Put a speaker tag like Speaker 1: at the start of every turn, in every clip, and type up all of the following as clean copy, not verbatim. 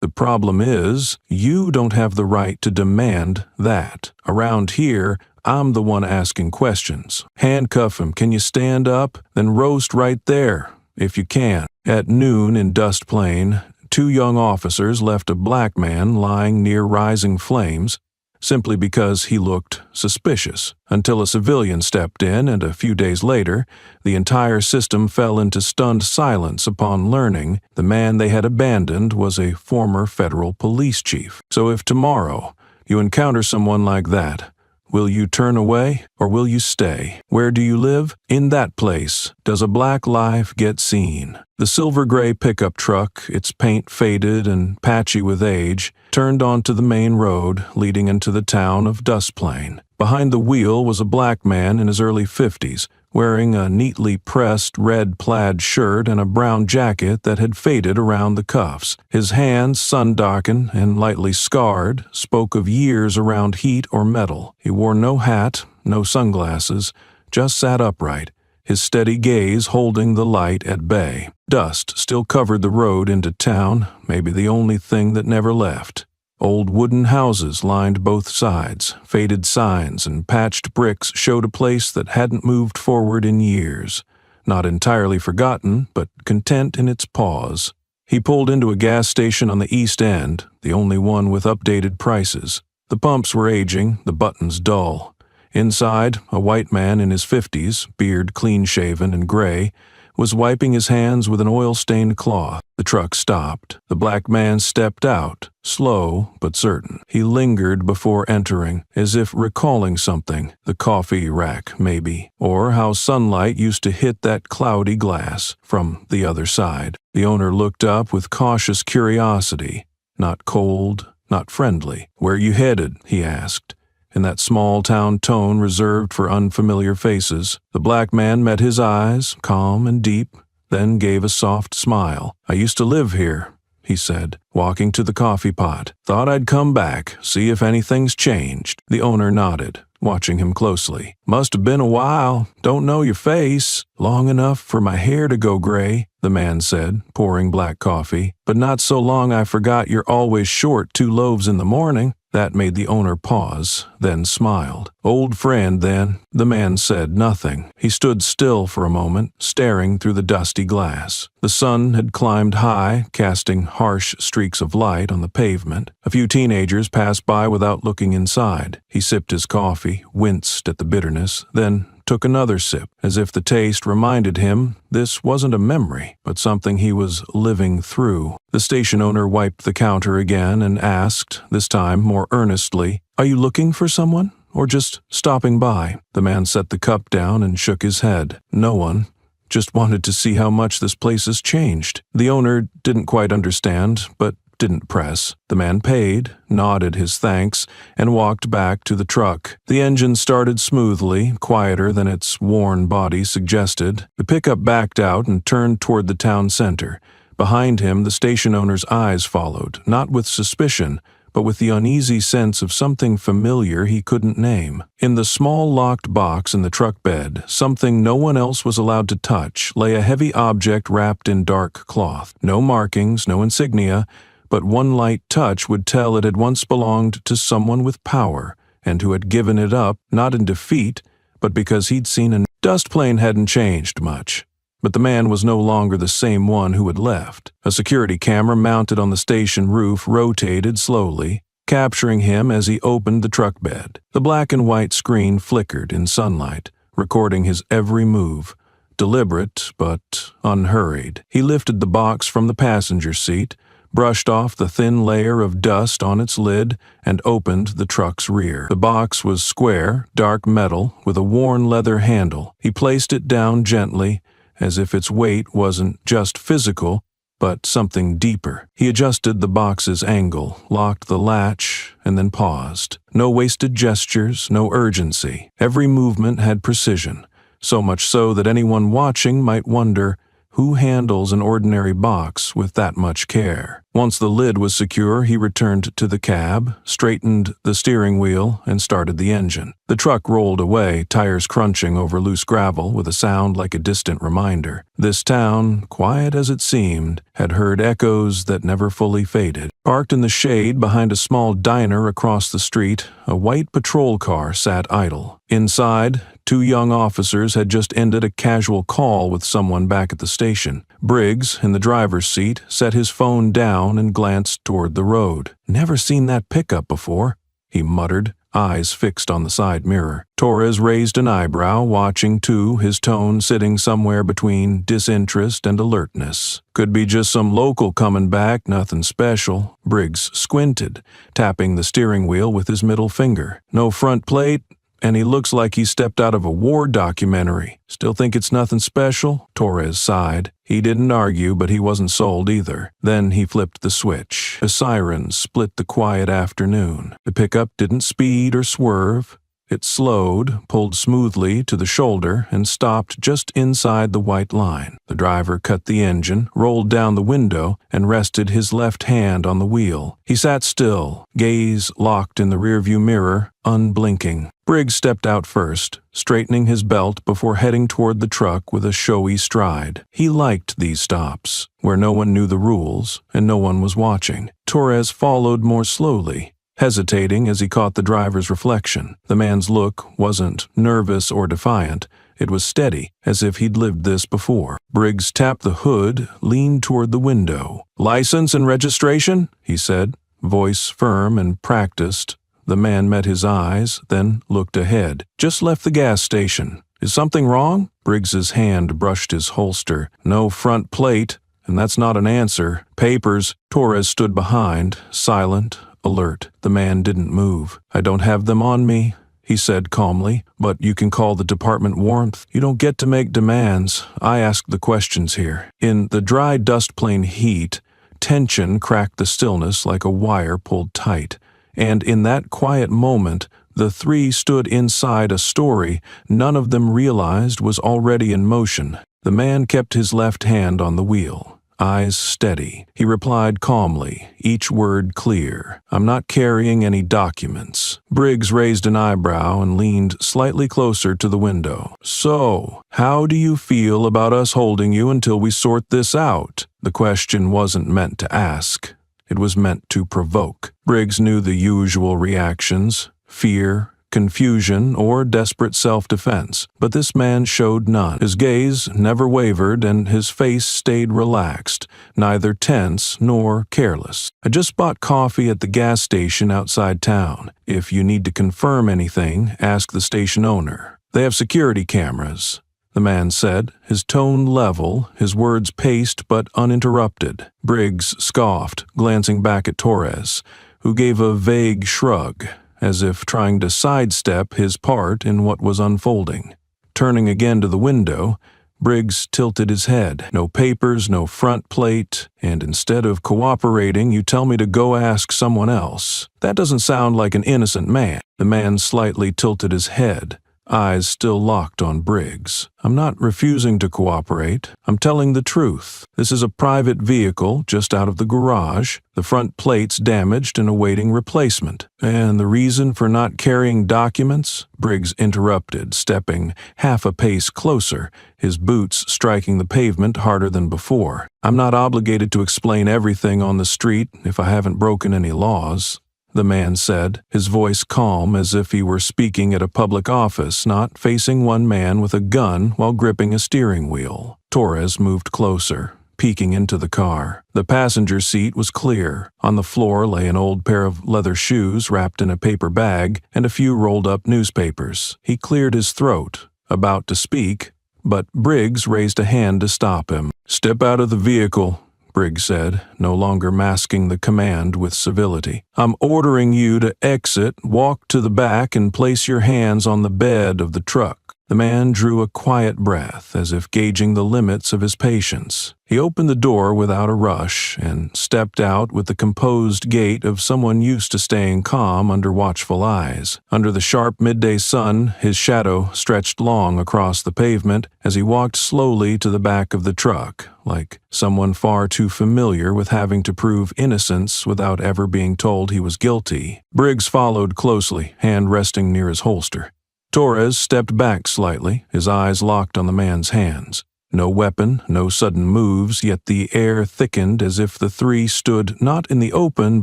Speaker 1: The problem is, you don't have the right to demand that. Around here, I'm the one asking questions. Handcuff him. Can you stand up? Then roast right there, if you can. At noon in Dust Plain, 2 young officers left a black man lying near rising flames simply because he looked suspicious, until a civilian stepped in, and a few days later, the entire system fell into stunned silence upon learning the man they had abandoned was a former federal police chief. So if tomorrow you encounter someone like that, will you turn away or will you stay? Where do you live? In that place, does a black life get seen? The silver-gray pickup truck, its paint faded and patchy with age, turned onto the main road leading into the town of Dust Plain. Behind the wheel was a black man in his early 50s, wearing a neatly pressed red plaid shirt and a brown jacket that had faded around the cuffs. His hands, sun-darkened and lightly scarred, spoke of years around heat or metal. He wore no hat, no sunglasses, just sat upright, his steady gaze holding the light at bay. Dust still covered the road into town, maybe the only thing that never left. Old wooden houses lined both sides. Faded signs and patched bricks showed a place that hadn't moved forward in years. Not entirely forgotten, but content in its pause. He pulled into a gas station on the East End, the only one with updated prices. The pumps were aging, the buttons dull. Inside, a white man in his 50s, beard clean-shaven and gray, was wiping his hands with an oil-stained cloth. The truck stopped. The black man stepped out, slow but certain. He lingered before entering, as if recalling something, the coffee rack, maybe, or how sunlight used to hit that cloudy glass from the other side. The owner looked up with cautious curiosity, not cold, not friendly. "Where you headed?" he asked, in that small-town tone reserved for unfamiliar faces. The black man met his eyes, calm and deep, then gave a soft smile. "I used to live here," he said, walking to the coffee pot. "Thought I'd come back, see if anything's changed." The owner nodded, watching him closely. "Must have been a while. Don't know your face. Long enough for my hair to go gray," the man said, pouring black coffee. "But not so long I forgot you're always short 2 loaves in the morning." That made the owner pause, then smiled. "Old friend, then." The man said nothing. He stood still for a moment, staring through the dusty glass. The sun had climbed high, casting harsh streaks of light on the pavement. A few teenagers passed by without looking inside. He sipped his coffee, winced at the bitterness, then took another sip, as if the taste reminded him this wasn't a memory, but something he was living through. The station owner wiped the counter again and asked, this time more earnestly, "Are you looking for someone, or just stopping by?" The man set the cup down and shook his head. "No one. Just wanted to see how much this place has changed." The owner didn't quite understand, but didn't press. The man paid, nodded his thanks, and walked back to the truck. The engine started smoothly, quieter than its worn body suggested. The pickup backed out and turned toward the town center. Behind him, the station owner's eyes followed, not with suspicion, but with the uneasy sense of something familiar he couldn't name. In the small locked box in the truck bed, something no one else was allowed to touch, lay a heavy object wrapped in dark cloth. No markings, no insignia, but one light touch would tell it had once belonged to someone with power, and who had given it up, not in defeat, but because he'd seen an Dust Plain hadn't changed much. But the man was no longer the same one who had left. A security camera mounted on the station roof rotated slowly, capturing him as he opened the truck bed. The black and white screen flickered in sunlight, recording his every move, deliberate but unhurried. He lifted the box from the passenger seat, brushed off the thin layer of dust on its lid, and opened the truck's rear. The box was square, dark metal, with a worn leather handle. He placed it down gently, as if its weight wasn't just physical, but something deeper. He adjusted the box's angle, locked the latch, and then paused. No wasted gestures, no urgency. Every movement had precision, so much so that anyone watching might wonder, who handles an ordinary box with that much care? Once the lid was secure, he returned to the cab, straightened the steering wheel, and started the engine. The truck rolled away, tires crunching over loose gravel with a sound like a distant reminder. This town, quiet as it seemed, had heard echoes that never fully faded. Parked in the shade behind a small diner across the street, a white patrol car sat idle. Inside, 2 young officers had just ended a casual call with someone back at the station. Briggs, in the driver's seat, set his phone down and glanced toward the road. "Never seen that pickup before," he muttered, eyes fixed on the side mirror. Torres raised an eyebrow, watching too, his tone sitting somewhere between disinterest and alertness. "Could be just some local coming back, nothing special." Briggs squinted, tapping the steering wheel with his middle finger. "No front plate, and he looks like he stepped out of a war documentary. Still think it's nothing special?" Torres sighed. He didn't argue, but he wasn't sold either. Then he flipped the switch. A siren split the quiet afternoon. The pickup didn't speed or swerve. It slowed, pulled smoothly to the shoulder, and stopped just inside the white line. The driver cut the engine, rolled down the window, and rested his left hand on the wheel. He sat still, gaze locked in the rearview mirror, unblinking. Briggs stepped out first, straightening his belt before heading toward the truck with a showy stride. He liked these stops, where no one knew the rules and no one was watching. Torres followed more slowly, hesitating as he caught the driver's reflection. The man's look wasn't nervous or defiant. It was steady, as if he'd lived this before. Briggs tapped the hood, leaned toward the window. "License and registration?" he said, voice firm and practiced. The man met his eyes, then looked ahead. "Just left the gas station. Is something wrong?" Briggs's hand brushed his holster. "No front plate, and that's not an answer. Papers." Torres stood behind, silent, alert. The man didn't move. "I don't have them on me," he said calmly, "but you can call the department warmth. You don't get to make demands. I ask the questions here." In the dry dust plane heat, tension cracked the stillness like a wire pulled tight. And in that quiet moment, the 3 stood inside a story none of them realized was already in motion. The man kept his left hand on the wheel, eyes steady. He replied calmly, each word clear. "I'm not carrying any documents." Briggs raised an eyebrow and leaned slightly closer to the window. "So, how do you feel about us holding you until we sort this out?" The question wasn't meant to ask. It was meant to provoke. Briggs knew the usual reactions: fear, confusion, or desperate self-defense. But this man showed none. His gaze never wavered, and his face stayed relaxed, neither tense nor careless. "I just bought coffee at the gas station outside town. If you need to confirm anything, ask the station owner. They have security cameras," the man said, his tone level, his words paced but uninterrupted. Briggs scoffed, glancing back at Torres, who gave a vague shrug, as if trying to sidestep his part in what was unfolding. Turning again to the window, Briggs tilted his head. "No papers, no front plate, and instead of cooperating, you tell me to go ask someone else. That doesn't sound like an innocent man." The man slightly tilted his head, eyes still locked on Briggs. "I'm not refusing to cooperate. I'm telling the truth. This is a private vehicle just out of the garage, the front plate's damaged and awaiting replacement." "And the reason for not carrying documents?" Briggs interrupted, stepping half a pace closer, his boots striking the pavement harder than before. "I'm not obligated to explain everything on the street if I haven't broken any laws," the man said, his voice calm as if he were speaking at a public office, not facing one man with a gun while gripping a steering wheel. Torres moved closer, peeking into the car. The passenger seat was clear. On the floor lay an old pair of leather shoes wrapped in a paper bag and a few rolled-up newspapers. He cleared his throat, about to speak, but Briggs raised a hand to stop him. "Step out of the vehicle," Briggs said, no longer masking the command with civility. "I'm ordering you to exit, walk to the back, and place your hands on the bed of the truck." The man drew a quiet breath, as if gauging the limits of his patience. He opened the door without a rush and stepped out with the composed gait of someone used to staying calm under watchful eyes. Under the sharp midday sun, his shadow stretched long across the pavement as he walked slowly to the back of the truck, like someone far too familiar with having to prove innocence without ever being told he was guilty. Briggs followed closely, hand resting near his holster. Torres stepped back slightly, his eyes locked on the man's hands. No weapon, no sudden moves, yet the air thickened as if the three stood not in the open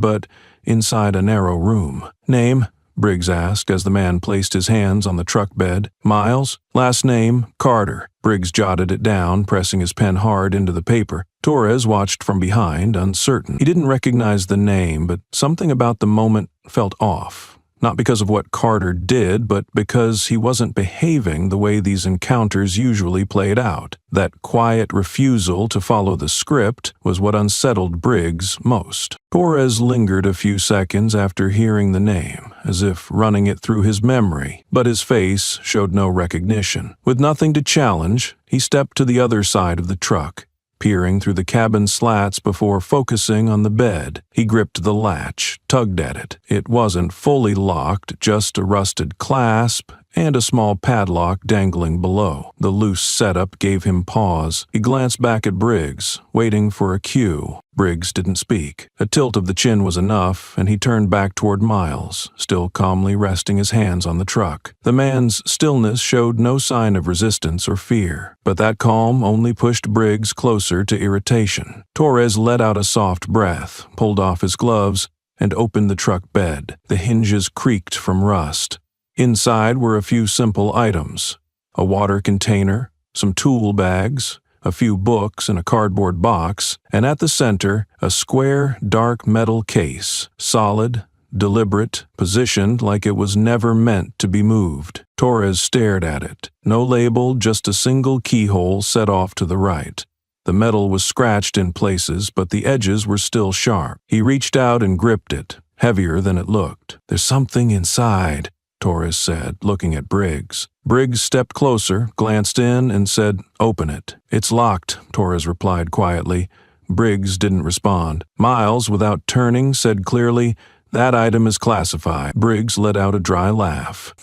Speaker 1: but inside a narrow room. "Name?" Briggs asked as the man placed his hands on the truck bed. "Miles. Last name, Carter." Briggs jotted it down, pressing his pen hard into the paper. Torres watched from behind, uncertain. He didn't recognize the name, but something about the moment felt off. Not because of what Carter did, but because he wasn't behaving the way these encounters usually played out. That quiet refusal to follow the script was what unsettled Briggs most. Torres lingered a few seconds after hearing the name, as if running it through his memory, but his face showed no recognition. With nothing to challenge, he stepped to the other side of the truck, peering through the cabin slats before focusing on the bed. He gripped the latch, tugged at it. It wasn't fully locked, just a rusted clasp and a small padlock dangling below. The loose setup gave him pause. He glanced back at Briggs, waiting for a cue. Briggs didn't speak. A tilt of the chin was enough, and he turned back toward Miles, still calmly resting his hands on the truck. The man's stillness showed no sign of resistance or fear, but that calm only pushed Briggs closer to irritation. Torres let out a soft breath, pulled off his gloves, and opened the truck bed. The hinges creaked from rust. Inside were a few simple items: a water container, some tool bags, a few books in a cardboard box, and at the center, a square, dark metal case, solid, deliberate, positioned like it was never meant to be moved. Torres stared at it. No label, just a single keyhole set off to the right. The metal was scratched in places, but the edges were still sharp. He reached out and gripped it, heavier than it looked. "There's something inside," Torres said, looking at Briggs. Briggs stepped closer, glanced in, and said, "Open it." "It's locked," Torres replied quietly. Briggs didn't respond. Miles, without turning, said clearly, "That item is classified." Briggs let out a dry laugh.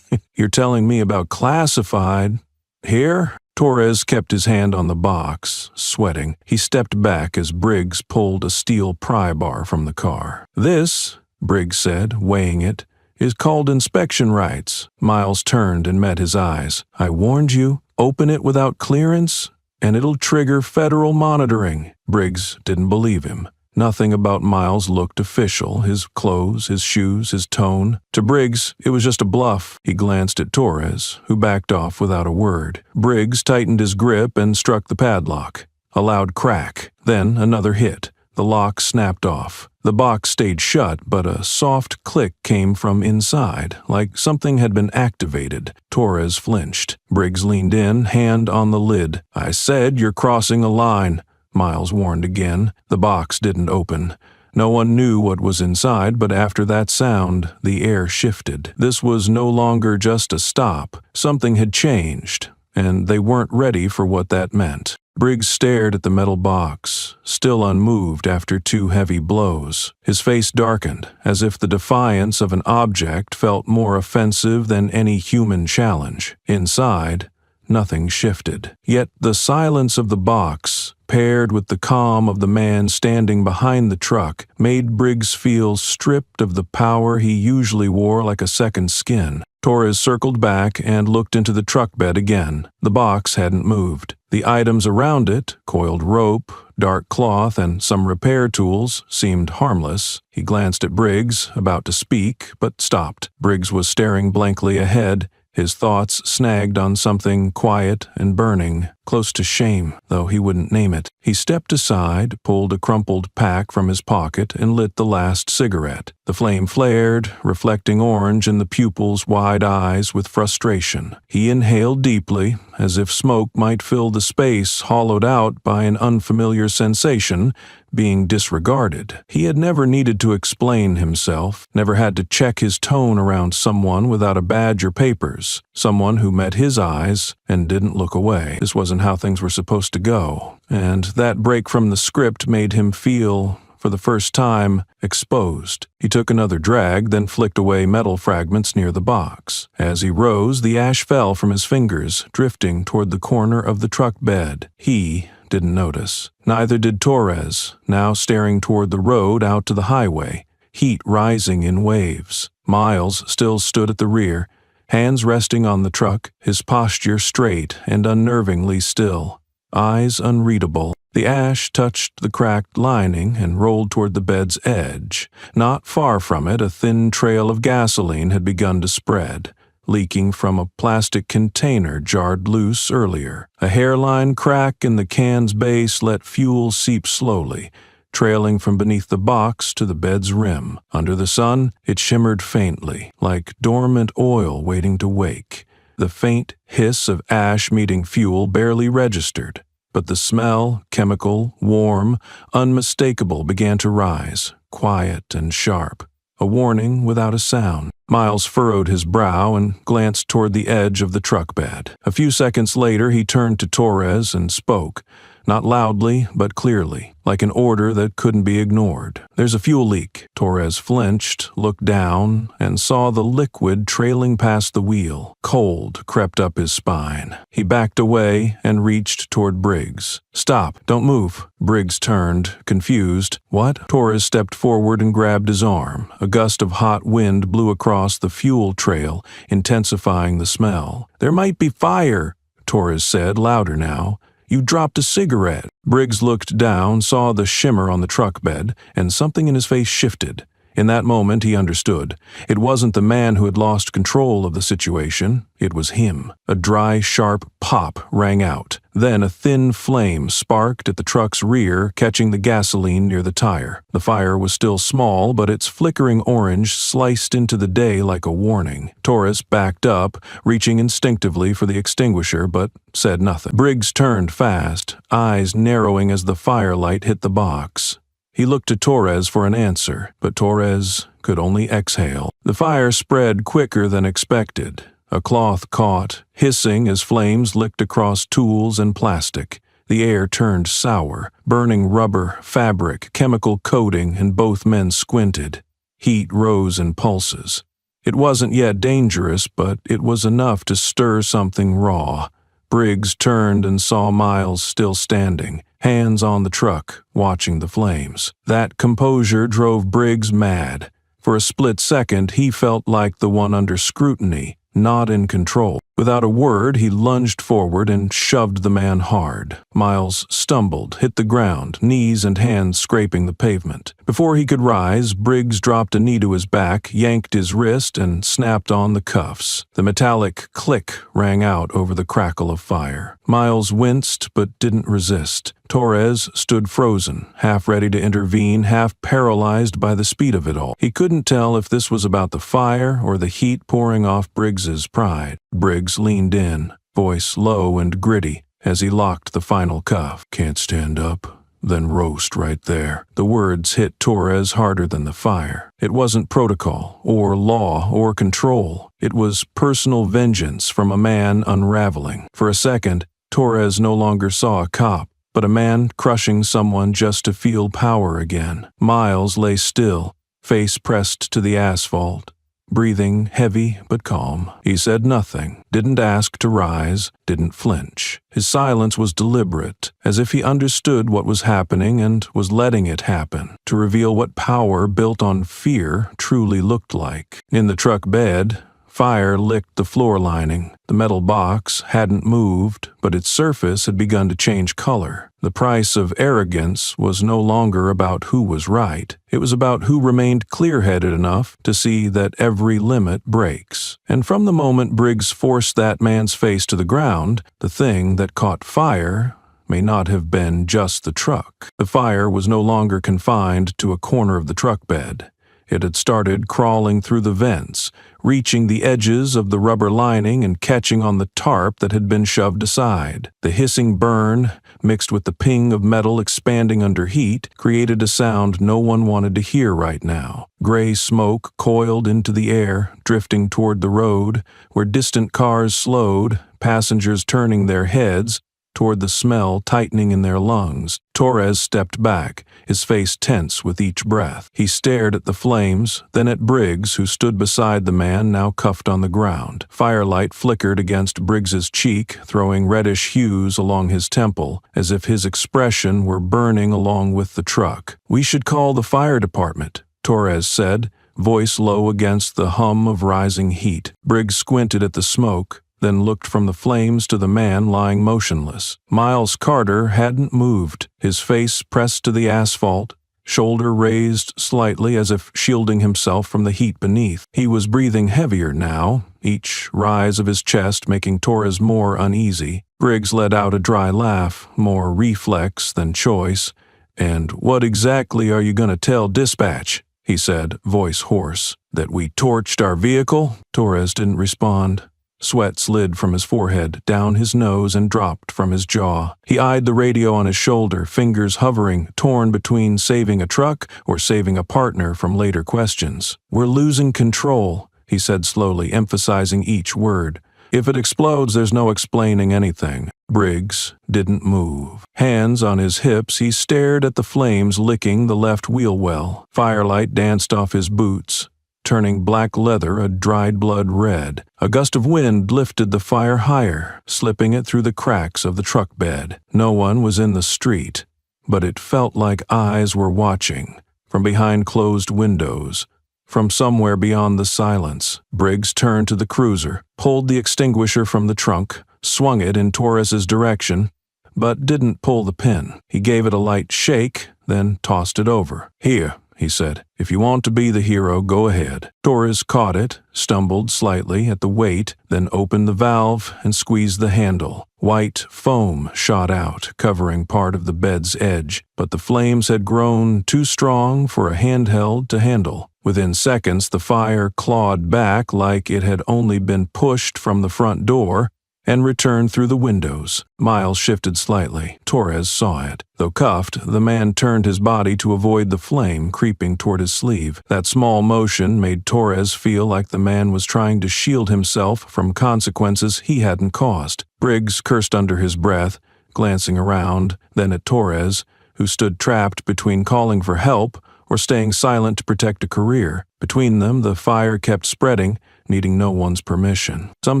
Speaker 1: "You're telling me about classified? Here?" Torres kept his hand on the box, sweating. He stepped back as Briggs pulled a steel pry bar from the car. "This," Briggs said, weighing it, "is called inspection rights." Miles turned and met his eyes. "I warned you, open it without clearance, and it'll trigger federal monitoring." Briggs didn't believe him. Nothing about Miles looked official, his clothes, his shoes, his tone. To Briggs, it was just a bluff. He glanced at Torres, who backed off without a word. Briggs tightened his grip and struck the padlock. A loud crack, then another hit. The lock snapped off. The box stayed shut, but a soft click came from inside, like something had been activated. Torres flinched. Briggs leaned in, hand on the lid. "I said you're crossing a line," Miles warned again. The box didn't open. No one knew what was inside, but after that sound, the air shifted. This was no longer just a stop. Something had changed, and they weren't ready for what that meant. Briggs stared at the metal box, still unmoved after 2 heavy blows. His face darkened, as if the defiance of an object felt more offensive than any human challenge. Inside, nothing shifted. Yet the silence of the box, paired with the calm of the man standing behind the truck, made Briggs feel stripped of the power he usually wore like a second skin. Torres circled back and looked into the truck bed again. The box hadn't moved. The items around it, coiled rope, dark cloth, and some repair tools, seemed harmless. He glanced at Briggs, about to speak, but stopped. Briggs was staring blankly ahead, his thoughts snagged on something quiet and burning. close to shame, though he wouldn't name it. He stepped aside, pulled a crumpled pack from his pocket, and lit the last cigarette. The flame flared, reflecting orange in the pupil's wide eyes with frustration. He inhaled deeply, as if smoke might fill the space hollowed out by an unfamiliar sensation being disregarded. He had never needed to explain himself, never had to check his tone around someone without a badge or papers, someone who met his eyes and didn't look away. This wasn't how things were supposed to go, and that break from the script made him feel, for the first time, exposed. He took another drag, then flicked away metal fragments near the box. As he rose, the ash fell from his fingers, drifting toward the corner of the truck bed. He didn't notice. Neither did Torres, now staring toward the road out to the highway, heat rising in waves. Miles still stood at the rear, hands resting on the truck, his posture straight and unnervingly still, eyes unreadable. The ash touched the cracked lining and rolled toward the bed's edge. Not far from it, a thin trail of gasoline had begun to spread, leaking from a plastic container jarred loose earlier. A hairline crack in the can's base let fuel seep slowly, trailing from beneath the box to the bed's rim. Under the sun, it shimmered faintly, like dormant oil waiting to wake. The faint hiss of ash meeting fuel barely registered, but the smell, chemical, warm, unmistakable, began to rise, quiet and sharp. A warning without a sound. Miles furrowed his brow and glanced toward the edge of the truck bed. A few seconds later, he turned to Torres and spoke, not loudly but clearly, like an order that couldn't be ignored. "There's a fuel leak." Torres flinched, looked down, and saw the liquid trailing past the wheel. Cold crept up his spine. He backed away and reached toward Briggs. "Stop, don't move." Briggs turned, confused. "What?" Torres stepped forward and grabbed his arm. A gust of hot wind blew across the fuel trail, intensifying the smell. "There might be fire," Torres said, louder now. "You dropped a cigarette." Briggs looked down, saw the shimmer on the truck bed, and something in his face shifted. In that moment, he understood. It wasn't the man who had lost control of the situation. It was him. A dry, sharp pop rang out. Then a thin flame sparked at the truck's rear, catching the gasoline near the tire. The fire was still small, but its flickering orange sliced into the day like a warning. Torres backed up, reaching instinctively for the extinguisher, but said nothing. Briggs turned fast, eyes narrowing as the firelight hit the box. He looked to Torres for an answer, but Torres could only exhale. The fire spread quicker than expected. A cloth caught, hissing as flames licked across tools and plastic. The air turned sour, burning rubber, fabric, chemical coating, and both men squinted. Heat rose in pulses. It wasn't yet dangerous, but it was enough to stir something raw. Briggs turned and saw Miles still standing, hands on the truck, watching the flames. That composure drove Briggs mad. For a split second, he felt like the one under scrutiny, not in control. Without a word, he lunged forward and shoved the man hard. Miles stumbled, hit the ground, knees and hands scraping the pavement. Before he could rise, Briggs dropped a knee to his back, yanked his wrist, and snapped on the cuffs. The metallic click rang out over the crackle of fire. Miles winced but didn't resist. Torres stood frozen, half ready to intervene, half paralyzed by the speed of it all. He couldn't tell if this was about the fire or the heat pouring off Briggs's pride. Briggs leaned in, voice low and gritty, as he locked the final cuff. "Can't stand up? Then roast right there." The words hit Torres harder than the fire. It wasn't protocol, or law, or control. It was personal vengeance from a man unraveling. For a second, Torres no longer saw a cop, but a man crushing someone just to feel power again. Miles lay still, face pressed to the asphalt, breathing heavy but calm. He said nothing, didn't ask to rise, didn't flinch. His silence was deliberate, as if he understood what was happening and was letting it happen, to reveal what power built on fear truly looked like. In the truck bed, Fire licked the floor lining. The metal box hadn't moved, but its surface had begun to change color. The price of arrogance was no longer about who was right. It was about who remained clear-headed enough to see that every limit breaks. And from the moment Briggs forced that man's face to the ground, the thing that caught fire may not have been just the truck. The fire was no longer confined to a corner of the truck bed. It had started crawling through the vents, reaching the edges of the rubber lining and catching on the tarp that had been shoved aside. The hissing burn, mixed with the ping of metal expanding under heat, created a sound no one wanted to hear right now. Gray smoke coiled into the air, drifting toward the road, where distant cars slowed, passengers turning their heads toward the smell tightening in their lungs. Torres stepped back, his face tense with each breath. He stared at the flames, then at Briggs, who stood beside the man now cuffed on the ground. Firelight flickered against Briggs's cheek, throwing reddish hues along his temple, as if his expression were burning along with the truck. "We should call the fire department," Torres said, voice low against the hum of rising heat. Briggs squinted at the smoke, then looked from the flames to the man lying motionless. Miles Carter hadn't moved, his face pressed to the asphalt, shoulder raised slightly as if shielding himself from the heat beneath. He was breathing heavier now, each rise of his chest making Torres more uneasy. Briggs let out a dry laugh, more reflex than choice. "And what exactly are you going to tell dispatch?" he said, voice hoarse. "That we torched our vehicle?" Torres didn't respond. Sweat slid from his forehead, down his nose, and dropped from his jaw. He eyed the radio on his shoulder, fingers hovering, torn between saving a truck or saving a partner from later questions. "We're losing control," he said slowly, emphasizing each word. "If it explodes, there's no explaining anything." Briggs didn't move. Hands on his hips, he stared at the flames licking the left wheel well. Firelight danced off his boots, turning black leather a dried blood red. A gust of wind lifted the fire higher, slipping it through the cracks of the truck bed. No one was in the street, but it felt like eyes were watching, from behind closed windows, from somewhere beyond the silence. Briggs turned to the cruiser, pulled the extinguisher from the trunk, swung it in Torres's direction, but didn't pull the pin. He gave it a light shake, then tossed it over. "Here," he said. "If you want to be the hero, go ahead." Torres caught it, stumbled slightly at the weight, then opened the valve and squeezed the handle. White foam shot out, covering part of the bed's edge, but the flames had grown too strong for a handheld to handle. Within seconds, the fire clawed back like it had only been pushed from the front door and returned through the windows. Miles shifted slightly. Torres saw it. Though cuffed, the man turned his body to avoid the flame creeping toward his sleeve. That small motion made Torres feel like the man was trying to shield himself from consequences he hadn't caused. Briggs cursed under his breath, glancing around, then at Torres, who stood trapped between calling for help or staying silent to protect a career. Between them, the fire kept spreading, needing no one's permission. Some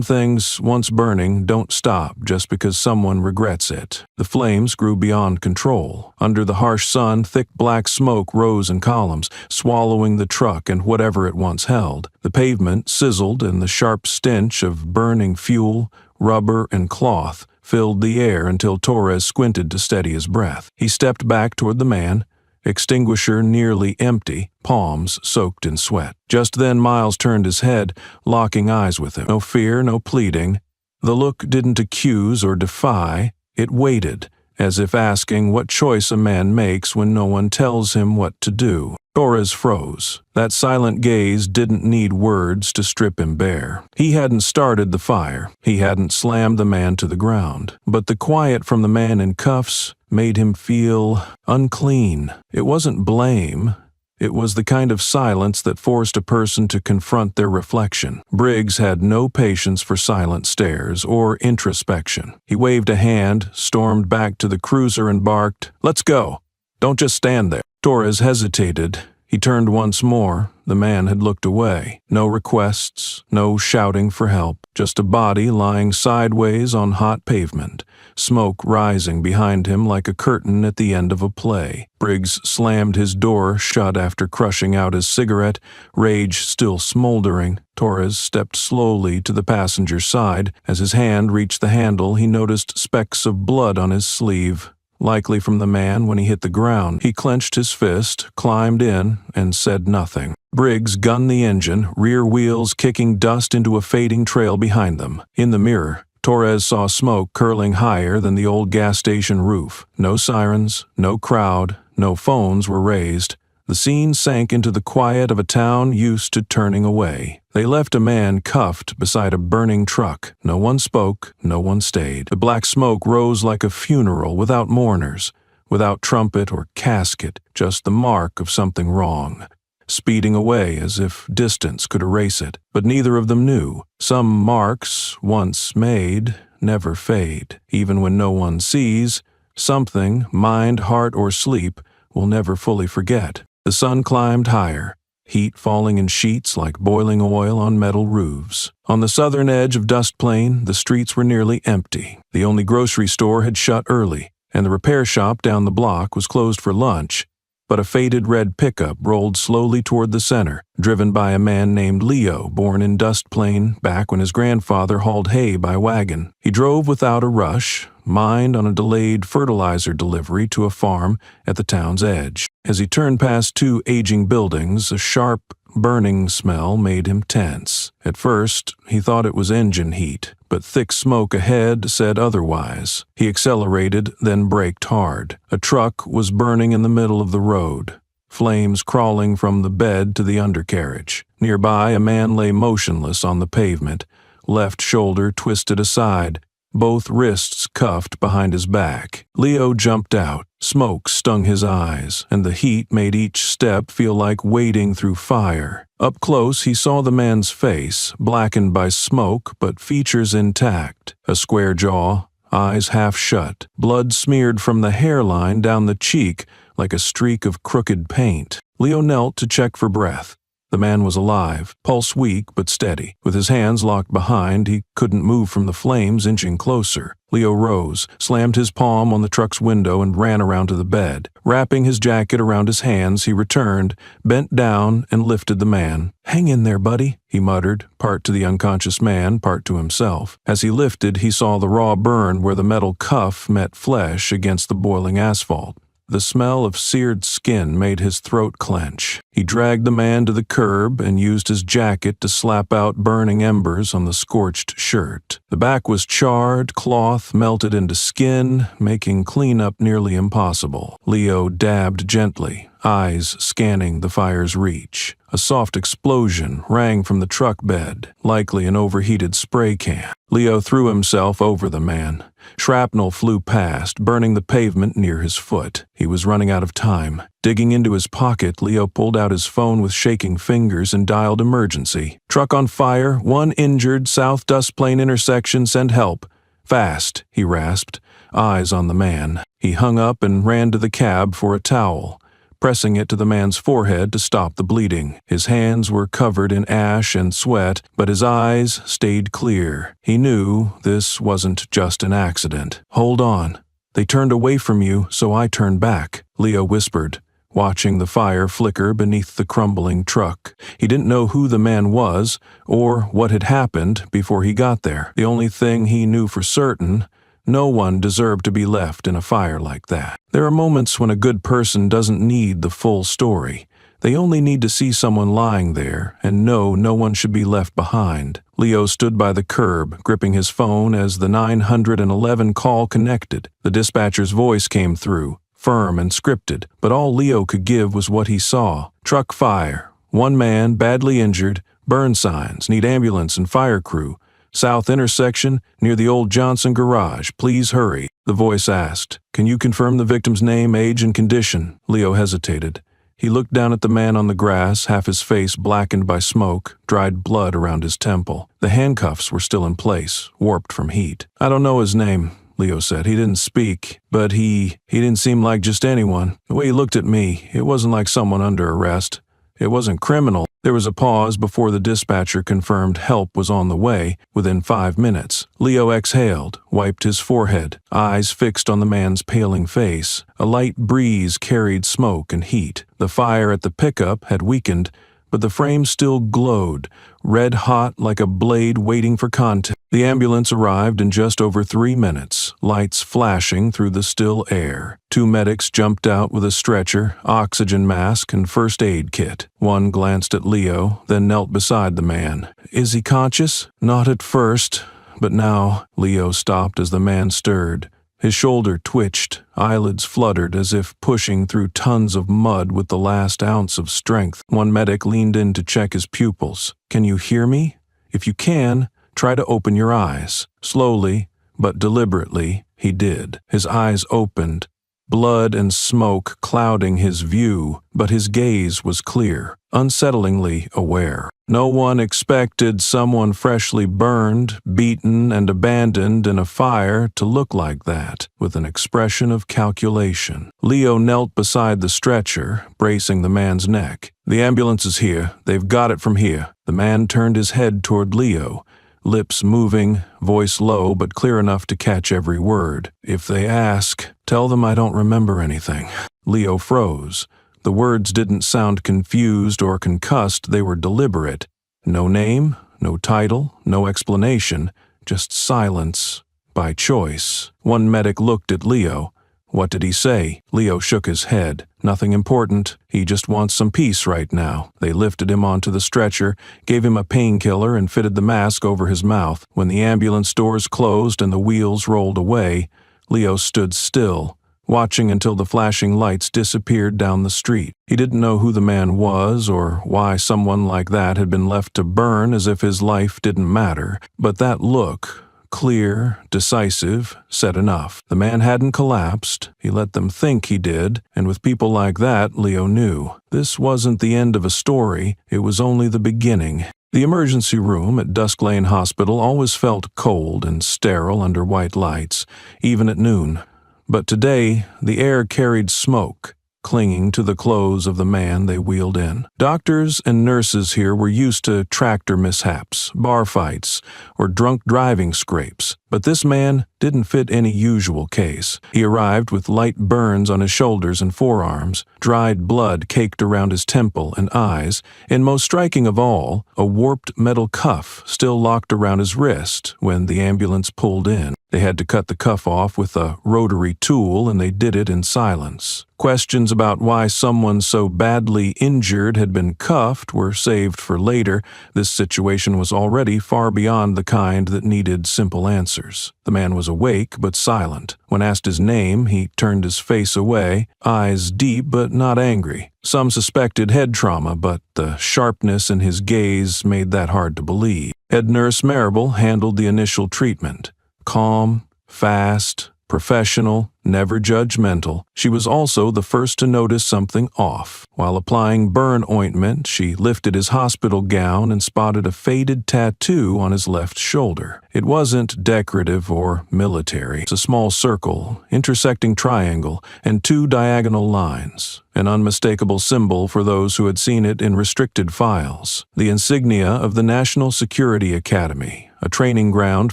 Speaker 1: things, once burning, don't stop just because someone regrets it. The flames grew beyond control. Under the harsh sun, thick black smoke rose in columns, swallowing the truck and whatever it once held. The pavement sizzled, and the sharp stench of burning fuel, rubber, and cloth filled the air until Torres squinted to steady his breath. He stepped back toward the man, extinguisher nearly empty, palms soaked in sweat. Just then Miles turned his head, locking eyes with him. No fear, no pleading. The look didn't accuse or defy, it waited, as if asking what choice a man makes when no one tells him what to do. Torres froze. That silent gaze didn't need words to strip him bare. He hadn't started the fire. He hadn't slammed the man to the ground. But the quiet from the man in cuffs made him feel unclean. It wasn't blame. It was the kind of silence that forced a person to confront their reflection. Briggs had no patience for silent stares or introspection. He waved a hand, stormed back to the cruiser, and barked, "Let's go. Don't just stand there." Torres hesitated. He turned once more. The man had looked away. No requests, no shouting for help, just a body lying sideways on hot pavement, smoke rising behind him like a curtain at the end of a play. Briggs slammed his door shut after crushing out his cigarette, rage still smoldering. Torres stepped slowly to the passenger's side. As his hand reached the handle, he noticed specks of blood on his sleeve, likely from the man when he hit the ground. He clenched his fist, climbed in, and said nothing. Briggs gunned the engine, rear wheels kicking dust into a fading trail behind them. In the mirror, Torres saw smoke curling higher than the old gas station roof. No sirens, no crowd, no phones were raised. The scene sank into the quiet of a town used to turning away. They left a man cuffed beside a burning truck. No one spoke, no one stayed. The black smoke rose like a funeral without mourners, without trumpet or casket, just the mark of something wrong, speeding away as if distance could erase it. But neither of them knew. Some marks, once made, never fade. Even when no one sees, something, mind, heart, or sleep, will never fully forget. The sun climbed higher, heat falling in sheets like boiling oil on metal roofs. On the southern edge of Dust Plain, the streets were nearly empty. The only grocery store had shut early, and the repair shop down the block was closed for lunch. But a faded red pickup rolled slowly toward the center, driven by a man named Leo, born in Dust Plain back when his grandfather hauled hay by wagon. He drove without a rush, mind on a delayed fertilizer delivery to a farm at the town's edge. As he turned past two aging buildings, a sharp, burning smell made him tense. At first, he thought it was engine heat, but thick smoke ahead said otherwise. He accelerated, then braked hard. A truck was burning in the middle of the road, flames crawling from the bed to the undercarriage. Nearby, a man lay motionless on the pavement, left shoulder twisted aside, both wrists cuffed behind his back. Leo jumped out. Smoke stung his eyes, and the heat made each step feel like wading through fire. Up close, he saw the man's face, blackened by smoke but features intact. A square jaw, eyes half shut, blood smeared from the hairline down the cheek like a streak of crooked paint. Leo knelt to check for breath. The man was alive, pulse weak but steady. With his hands locked behind, he couldn't move from the flames inching closer. Leo rose, slammed his palm on the truck's window, and ran around to the bed. Wrapping his jacket around his hands, he returned, bent down, and lifted the man. "Hang in there, buddy," he muttered, part to the unconscious man, part to himself. As he lifted, he saw the raw burn where the metal cuff met flesh against the boiling asphalt. The smell of seared skin made his throat clench. He dragged the man to the curb and used his jacket to slap out burning embers on the scorched shirt. The back was charred, cloth melted into skin, making cleanup nearly impossible. Leo dabbed gently, eyes scanning the fire's reach. A soft explosion rang from the truck bed, likely an overheated spray can. Leo threw himself over the man. Shrapnel flew past, burning the pavement near his foot. He was running out of time. Digging into his pocket, Leo pulled out his phone with shaking fingers and dialed emergency. "Truck on fire, 1 injured, South Dust Plain intersection, send help." "Fast," he rasped, eyes on the man. He hung up and ran to the cab for a towel, pressing it to the man's forehead to stop the bleeding. His hands were covered in ash and sweat, but his eyes stayed clear. He knew this wasn't just an accident. "Hold on. They turned away from you, so I turned back," Leo whispered, watching the fire flicker beneath the crumbling truck. He didn't know who the man was or what had happened before he got there. The only thing he knew for certain, no one deserved to be left in a fire like that. There are moments when a good person doesn't need the full story. They only need to see someone lying there and know no one should be left behind. Leo stood by the curb, gripping his phone as the 911 call connected. The dispatcher's voice came through, firm and scripted, but all Leo could give was what he saw. "Truck fire. 1 man badly injured. Burn signs. Need ambulance and fire crew. South intersection, near the old Johnson garage. Please hurry." The voice asked, "Can you confirm the victim's name, age, and condition?" Leo hesitated. He looked down at the man on the grass, half his face blackened by smoke, dried blood around his temple. The handcuffs were still in place, warped from heat. "I don't know his name," Leo said. "He didn't speak, but he didn't seem like just anyone. The way he looked at me, it wasn't like someone under arrest. It wasn't criminal. There was a pause before the dispatcher confirmed help was on the way within 5 minutes. Leo exhaled, wiped his forehead, eyes fixed on the man's paling face. A light breeze carried smoke and heat. The fire at the pickup had weakened, but the frame still glowed, red-hot like a blade waiting for contact. The ambulance arrived in just over 3 minutes, lights flashing through the still air. 2 medics jumped out with a stretcher, oxygen mask, and first aid kit. One glanced at Leo, then knelt beside the man. "Is he conscious?" "Not at first, but now." Leo stopped as the man stirred. His shoulder twitched, eyelids fluttered as if pushing through tons of mud with the last ounce of strength. One medic leaned in to check his pupils. "Can you hear me? If you can, try to open your eyes." Slowly, but deliberately, he did. His eyes opened, blood and smoke clouding his view, but his gaze was clear, unsettlingly aware. No one expected someone freshly burned, beaten, and abandoned in a fire to look like that, with an expression of calculation. Leo knelt beside the stretcher, bracing the man's neck. "The ambulance is here. They've got it from here." The man turned his head toward Leo, lips moving, voice low but clear enough to catch every word. "If they ask, tell them I don't remember anything." Leo froze. The words didn't sound confused or concussed, they were deliberate. No name, no title, no explanation, just silence by choice. One medic looked at Leo. "What did he say?" Leo shook his head. "Nothing important. He just wants some peace right now." They lifted him onto the stretcher, gave him a painkiller, and fitted the mask over his mouth. When the ambulance doors closed and the wheels rolled away, Leo stood still, watching until the flashing lights disappeared down the street. He didn't know who the man was or why someone like that had been left to burn as if his life didn't matter, but that look, clear, decisive, said enough. The man hadn't collapsed. He let them think he did, and with people like that, Leo knew. This wasn't the end of a story, it was only the beginning. The emergency room at Dusk Lane Hospital always felt cold and sterile under white lights, even at noon. But today, the air carried smoke, clinging to the clothes of the man they wheeled in. Doctors and nurses here were used to tractor mishaps, bar fights, or drunk driving scrapes, but this man didn't fit any usual case. He arrived with light burns on his shoulders and forearms, dried blood caked around his temple and eyes, and most striking of all, a warped metal cuff still locked around his wrist when the ambulance pulled in. They had to cut the cuff off with a rotary tool, and they did it in silence. Questions about why someone so badly injured had been cuffed were saved for later. This situation was already far beyond the kind that needed simple answers. The man was awake but silent. When asked his name, he turned his face away, eyes deep but not angry. Some suspected head trauma, but the sharpness in his gaze made that hard to believe. Head nurse Marable handled the initial treatment. Calm, fast, professional, never judgmental. She was also the first to notice something off. While applying burn ointment, she lifted his hospital gown and spotted a faded tattoo on his left shoulder. It wasn't decorative or military. It's a small circle, intersecting triangle, and 2 diagonal lines. An unmistakable symbol for those who had seen it in restricted files. The insignia of the National Security Academy, a training ground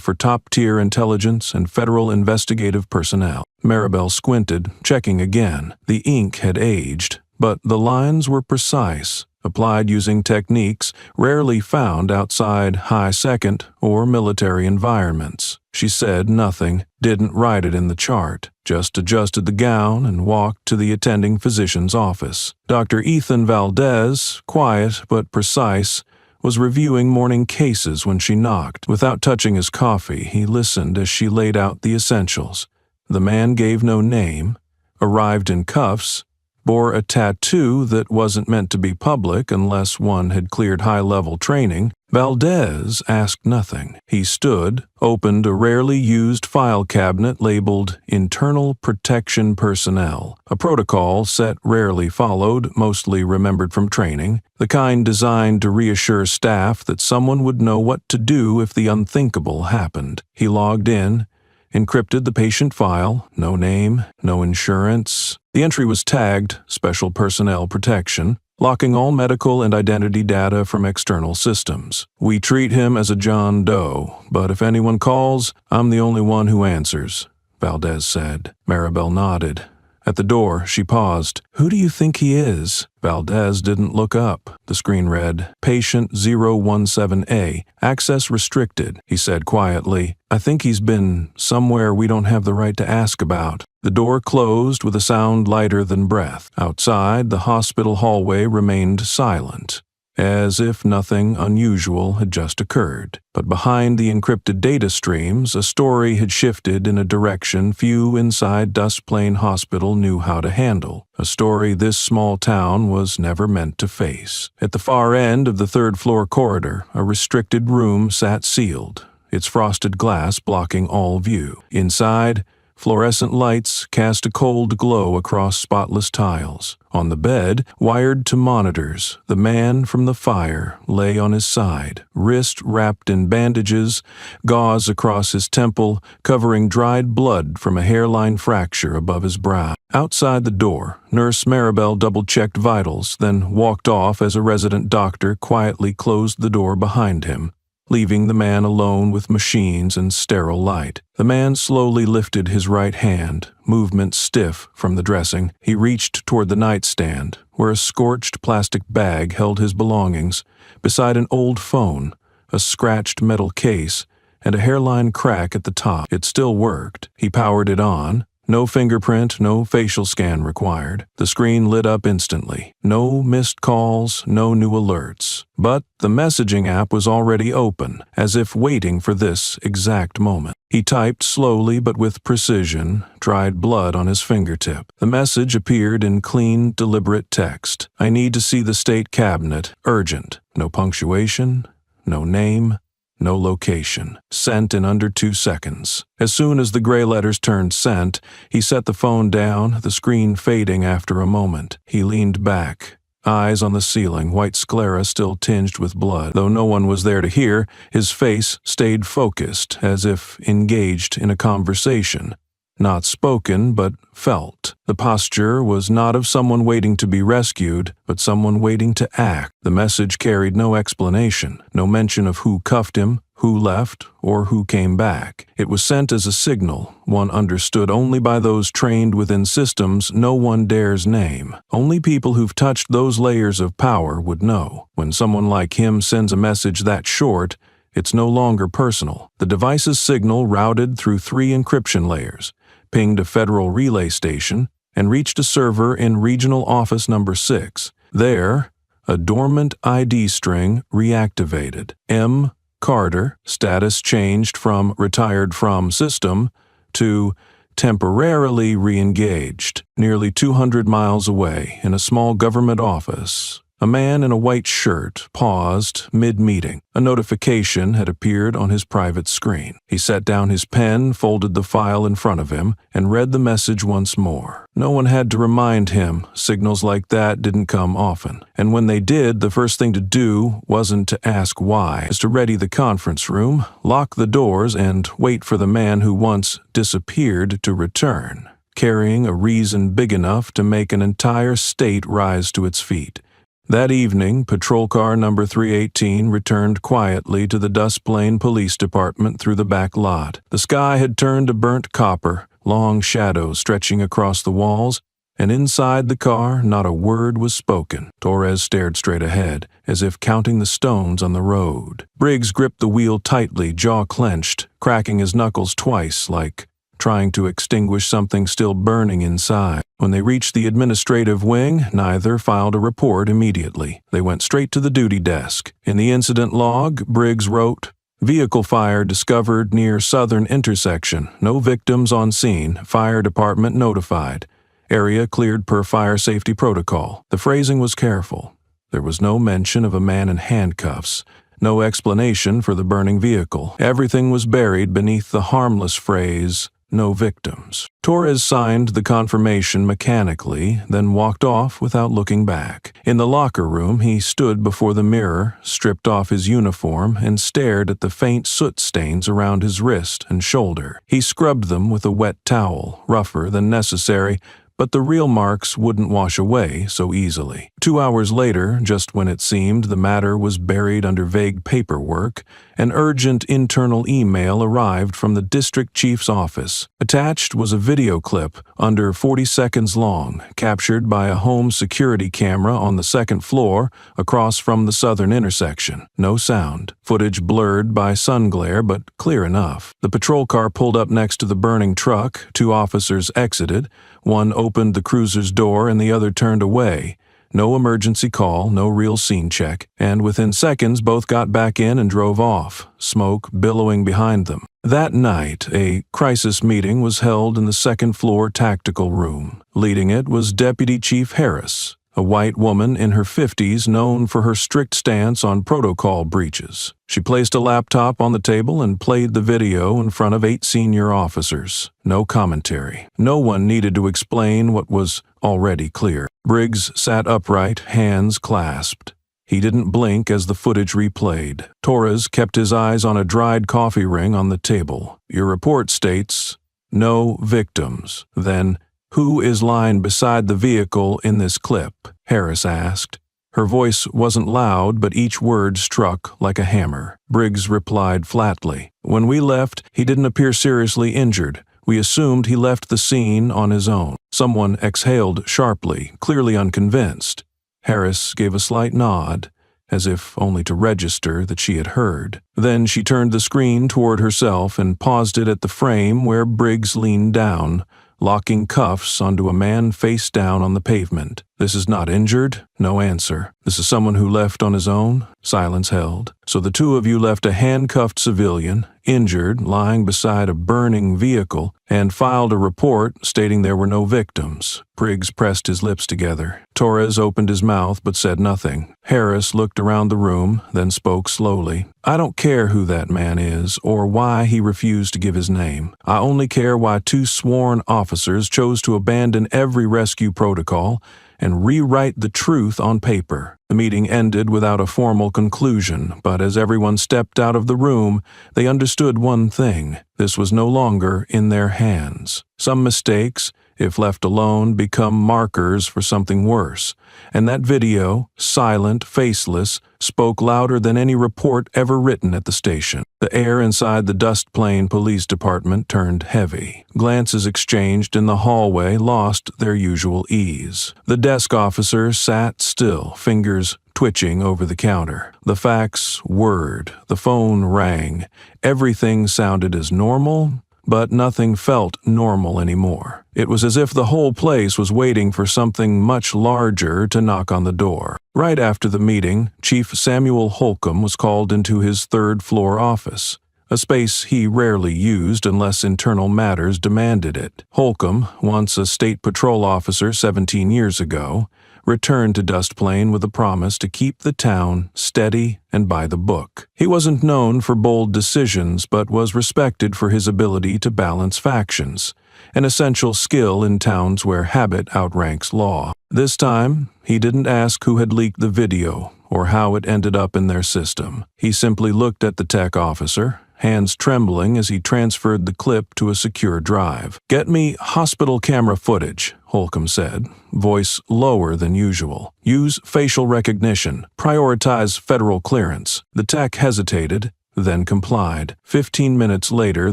Speaker 1: for top-tier intelligence and federal investigative personnel. Maribel squinted, checking again. The ink had aged, but the lines were precise, applied using techniques rarely found outside high-second or military environments. She said nothing, didn't write it in the chart, just adjusted the gown and walked to the attending physician's office. Dr. Ethan Valdez, quiet but precise, was reviewing morning cases when she knocked. Without touching his coffee, he listened as she laid out the essentials. The man gave no name, arrived in cuffs, bore a tattoo that wasn't meant to be public unless one had cleared high-level training. Valdez asked nothing. He stood, opened a rarely used file cabinet labeled Internal Protection Personnel, a protocol set rarely followed, mostly remembered from training, the kind designed to reassure staff that someone would know what to do if the unthinkable happened. He logged in, encrypted the patient file, no name, no insurance. The entry was tagged Special Personnel Protection, locking all medical and identity data from external systems. We treat him as a John Doe, but if anyone calls, I'm the only one who answers, Valdez said. Maribel nodded. At the door, she paused. Who do you think he is? Valdez didn't look up. The screen read, Patient 017A, access restricted, he said quietly. I think he's been somewhere we don't have the right to ask about. The door closed with a sound lighter than breath. Outside, the hospital hallway remained silent, as if nothing unusual had just occurred. But behind the encrypted data streams, a story had shifted in a direction few inside Dust Plain Hospital knew how to handle. A story this small town was never meant to face. At the far end of the third-floor corridor, a restricted room sat sealed, its frosted glass blocking all view. Inside, fluorescent lights cast a cold glow across spotless tiles. On the bed, wired to monitors, the man from the fire lay on his side, wrist wrapped in bandages, gauze across his temple, covering dried blood from a hairline fracture above his brow. Outside the door, Nurse Maribel double-checked vitals, then walked off as a resident doctor quietly closed the door behind him, leaving the man alone with machines and sterile light. The man slowly lifted his right hand, movement stiff from the dressing. He reached toward the nightstand, where a scorched plastic bag held his belongings, beside an old phone, a scratched metal case, and a hairline crack at the top. It still worked. He powered it on. No fingerprint, no facial scan required. The screen lit up instantly. No missed calls, no new alerts. But the messaging app was already open, as if waiting for this exact moment. He typed slowly but with precision, dried blood on his fingertip. The message appeared in clean, deliberate text. I need to see the state cabinet. Urgent. No punctuation, no name, no location. Sent in under 2 seconds. As soon as the gray letters turned sent, he set the phone down, the screen fading after a moment. He leaned back, eyes on the ceiling, white sclera still tinged with blood. Though no one was there to hear, his face stayed focused, as if engaged in a conversation. Not spoken, but felt. The posture was not of someone waiting to be rescued, but someone waiting to act. The message carried no explanation, no mention of who cuffed him, who left, or who came back. It was sent as a signal, one understood only by those trained within systems no one dares name. Only people who've touched those layers of power would know. When someone like him sends a message that short, it's no longer personal. The device's signal routed through 3 encryption layers, pinged a federal relay station, and reached a server in Regional Office Number 6. There, a dormant ID string reactivated. M. Carter, status changed from retired from system to temporarily re-engaged. Nearly 200 miles away, in a small government office, a man in a white shirt paused mid-meeting. A notification had appeared on his private screen. He set down his pen, folded the file in front of him, and read the message once more. No one had to remind him. Signals like that didn't come often. And when they did, the first thing to do wasn't to ask why. It was to ready the conference room, lock the doors, and wait for the man who once disappeared to return, carrying a reason big enough to make an entire state rise to its feet. That evening, patrol car number 318 returned quietly to the Dust Plain Police Department through the back lot. The sky had turned to burnt copper, long shadows stretching across the walls, and inside the car not a word was spoken. Torres stared straight ahead, as if counting the stones on the road. Briggs gripped the wheel tightly, jaw clenched, cracking his knuckles twice like trying to extinguish something still burning inside. When they reached the administrative wing, neither filed a report immediately. They went straight to the duty desk. In the incident log, Briggs wrote, "Vehicle fire discovered near southern intersection. No victims on scene. Fire department notified. Area cleared per fire safety protocol." The phrasing was careful. There was no mention of a man in handcuffs, no explanation for the burning vehicle. Everything was buried beneath the harmless phrase, "No victims." Torres signed the confirmation mechanically, then walked off without looking back. In the locker room, he stood before the mirror, stripped off his uniform, and stared at the faint soot stains around his wrist and shoulder. He scrubbed them with a wet towel, rougher than necessary, but the real marks wouldn't wash away so easily. 2 hours later, just when it seemed the matter was buried under vague paperwork, an urgent internal email arrived from the district chief's office. Attached was a video clip under 40 seconds long, captured by a home security camera on the second floor across from the southern intersection. No sound. Footage blurred by sun glare, but clear enough. The patrol car pulled up next to the burning truck. 2 officers exited. One opened the cruiser's door and the other turned away. No emergency call, no real scene check, and within seconds both got back in and drove off, smoke billowing behind them. That night, a crisis meeting was held in the second-floor tactical room. Leading it was Deputy Chief Harris, a white woman in her 50s known for her strict stance on protocol breaches. She placed a laptop on the table and played the video in front of 8 senior officers. No commentary. No one needed to explain what was already clear. Briggs sat upright, hands clasped. He didn't blink as the footage replayed. Torres kept his eyes on a dried coffee ring on the table. Your report states, no victims. Then, who is lying beside the vehicle in this clip? Harris asked. Her voice wasn't loud, but each word struck like a hammer. Briggs replied flatly. When we left, he didn't appear seriously injured. We assumed he left the scene on his own. Someone exhaled sharply, clearly unconvinced. Harris gave a slight nod, as if only to register that she had heard. Then she turned the screen toward herself and paused it at the frame where Briggs leaned down, locking cuffs onto a man face down on the pavement. This is not injured? No answer. This is someone who left on his own? Silence held. So the two of you left a handcuffed civilian, injured, lying beside a burning vehicle, and filed a report stating there were no victims. Briggs pressed his lips together. Torres opened his mouth but said nothing. Harris looked around the room, then spoke slowly. I don't care who that man is or why he refused to give his name. I only care why 2 sworn officers chose to abandon every rescue protocol and rewrite the truth on paper. The meeting ended without a formal conclusion, but as everyone stepped out of the room, they understood one thing. This was no longer in their hands. Some mistakes, if left alone, become markers for something worse. And that video, silent, faceless, spoke louder than any report ever written at the station. The air inside the Dust Plain Police Department turned heavy. Glances exchanged in the hallway lost their usual ease. The desk officer sat still, fingers twitching over the counter. The fax whirred. The phone rang. Everything sounded as normal, but nothing felt normal anymore. It was as if the whole place was waiting for something much larger to knock on the door. Right after the meeting, Chief Samuel Holcomb was called into his third-floor office, a space he rarely used unless internal matters demanded it. Holcomb, once a state patrol officer 17 years ago, returned to Dust Plain with a promise to keep the town steady and by the book. He wasn't known for bold decisions, but was respected for his ability to balance factions, an essential skill in towns where habit outranks law. This time, he didn't ask who had leaked the video or how it ended up in their system. He simply looked at the tech officer, hands trembling as he transferred the clip to a secure drive. Get me hospital camera footage, Holcomb said, voice lower than usual. Use facial recognition. Prioritize federal clearance. The tech hesitated, then complied. 15 minutes later,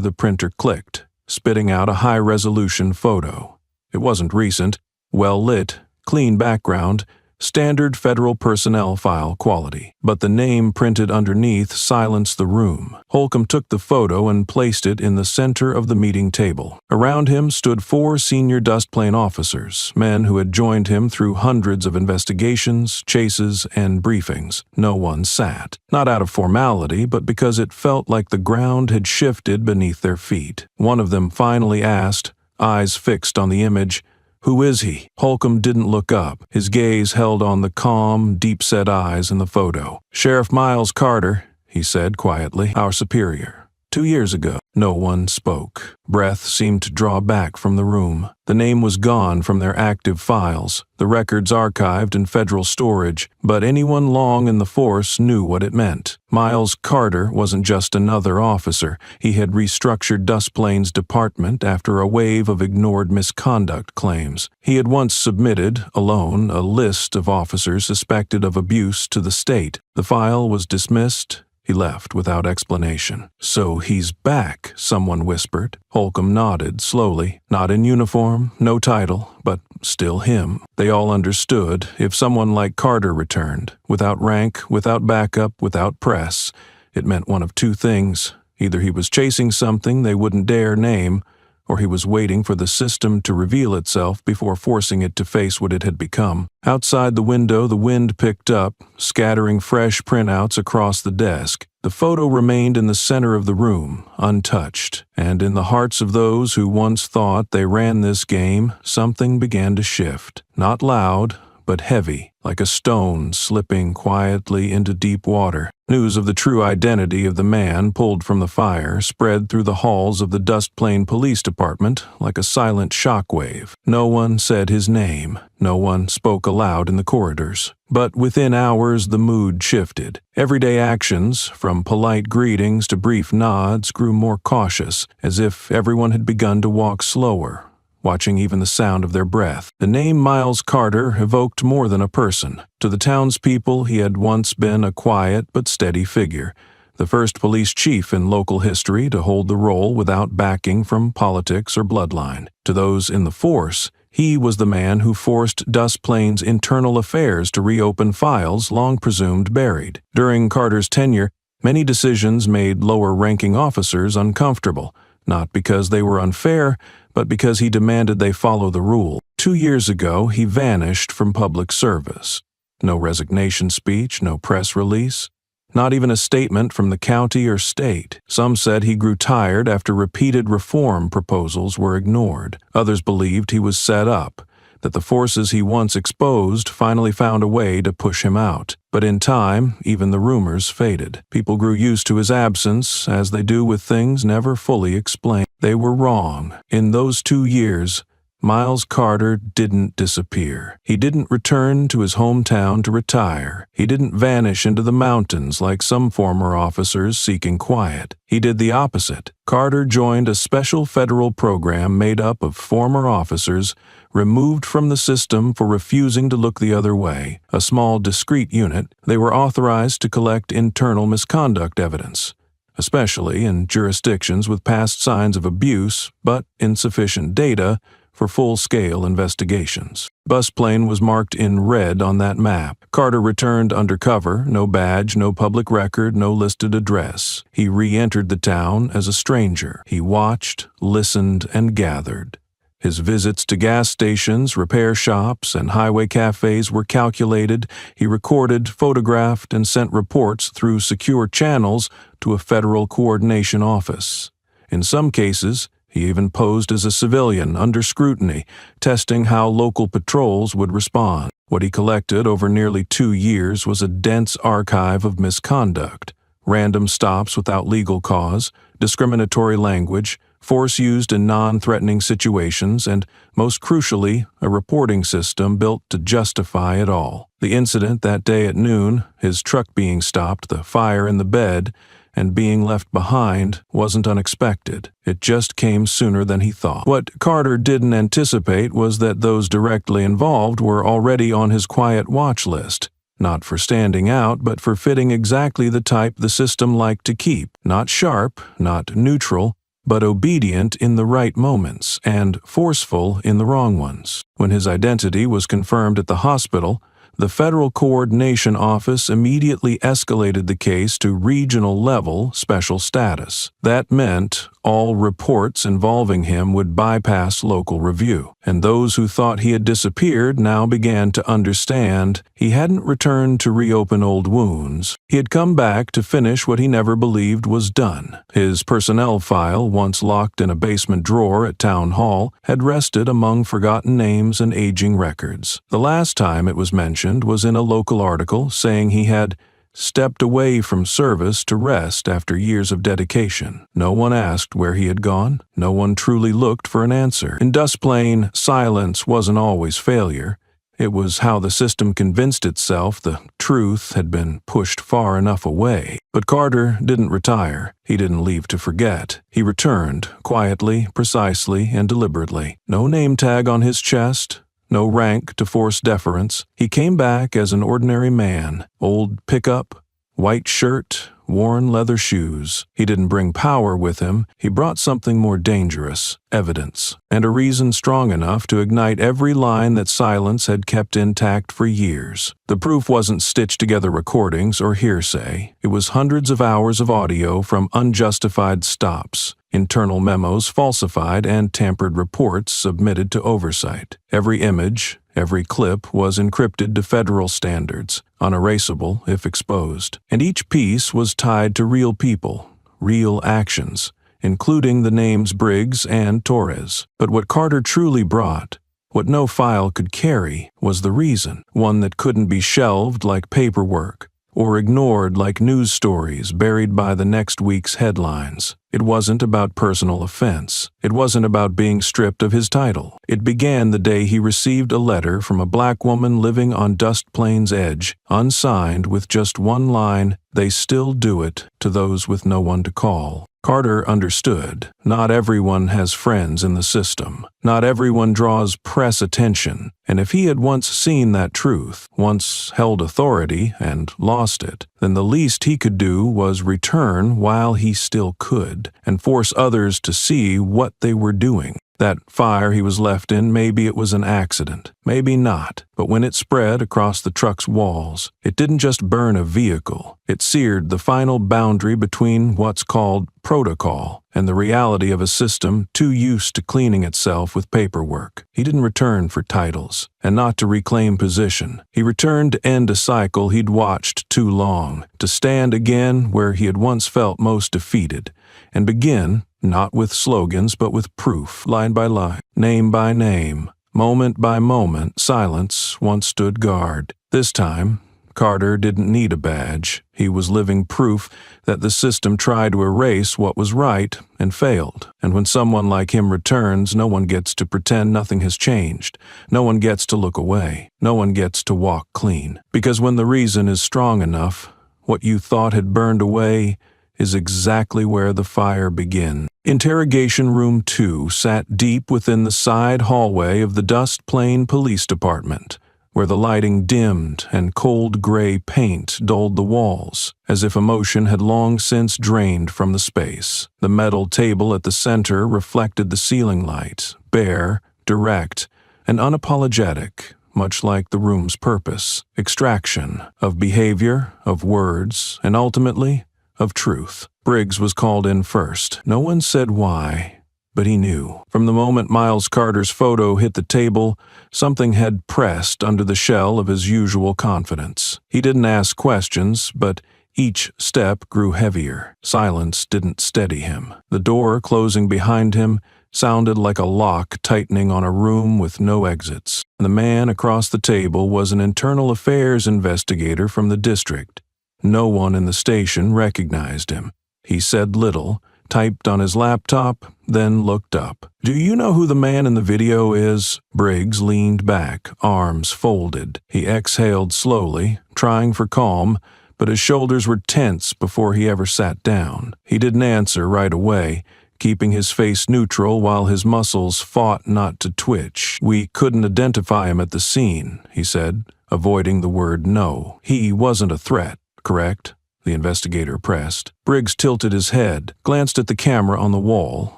Speaker 1: the printer clicked, spitting out a high-resolution photo. It wasn't recent, well-lit, clean background, standard federal personnel file quality. But the name printed underneath silenced the room. Holcomb took the photo and placed it in the center of the meeting table. Around him stood 4 senior Dust Plain officers, men who had joined him through hundreds of investigations, chases, and briefings. No one sat, not out of formality, but because it felt like the ground had shifted beneath their feet. One of them finally asked, eyes fixed on the image, "Who is he?" Holcomb didn't look up, his gaze held on the calm, deep-set eyes in the photo. "Sheriff Miles Carter," he said quietly, "our superior. 2 years ago, No one spoke. Breath seemed to draw back from the room. The name was gone from their active files, the records archived in federal storage, but anyone long in the force knew what it meant. Miles Carter wasn't just another officer. He had restructured Dust Plains Department after a wave of ignored misconduct claims. He had once submitted, alone, a list of officers suspected of abuse to the state. The file was dismissed. He left without explanation. "So he's back," someone whispered. Holcomb nodded slowly. Not in uniform, no title, but still him. They all understood. If someone like Carter returned, without rank, without backup, without press, it meant one of two things. Either he was chasing something they wouldn't dare name, or he was waiting for the system to reveal itself before forcing it to face what it had become. Outside the window, the wind picked up, scattering fresh printouts across the desk. The photo remained in the center of the room, untouched, and in the hearts of those who once thought they ran this game, something began to shift. Not loud, but heavy, like a stone slipping quietly into deep water. News of the true identity of the man pulled from the fire spread through the halls of the Dust Plain Police Department like a silent shockwave. No one said his name. No one spoke aloud in the corridors. But within hours the mood shifted. Everyday actions, from polite greetings to brief nods, grew more cautious, as if everyone had begun to walk slower, watching even the sound of their breath. The name Miles Carter evoked more than a person. To the townspeople, he had once been a quiet but steady figure, the first police chief in local history to hold the role without backing from politics or bloodline. To those in the force, he was the man who forced Dust Plains' internal affairs to reopen files long presumed buried. During Carter's tenure, many decisions made lower-ranking officers uncomfortable, not because they were unfair, but because he demanded they follow the rule. 2 years ago, he vanished from public service. No resignation speech, no press release, not even a statement from the county or state. Some said he grew tired after repeated reform proposals were ignored. Others believed he was set up, that the forces he once exposed finally found a way to push him out. But in time, even the rumors faded. People grew used to his absence, as they do with things never fully explained. They were wrong. In those 2 years, Miles Carter didn't disappear. He didn't return to his hometown to retire. He didn't vanish into the mountains like some former officers seeking quiet. He did the opposite. Carter joined a special federal program made up of former officers removed from the system for refusing to look the other way. A small, discreet unit, they were authorized to collect internal misconduct evidence, especially in jurisdictions with past signs of abuse, but insufficient data for full-scale investigations. Dust Plain was marked in red on that map. Carter returned undercover, no badge, no public record, no listed address. He re-entered the town as a stranger. He watched, listened, and gathered. His visits to gas stations, repair shops, and highway cafes were calculated. He recorded, photographed, and sent reports through secure channels to a federal coordination office. In some cases, he even posed as a civilian under scrutiny, testing how local patrols would respond. What he collected over nearly 2 years was a dense archive of misconduct, random stops without legal cause, discriminatory language, force used in non-threatening situations, and, most crucially, a reporting system built to justify it all. The incident that day at noon, his truck being stopped, the fire in the bed, and being left behind, wasn't unexpected. It just came sooner than he thought. What Carter didn't anticipate was that those directly involved were already on his quiet watch list, not for standing out, but for fitting exactly the type the system liked to keep. Not sharp, not neutral, but obedient in the right moments and forceful in the wrong ones. When his identity was confirmed at the hospital, the Federal Coordination Office immediately escalated the case to regional-level special status. That meant all reports involving him would bypass local review, and those who thought he had disappeared now began to understand he hadn't returned to reopen old wounds. He had come back to finish what he never believed was done. His personnel file, once locked in a basement drawer at Town Hall, had rested among forgotten names and aging records. The last time it was mentioned was in a local article saying he had stepped away from service to rest after years of dedication. No one asked where he had gone. No one truly looked for an answer. In Dust Plain, silence wasn't always failure. It was how the system convinced itself the truth had been pushed far enough away. But Carter didn't retire. He didn't leave to forget. He returned, quietly, precisely, and deliberately. No name tag on his chest, no rank to force deference. He came back as an ordinary man, old pickup, white shirt, worn leather shoes. He didn't bring power with him. He brought something more dangerous, evidence, and a reason strong enough to ignite every line that silence had kept intact for years. The proof wasn't stitched-together recordings or hearsay. It was hundreds of hours of audio from unjustified stops, internal memos falsified, and tampered reports submitted to oversight. Every image, every clip was encrypted to federal standards, unerasable if exposed. And each piece was tied to real people, real actions, including the names Briggs and Torres. But what Carter truly brought, what no file could carry, was the reason, one that couldn't be shelved like paperwork, or ignored like news stories buried by the next week's headlines. It wasn't about personal offense. It wasn't about being stripped of his title. It began the day he received a letter from a black woman living on Dust Plain's edge, unsigned, with just one line, "They still do it," to those with no one to call. Carter understood. Not everyone has friends in the system. Not everyone draws press attention. And if he had once seen that truth, once held authority and lost it, then the least he could do was return while he still could, and force others to see what they were doing. That fire he was left in, maybe it was an accident, maybe not, but when it spread across the truck's walls, it didn't just burn a vehicle, it seared the final boundary between what's called protocol and the reality of a system too used to cleaning itself with paperwork. He didn't return for titles, and not to reclaim position. He returned to end a cycle he'd watched too long, to stand again where he had once felt most defeated, and begin, not with slogans, but with proof, line by line, name by name, moment by moment. Silence once stood guard. This time, Carter didn't need a badge. He was living proof that the system tried to erase what was right and failed. And when someone like him returns, no one gets to pretend nothing has changed. No one gets to look away. No one gets to walk clean. Because when the reason is strong enough, what you thought had burned away is exactly where the fire begins. Interrogation Room 2 sat deep within the side hallway of the Dust Plain Police Department, where the lighting dimmed and cold gray paint dulled the walls, as if emotion had long since drained from the space. The metal table at the center reflected the ceiling light, bare, direct, and unapologetic, much like the room's purpose. Extraction of behavior, of words, and ultimately, of truth. Briggs was called in first. No one said why, but he knew. From the moment Miles Carter's photo hit the table, something had pressed under the shell of his usual confidence. He didn't ask questions, but each step grew heavier. Silence didn't steady him. The door closing behind him sounded like a lock tightening on a room with no exits. The man across the table was an internal affairs investigator from the district. No one in the station recognized him. He said little, typed on his laptop, then looked up. "Do you know who the man in the video is?" Briggs leaned back, arms folded. He exhaled slowly, trying for calm, but his shoulders were tense before he ever sat down. He didn't answer right away, keeping his face neutral while his muscles fought not to twitch. "We couldn't identify him at the scene," he said, avoiding the word no. "He wasn't a threat, correct?" the investigator pressed. Briggs tilted his head, glanced at the camera on the wall,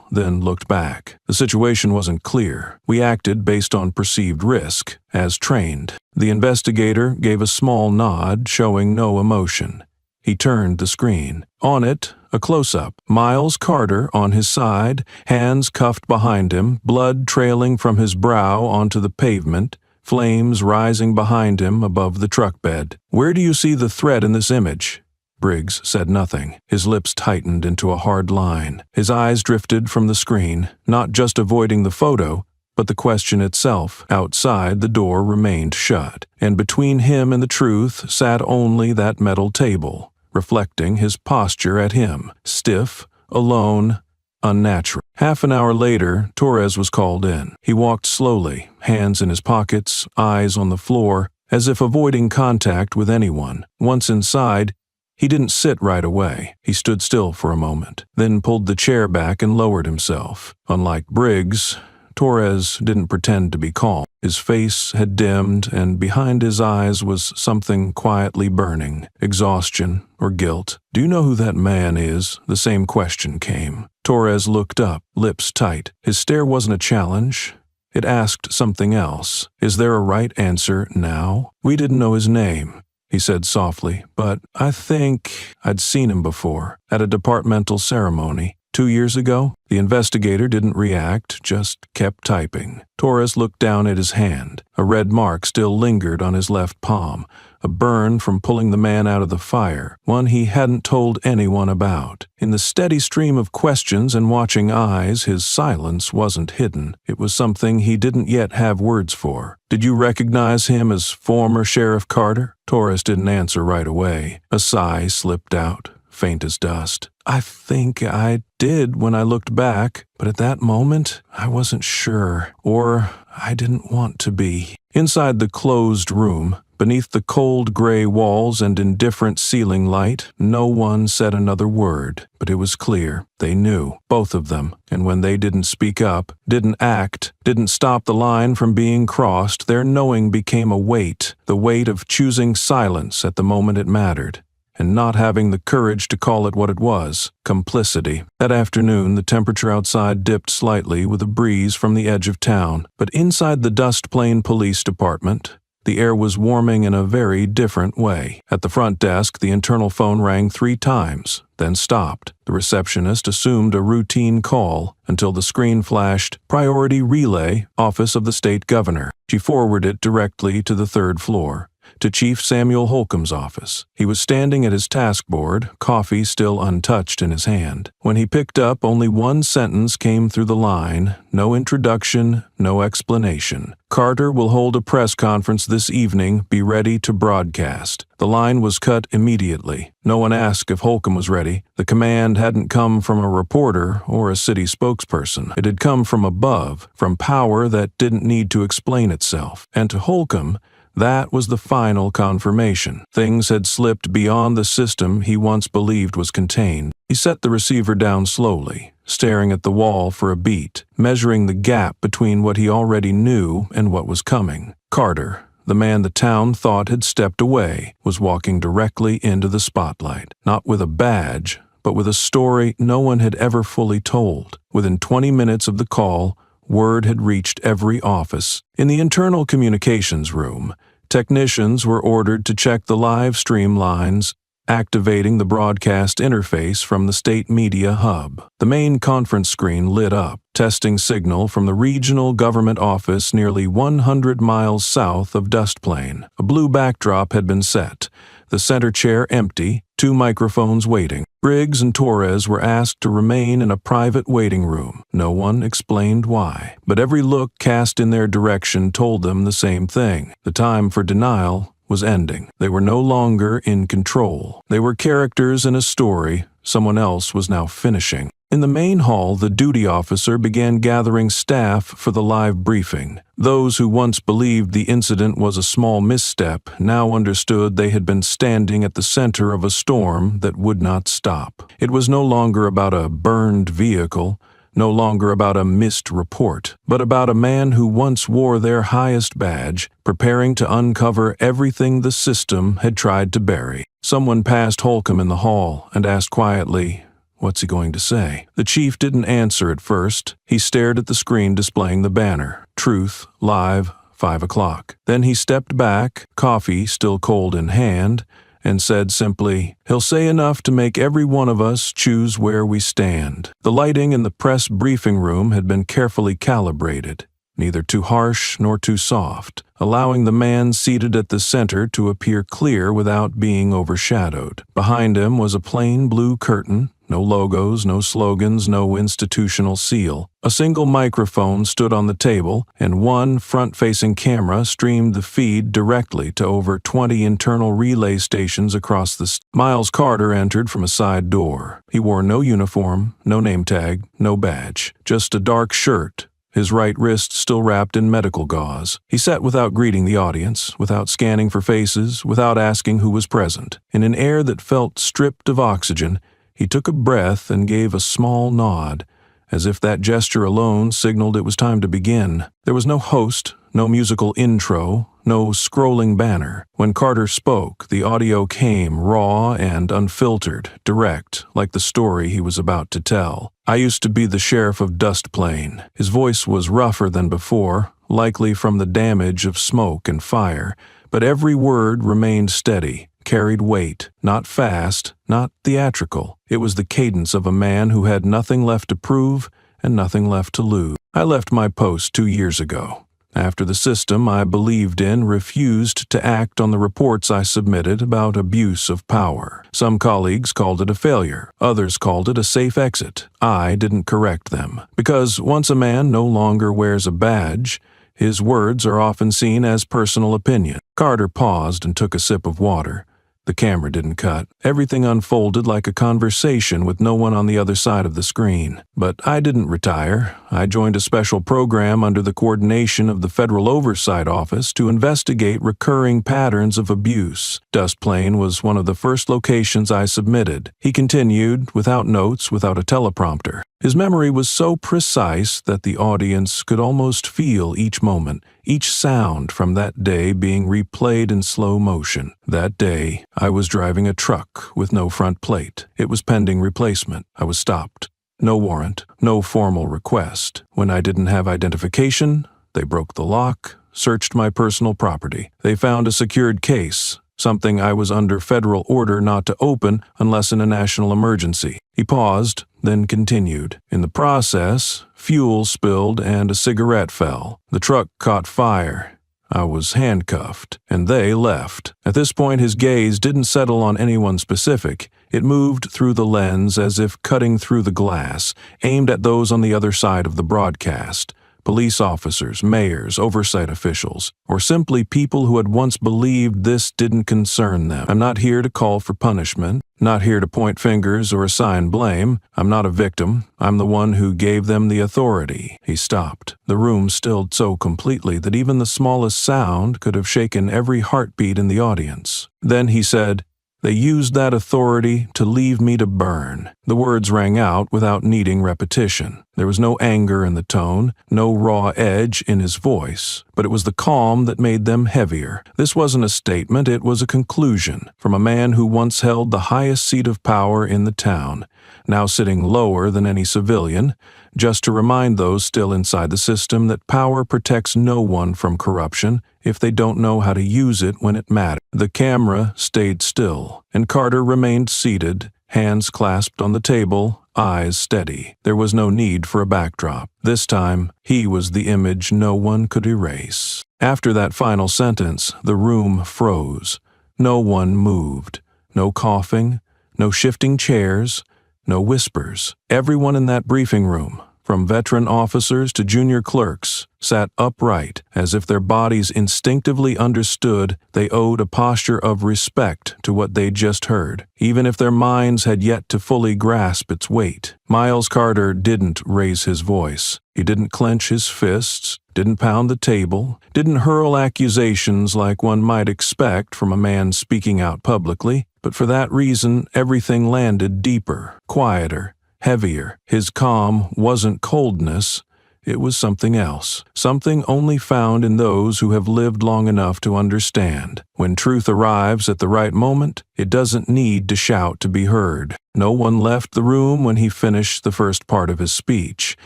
Speaker 1: then looked back. The situation wasn't clear. "We acted based on perceived risk, as trained." The investigator gave a small nod, showing no emotion. He turned the screen. On it, a close-up. Miles Carter on his side, hands cuffed behind him, blood trailing from his brow onto the pavement, flames rising behind him above the truck bed. "Where do you see the threat in this image?" Briggs said nothing. His lips tightened into a hard line. His eyes drifted from the screen, not just avoiding the photo, But the question itself, outside the door, remained shut, and between him and the truth sat only that metal table, reflecting his posture at him, stiff, alone, unnatural. Half an hour later, Torres was called in. He walked slowly, hands in his pockets, eyes on the floor, as if avoiding contact with anyone. Once inside, he didn't sit right away. He stood still for a moment, then pulled the chair back and lowered himself. Unlike Briggs, Torres didn't pretend to be calm. His face had dimmed, and behind his eyes was something quietly burning, exhaustion or guilt. "Do you know who that man is?" The same question came. Torres looked up, lips tight. His stare wasn't a challenge. It asked something else. "Is there a right answer now?" "We didn't know his name," he said softly, "but I think I'd seen him before, at a departmental ceremony. 2 years ago?" The investigator didn't react, just kept typing. Torres looked down at his hand. A red mark still lingered on his left palm, a burn from pulling the man out of the fire, one he hadn't told anyone about. In the steady stream of questions and watching eyes, his silence wasn't hidden. It was something he didn't yet have words for. "Did you recognize him as former Sheriff Carter?" Torres didn't answer right away. A sigh slipped out, faint as dust. "I think I did when I looked back, but at that moment, I wasn't sure, or I didn't want to be." Inside the closed room, beneath the cold gray walls and indifferent ceiling light, no one said another word, but it was clear. They knew, both of them, and when they didn't speak up, didn't act, didn't stop the line from being crossed, their knowing became a weight, the weight of choosing silence at the moment it mattered, and not having the courage to call it what it was, complicity. That afternoon, the temperature outside dipped slightly with a breeze from the edge of town, but inside the Dust Plain Police Department, the air was warming in a very different way. At the front desk, the internal phone rang 3 times, then stopped. The receptionist assumed a routine call until the screen flashed, "Priority Relay, Office of the State Governor." She forwarded it directly to the 3rd floor, to Chief Samuel Holcomb's office. He was standing at his task board, coffee still untouched in his hand. When he picked up, only one sentence came through the line, no introduction, no explanation. "Carter will hold a press conference this evening. Be ready to broadcast." The line was cut immediately. No one asked if Holcomb was ready. The command hadn't come from a reporter or a city spokesperson. It had come from above, from power that didn't need to explain itself. And to Holcomb, that was the final confirmation. Things had slipped beyond the system he once believed was contained. He set the receiver down slowly, staring at the wall for a beat, measuring the gap between what he already knew and what was coming. Carter, the man the town thought had stepped away, was walking directly into the spotlight, not with a badge, but with a story no one had ever fully told. Within 20 minutes of the call, word had reached every office. In the internal communications room, technicians were ordered to check the live stream lines, activating the broadcast interface from the state media hub. The main conference screen lit up, testing signal from the regional government office nearly 100 miles south of Dust Plain. A blue backdrop had been set, the center chair empty, 2 microphones waiting. Briggs and Torres were asked to remain in a private waiting room. No one explained why, but every look cast in their direction told them the same thing. The time for denial was ending. They were no longer in control. They were characters in a story someone else was now finishing. In the main hall, the duty officer began gathering staff for the live briefing. Those who once believed the incident was a small misstep now understood they had been standing at the center of a storm that would not stop. It was no longer about a burned vehicle, no longer about a missed report, but about a man who once wore their highest badge, preparing to uncover everything the system had tried to bury. Someone passed Holcomb in the hall and asked quietly, "What's he going to say?" The chief didn't answer at first. He stared at the screen displaying the banner, Truth, Live, 5 o'clock. Then he stepped back, coffee still cold in hand, and said simply, "He'll say enough to make every one of us choose where we stand." The lighting in the press briefing room had been carefully calibrated. neither too harsh nor too soft, allowing the man seated at the center to appear clear without being overshadowed. Behind him was a plain blue curtain, no logos, no slogans, no institutional seal. A single microphone stood on the table, and one front-facing camera streamed the feed directly to over 20 internal relay stations across the Miles Carter entered from a side door. He wore no uniform, no name tag, no badge, just a dark shirt, his right wrist still wrapped in medical gauze. He sat without greeting the audience, without scanning for faces, without asking who was present. In an air that felt stripped of oxygen, he took a breath and gave a small nod, as if that gesture alone signaled it was time to begin. There was no host, no musical intro, no scrolling banner. When Carter spoke, the audio came raw and unfiltered, direct, like the story he was about to tell. "I used to be the sheriff of Dust Plain." His voice was rougher than before, likely from the damage of smoke and fire, but every word remained steady, carried weight, not fast, not theatrical. It was the cadence of a man who had nothing left to prove and nothing left to lose. "I left my post 2 years ago. After the system I believed in refused to act on the reports I submitted about abuse of power. Some colleagues called it a failure. Others called it a safe exit. I didn't correct them. Because once a man no longer wears a badge, his words are often seen as personal opinion." Carter paused and took a sip of water. The camera didn't cut. Everything unfolded like a conversation with no one on the other side of the screen. "But I didn't retire. I joined a special program under the coordination of the Federal Oversight Office to investigate recurring patterns of abuse. Dust Plain was one of the first locations I submitted." He continued, without notes, without a teleprompter. His memory was so precise that the audience could almost feel each moment, each sound from that day being replayed in slow motion. "That day, I was driving a truck with no front plate. It was pending replacement. I was stopped. No warrant, no formal request. When I didn't have identification, they broke the lock, searched my personal property. They found a secured case, something I was under federal order not to open unless in a national emergency." He paused, then continued. "In the process, fuel spilled and a cigarette fell. The truck caught fire. I was handcuffed, and they left." At this point, his gaze didn't settle on anyone specific. It moved through the lens as if cutting through the glass, aimed at those on the other side of the broadcast. Police officers, mayors, oversight officials, or simply people who had once believed this didn't concern them. "I'm not here to call for punishment, not here to point fingers or assign blame. I'm not a victim. I'm the one who gave them the authority." He stopped. The room stilled so completely that even the smallest sound could have shaken every heartbeat in the audience. Then he said, "They used that authority to leave me to burn." The words rang out without needing repetition. There was no anger in the tone, no raw edge in his voice, but it was the calm that made them heavier. This wasn't a statement, it was a conclusion, from a man who once held the highest seat of power in the town, now sitting lower than any civilian, just to remind those still inside the system that power protects no one from corruption if they don't know how to use it when it matters. The camera stayed still, and Carter remained seated, hands clasped on the table, eyes steady. There was no need for a backdrop. This time, he was the image no one could erase. After that final sentence, the room froze. No one moved. No coughing, no shifting chairs, no whispers. Everyone in that briefing room, from veteran officers to junior clerks, sat upright, as if their bodies instinctively understood they owed a posture of respect to what they'd just heard, even if their minds had yet to fully grasp its weight. Miles Carter didn't raise his voice. He didn't clench his fists, didn't pound the table, didn't hurl accusations like one might expect from a man speaking out publicly, but for that reason everything landed deeper, quieter, heavier. His calm wasn't coldness, it was something else, something only found in those who have lived long enough to understand. When truth arrives at the right moment, it doesn't need to shout to be heard. No one left the room when he finished the first part of his speech.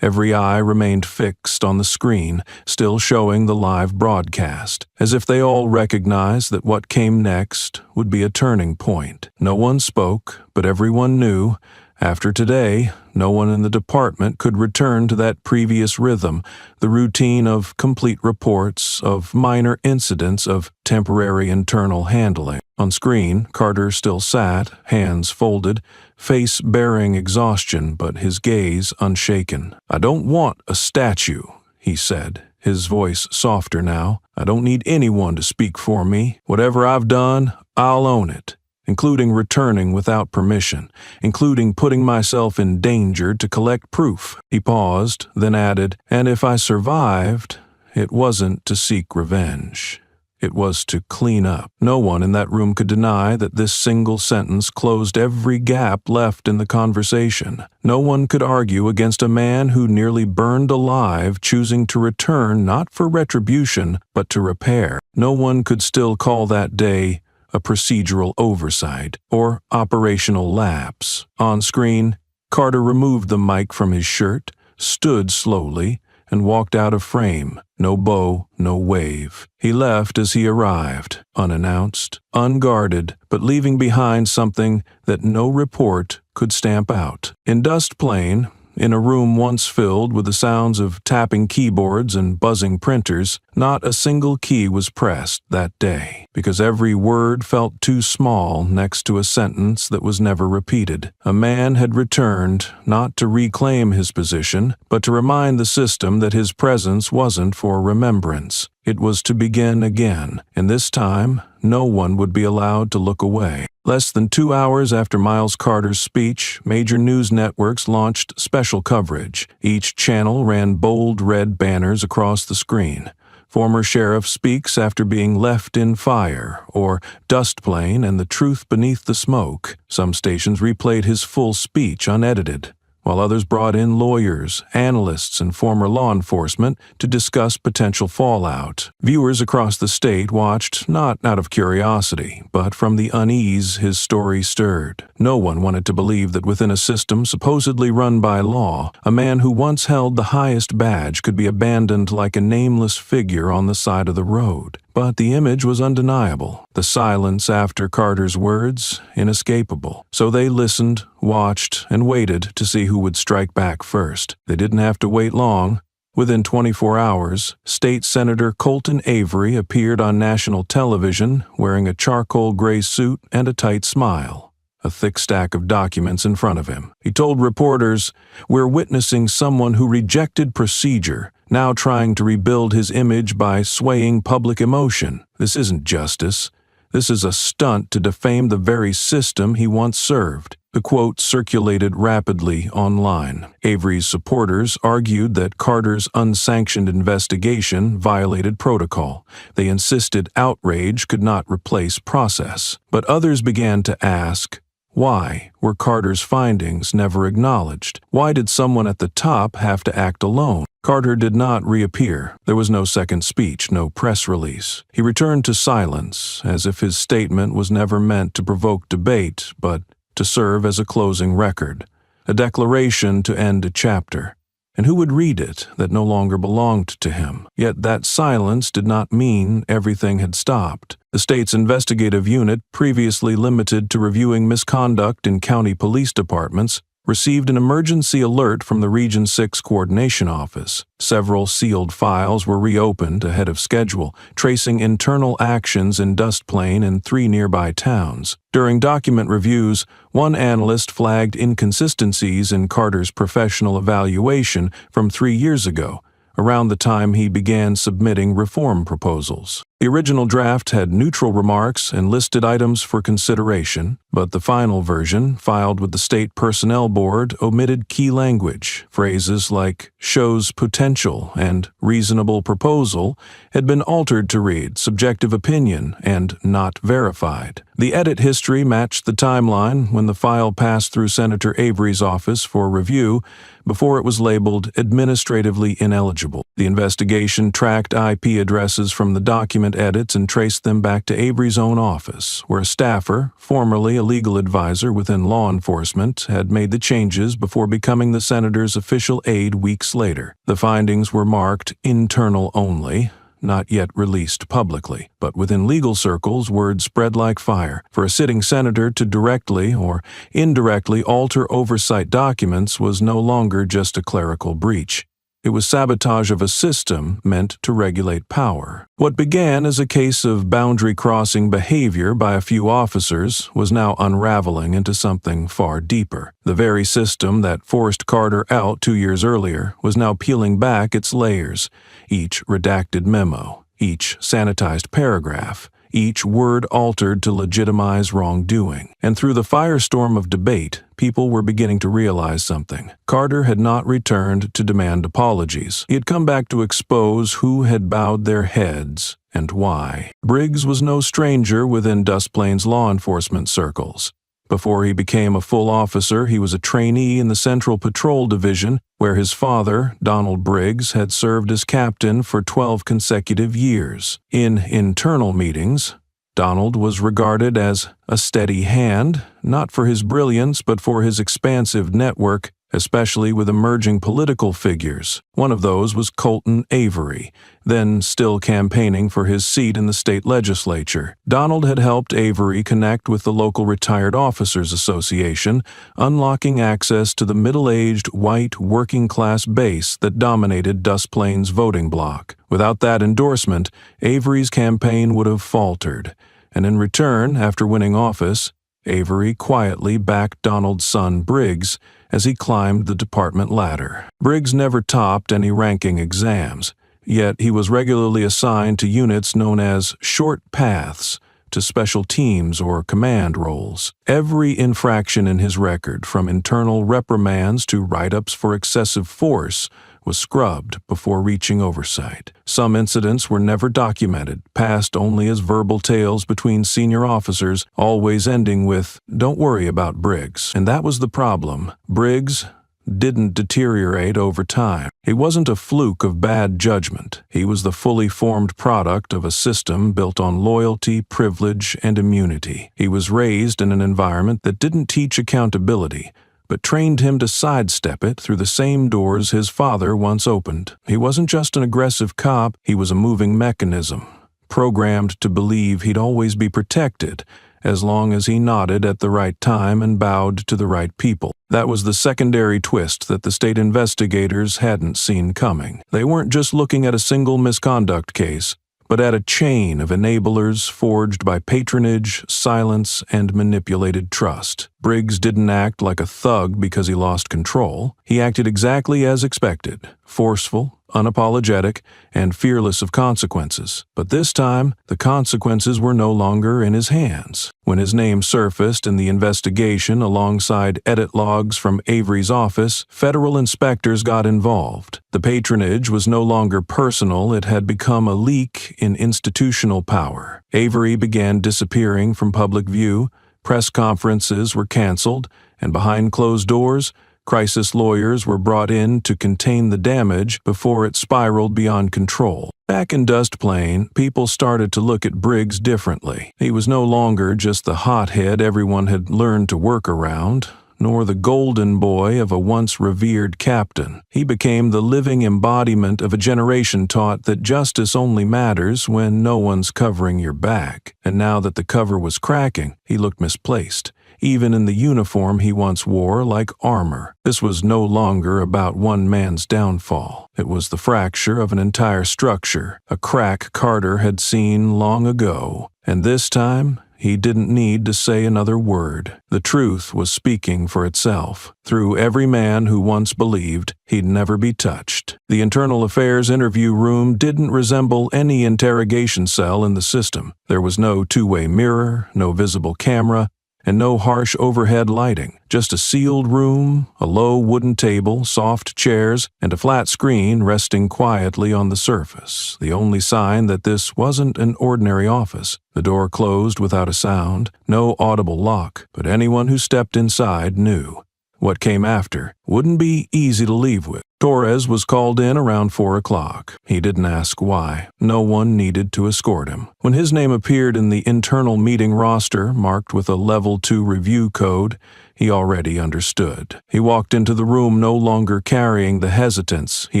Speaker 1: Every eye remained fixed on the screen, still showing the live broadcast, as if they all recognized that what came next would be a turning point. No one spoke, but everyone knew After today, no one in the department could return to that previous rhythm, the routine of complete reports, of minor incidents, of temporary internal handling. On screen, Carter still sat, hands folded, face bearing exhaustion, but his gaze unshaken. "I don't want a statue," he said, his voice softer now. "I don't need anyone to speak for me. Whatever I've done, I'll own it, including returning without permission, including putting myself in danger to collect proof." He paused, then added, "And if I survived, it wasn't to seek revenge. It was to clean up." No one in that room could deny that this single sentence closed every gap left in the conversation. No one could argue against a man who nearly burned alive, choosing to return not for retribution, but to repair. No one could still call that day a procedural oversight or operational lapse. On screen, Carter removed the mic from his shirt, stood slowly, and walked out of frame. No bow, no wave. He left as he arrived, unannounced, unguarded, but leaving behind something that no report could stamp out. In Dust Plain, in a room once filled with the sounds of tapping keyboards and buzzing printers, not a single key was pressed that day, because every word felt too small next to a sentence that was never repeated. A man had returned, not to reclaim his position, but to remind the system that his presence wasn't for remembrance. It was to begin again, and this time, no one would be allowed to look away. Less than 2 hours after Miles Carter's speech, major news networks launched special coverage. Each channel ran bold red banners across the screen. "Former sheriff speaks after being left in fire," or "Dust Plain and the truth beneath the smoke." Some stations replayed his full speech unedited, while others brought in lawyers, analysts, and former law enforcement to discuss potential fallout. Viewers across the state watched not out of curiosity, but from the unease his story stirred. No one wanted to believe that within a system supposedly run by law, a man who once held the highest badge could be abandoned like a nameless figure on the side of the road. But the image was undeniable, the silence after Carter's words inescapable. So they listened, watched, and waited to see who would strike back first. They didn't have to wait long. Within 24 hours, State Senator Colton Avery appeared on national television wearing a charcoal gray suit and a tight smile, a thick stack of documents in front of him. He told reporters, "We're witnessing someone who rejected procedure, now trying to rebuild his image by swaying public emotion. This isn't justice. This is a stunt to defame the very system he once served." The quote circulated rapidly online. Avery's supporters argued that Carter's unsanctioned investigation violated protocol. They insisted outrage could not replace process. But others began to ask, why were Carter's findings never acknowledged? Why did someone at the top have to act alone? Carter did not reappear. There was no second speech, no press release. He returned to silence, as if his statement was never meant to provoke debate, but to serve as a closing record, a declaration to end a chapter. And who would read it that no longer belonged to him? Yet that silence did not mean everything had stopped. The state's investigative unit, previously limited to reviewing misconduct in county police departments, received an emergency alert from the Region 6 Coordination Office. Several sealed files were reopened ahead of schedule, tracing internal actions in Dust Plain and 3 nearby towns. During document reviews, one analyst flagged inconsistencies in Carter's professional evaluation from 3 years ago, around the time he began submitting reform proposals. The original draft had neutral remarks and listed items for consideration, but the final version, filed with the State Personnel Board, omitted key language. Phrases like "shows potential" and "reasonable proposal" had been altered to read "subjective opinion" and "not verified." The edit history matched the timeline when the file passed through Senator Avery's office for review before it was labeled administratively ineligible. The investigation tracked IP addresses from the document edits and traced them back to Avery's own office, where a staffer, formerly a legal advisor within law enforcement, had made the changes before becoming the senator's official aide weeks later. The findings were marked internal only. not yet released publicly. But within legal circles, word spread like fire. For a sitting senator to directly or indirectly alter oversight documents was no longer just a clerical breach. It was sabotage of a system meant to regulate power. What began as a case of boundary-crossing behavior by a few officers was now unraveling into something far deeper. The very system that forced Carter out 2 years earlier was now peeling back its layers, each redacted memo, each sanitized paragraph, each word altered to legitimize wrongdoing. And through the firestorm of debate, people were beginning to realize something. Carter had not returned to demand apologies. He had come back to expose who had bowed their heads and why. Briggs was no stranger within Dust Plains law enforcement circles. Before he became a full officer, he was a trainee in the Central Patrol Division, where his father, Donald Briggs, had served as captain for 12 consecutive years. In internal meetings, Donald was regarded as a steady hand, not for his brilliance but for his expansive network, especially with emerging political figures. One of those was Colton Avery, then still campaigning for his seat in the state legislature. Donald had helped Avery connect with the local Retired Officers Association, unlocking access to the middle-aged, white, working-class base that dominated Dust Plains' voting bloc. Without that endorsement, Avery's campaign would have faltered, and in return, after winning office, Avery quietly backed Donald's son Briggs as he climbed the department ladder. Briggs never topped any ranking exams, yet he was regularly assigned to units known as short paths, to special teams or command roles. Every infraction in his record, from internal reprimands to write-ups for excessive force, was scrubbed before reaching oversight. Some incidents were never documented, passed only as verbal tales between senior officers, always ending with, "Don't worry about Briggs." And that was the problem. Briggs didn't deteriorate over time. He wasn't a fluke of bad judgment. He was the fully formed product of a system built on loyalty, privilege, and immunity. He was raised in an environment that didn't teach accountability, but trained him to sidestep it through the same doors his father once opened. He wasn't just an aggressive cop, he was a moving mechanism, programmed to believe he'd always be protected, as long as he nodded at the right time and bowed to the right people. That was the secondary twist that the state investigators hadn't seen coming. They weren't just looking at a single misconduct case, but at a chain of enablers forged by patronage, silence, and manipulated trust. Briggs didn't act like a thug because he lost control. He acted exactly as expected, forceful, unapologetic, and fearless of consequences. But this time, the consequences were no longer in his hands. When his name surfaced in the investigation alongside edit logs from Avery's office, federal inspectors got involved. The patronage was no longer personal, it had become a leak in institutional power. Avery began disappearing from public view, press conferences were canceled, and behind closed doors, crisis lawyers were brought in to contain the damage before it spiraled beyond control. Back in Dust Plain, people started to look at Briggs differently. He was no longer just the hothead everyone had learned to work around, nor the golden boy of a once revered captain. He became the living embodiment of a generation taught that justice only matters when no one's covering your back. And now that the cover was cracking, he looked misplaced, even in the uniform he once wore like armor. This was no longer about one man's downfall. It was the fracture of an entire structure, a crack Carter had seen long ago. And this time, he didn't need to say another word. The truth was speaking for itself. Through every man who once believed he'd never be touched. The Internal Affairs interview room didn't resemble any interrogation cell in the system. There was no two-way mirror, no visible camera, and no harsh overhead lighting. Just a sealed room, a low wooden table, soft chairs, and a flat screen resting quietly on the surface, the only sign that this wasn't an ordinary office. The door closed without a sound, no audible lock, but anyone who stepped inside knew. What came after wouldn't be easy to leave with. Torres was called in around 4 o'clock. He didn't ask why. No one needed to escort him. When his name appeared in the internal meeting roster, marked with a Level 2 review code, he already understood. He walked into the room no longer carrying the hesitance he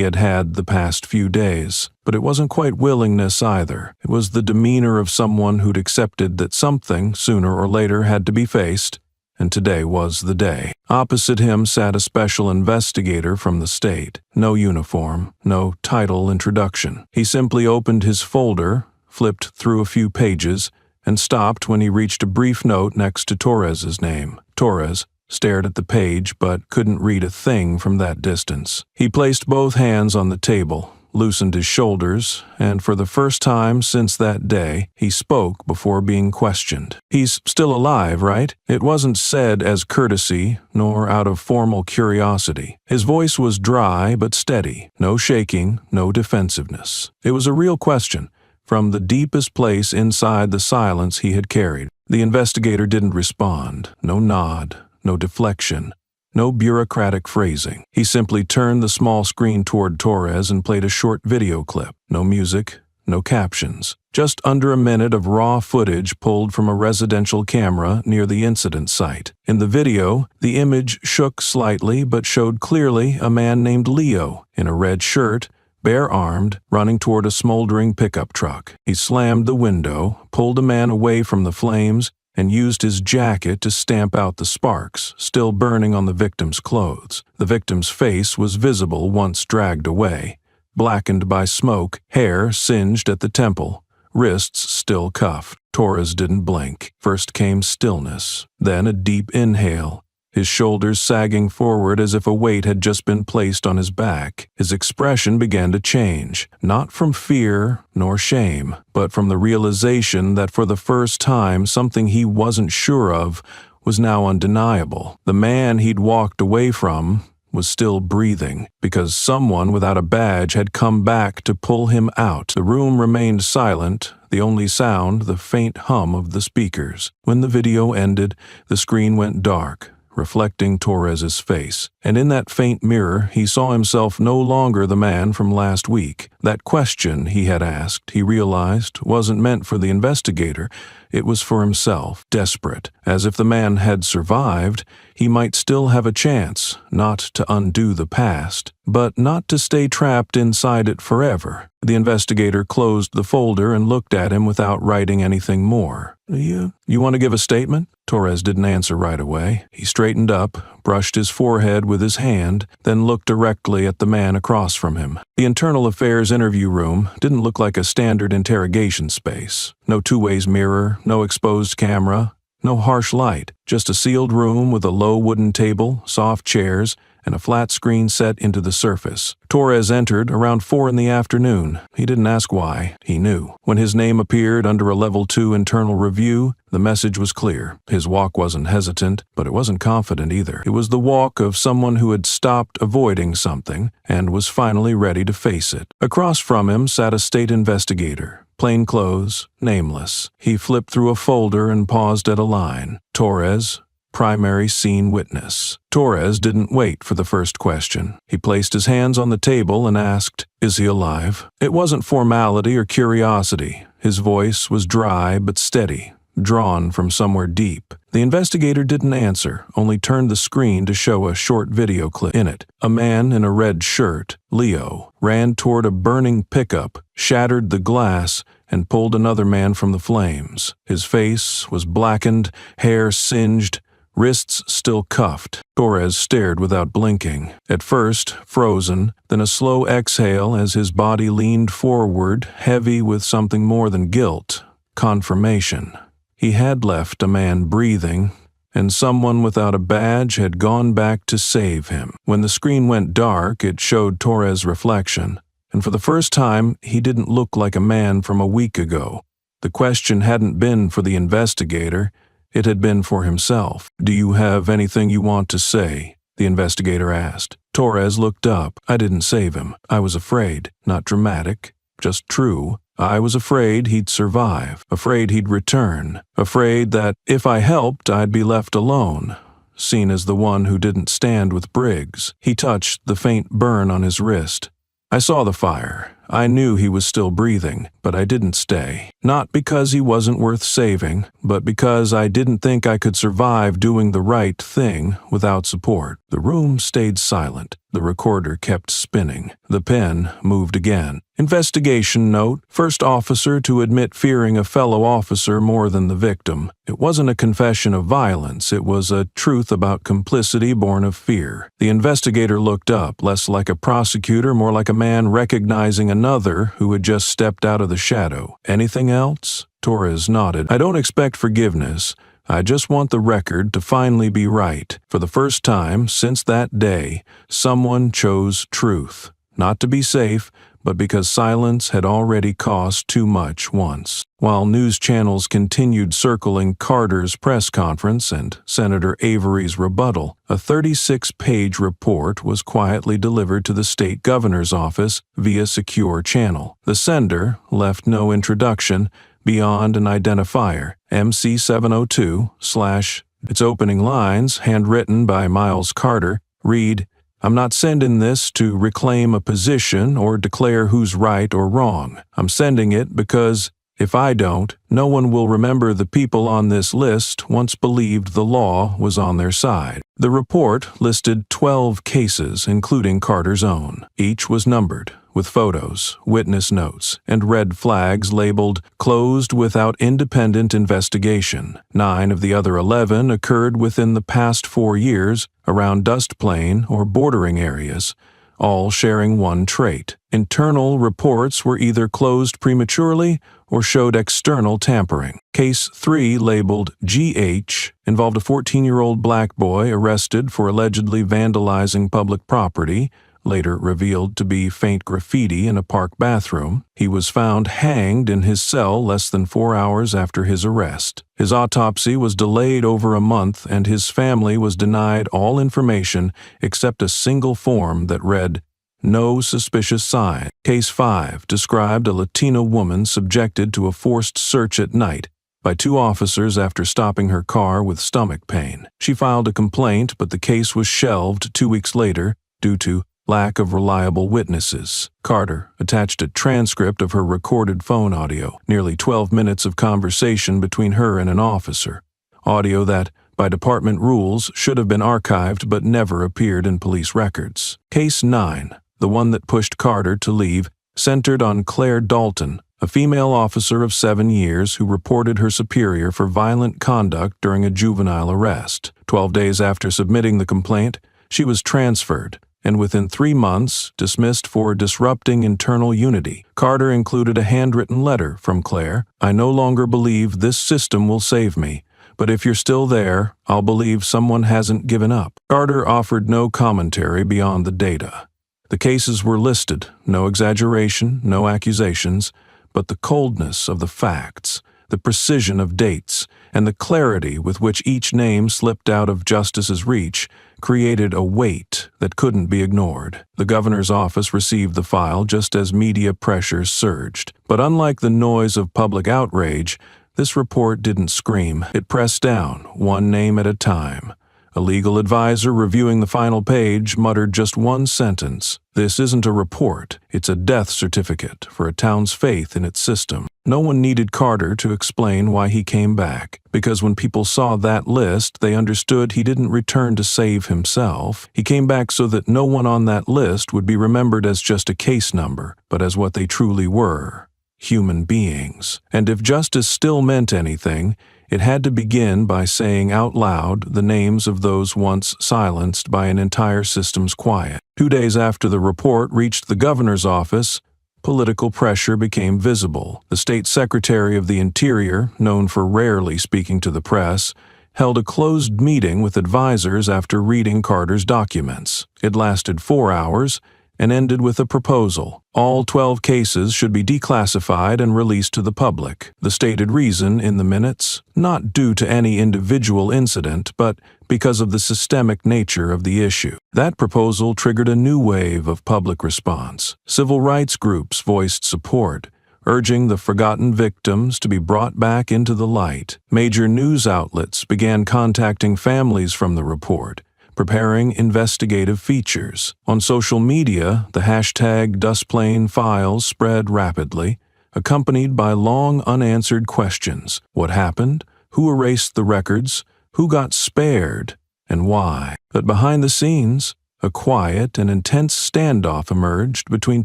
Speaker 1: had had the past few days. But it wasn't quite willingness either. It was the demeanor of someone who'd accepted that something, sooner or later, had to be faced, and today was the day. Opposite him sat a special investigator from the state. No uniform, no title introduction. He simply opened his folder, flipped through a few pages, and stopped when he reached a brief note next to Torres's name. Torres stared at the page but couldn't read a thing from that distance. He placed both hands on the table, loosened his shoulders, and for the first time since that day, he spoke before being questioned. "He's still alive, right?" It wasn't said as courtesy, nor out of formal curiosity. His voice was dry but steady, no shaking, no defensiveness. It was a real question, from the deepest place inside the silence he had carried. The investigator didn't respond. No nod, no deflection, no bureaucratic phrasing. He simply turned the small screen toward Torres and played a short video clip. No music, no captions. Just under a minute of raw footage pulled from a residential camera near the incident site. In the video, the image shook slightly but showed clearly a man named Leo in a red shirt, bare-armed, running toward a smoldering pickup truck. He slammed the window, pulled a man away from the flames, and used his jacket to stamp out the sparks, still burning on the victim's clothes. The victim's face was visible once dragged away, blackened by smoke, hair singed at the temple, wrists still cuffed. Torres didn't blink. First came stillness, then a deep inhale, his shoulders sagging forward as if a weight had just been placed on his back. His expression began to change, not from fear nor shame, but from the realization that for the first time something he wasn't sure of was now undeniable. The man he'd walked away from was still breathing, because someone without a badge had come back to pull him out. The room remained silent, the only sound the faint hum of the speakers. When the video ended, the screen went dark, reflecting Torres's face, and in that faint mirror he saw himself no longer the man from last week. That question he had asked, he realized, wasn't meant for the investigator. It was for himself, desperate, as if the man had survived, he might still have a chance, not to undo the past, but not to stay trapped inside it forever. The investigator closed the folder and looked at him without writing anything more. You want to give a statement?" Torres didn't answer right away. He straightened up, brushed his forehead with his hand, then looked directly at the man across from him. The internal affairs interview room didn't look like a standard interrogation space. No two-ways mirror, no exposed camera, no harsh light, just a sealed room with a low wooden table, soft chairs, and a flat screen set into the surface. Torres entered around 4 in the afternoon. He didn't ask why. He knew. When his name appeared under a Level 2 internal review, the message was clear. His walk wasn't hesitant, but it wasn't confident either. It was the walk of someone who had stopped avoiding something and was finally ready to face it. Across from him sat a state investigator. Plain clothes, nameless. He flipped through a folder and paused at a line. Torres, primary scene witness. Torres didn't wait for the first question. He placed his hands on the table and asked, "Is he alive?" It wasn't formality or curiosity. His voice was dry but steady, drawn from somewhere deep. The investigator didn't answer, only turned the screen to show a short video clip. In it, a man in a red shirt, Leo, ran toward a burning pickup, shattered the glass, and pulled another man from the flames. His face was blackened, hair singed, wrists still cuffed. Torres stared without blinking. At first, frozen, then a slow exhale as his body leaned forward, heavy with something more than guilt, confirmation. He had left a man breathing, and someone without a badge had gone back to save him. When the screen went dark, it showed Torres' reflection, and for the first time, he didn't look like a man from a week ago. The question hadn't been for the investigator, it had been for himself. "Do you have anything you want to say?" the investigator asked. Torres looked up. "I didn't save him. I was afraid. Not dramatic, just true. I was afraid he'd survive, afraid he'd return, afraid that if I helped, I'd be left alone. seen as the one who didn't stand with Briggs. He touched the faint burn on his wrist. I saw the fire. I knew he was still breathing, but I didn't stay. Not because he wasn't worth saving, but because I didn't think I could survive doing the right thing without support. The room stayed silent. The recorder kept spinning. The pen moved again. Investigation note: first officer to admit fearing a fellow officer more than the victim. It wasn't a confession of violence. It was a truth about complicity born of fear. The investigator looked up, less like a prosecutor, more like a man recognizing another who had just stepped out of the shadow. Anything else? Torres nodded. I don't expect forgiveness. I just want the record to finally be right. For the first time since that day, someone chose truth. Not to be safe, but because silence had already cost too much once. While news channels continued circling Carter's press conference and Senator Avery's rebuttal, a 36-page report was quietly delivered to the state governor's office via secure channel. The sender left no introduction beyond an identifier, MC702/. Its opening lines, handwritten by Miles Carter, read, "I'm not sending this to reclaim a position or declare who's right or wrong. I'm sending it because if I don't, no one will remember the people on this list once believed the law was on their side." The report listed 12 cases, including Carter's own. Each was numbered, with photos, witness notes, and red flags labeled "closed without independent investigation." 9 of the other 11 occurred within the past 4 years around Dust Plain or bordering areas, all sharing one trait. Internal reports were either closed prematurely or showed external tampering. Case 3, labeled GH, involved a 14-year-old black boy arrested for allegedly vandalizing public property, later revealed to be faint graffiti in a park bathroom. He was found hanged in his cell less than 4 hours after his arrest. His autopsy was delayed over a month, and his family was denied all information except a single form that read, "No suspicious sign." Case 5 described a Latina woman subjected to a forced search at night by 2 officers after stopping her car with stomach pain. She filed a complaint, but the case was shelved 2 weeks later due to lack of reliable witnesses. Carter attached a transcript of her recorded phone audio, nearly 12 minutes of conversation between her and an officer. Audio that, by department rules, should have been archived but never appeared in police records. Case 9, the one that pushed Carter to leave, centered on Claire Dalton, a female officer of 7 years who reported her superior for violent conduct during a juvenile arrest. 12 days after submitting the complaint, she was transferred, and within 3 months, dismissed for disrupting internal unity. Carter included a handwritten letter from Claire. "I no longer believe this system will save me, but if you're still there, I'll believe someone hasn't given up." Carter offered no commentary beyond the data. The cases were listed, no exaggeration, no accusations, but the coldness of the facts, the precision of dates, and the clarity with which each name slipped out of justice's reach created a weight that couldn't be ignored. The governor's office received the file just as media pressure surged. But unlike the noise of public outrage, this report didn't scream. It pressed down, one name at a time. A legal advisor reviewing the final page muttered just one sentence: "This isn't a report, it's a death certificate for a town's faith in its system." No one needed Carter to explain why he came back, because when people saw that list, they understood he didn't return to save himself. He came back so that no one on that list would be remembered as just a case number, but as what they truly were: human beings. And if justice still meant anything, it had to begin by saying out loud the names of those once silenced by an entire system's quiet. 2 days after the report reached the governor's office, political pressure became visible. The state secretary of the Interior, known for rarely speaking to the press, held a closed meeting with advisors after reading Carter's documents. It lasted 4 hours and ended with a proposal. All 12 cases should be declassified and released to the public. The stated reason in the minutes: not due to any individual incident, but because of the systemic nature of the issue. That proposal triggered a new wave of public response. Civil rights groups voiced support. urging the forgotten victims to be brought back into the light. Major news outlets began contacting families from the report, preparing investigative features. On social media, the hashtag Dustplane Files spread rapidly, accompanied by long unanswered questions. What happened? Who erased the records? Who got spared? And why? But behind the scenes, a quiet and intense standoff emerged between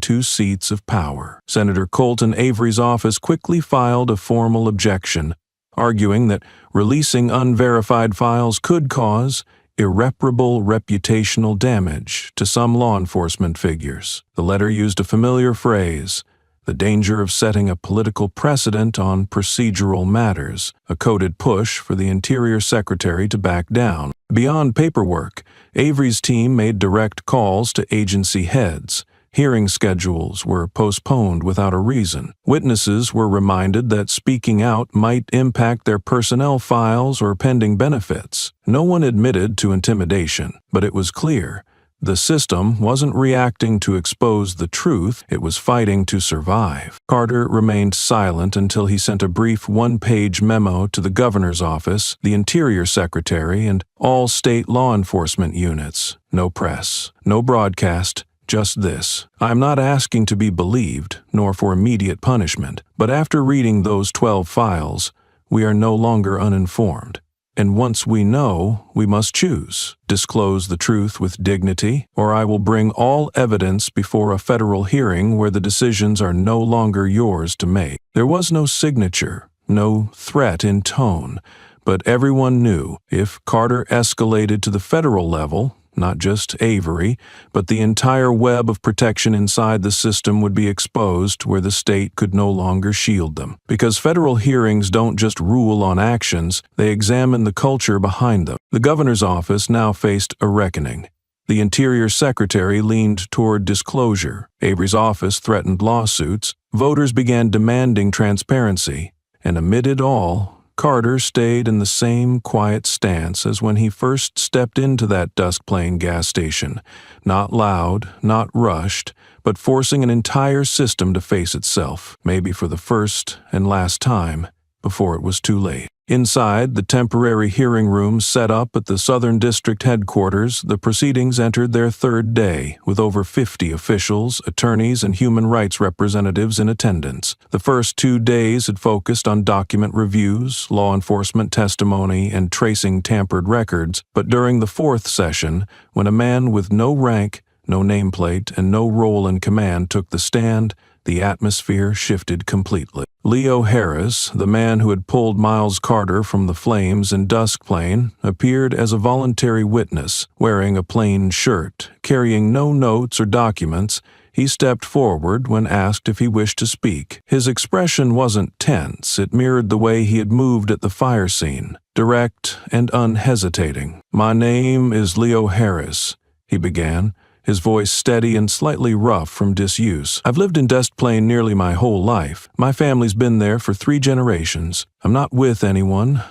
Speaker 1: two seats of power. Senator Colton Avery's office quickly filed a formal objection, arguing that releasing unverified files could cause irreparable reputational damage to some law enforcement figures. The letter used a familiar phrase, the danger of setting a political precedent on procedural matters, a coded push for the Interior Secretary to back down. Beyond paperwork, Avery's team made direct calls to agency heads. Hearing schedules were postponed without a reason. Witnesses were reminded that speaking out might impact their personnel files or pending benefits. No one admitted to intimidation, but it was clear the system wasn't reacting to expose the truth, it was fighting to survive. Carter remained silent until he sent a brief one-page memo to the governor's office, the Interior Secretary, and all state law enforcement units. No press, no broadcast, just this. I'm not asking to be believed, nor for immediate punishment, but after reading those 12 files, we are no longer uninformed. And once we know, we must choose. Disclose the truth with dignity, or I will bring all evidence before a federal hearing where the decisions are no longer yours to make. There was no signature, no threat in tone, but everyone knew if Carter escalated to the federal level, not just Avery, but the entire web of protection inside the system would be exposed where the state could no longer shield them. Because federal hearings don't just rule on actions, they examine the culture behind them. The governor's office now faced a reckoning. The Interior Secretary leaned toward disclosure. Avery's office threatened lawsuits. Voters began demanding transparency. And amid it all, Carter stayed in the same quiet stance as when he first stepped into that Duskplane gas station, not loud, not rushed, but forcing an entire system to face itself, maybe for the first and last time, before it was too late. Inside the temporary hearing room set up at the Southern District headquarters, the proceedings entered their third day, with over 50 officials, attorneys, and human rights representatives in attendance. The first 2 days had focused on document reviews, law enforcement testimony, and tracing tampered records, but during the fourth session, when a man with no rank, no nameplate, and no role in command took the stand, the atmosphere shifted completely. Leo Harris, the man who had pulled Miles Carter from the flames in Duskplane, appeared as a voluntary witness, wearing a plain shirt. Carrying no notes or documents, he stepped forward when asked if he wished to speak. His expression wasn't tense, it mirrored the way he had moved at the fire scene, direct and unhesitating. "My name is Leo Harris," he began, his voice steady and slightly rough from disuse. "I've lived in Duskplane nearly my whole life. My family's been there for 3 generations. I'm not with anyone.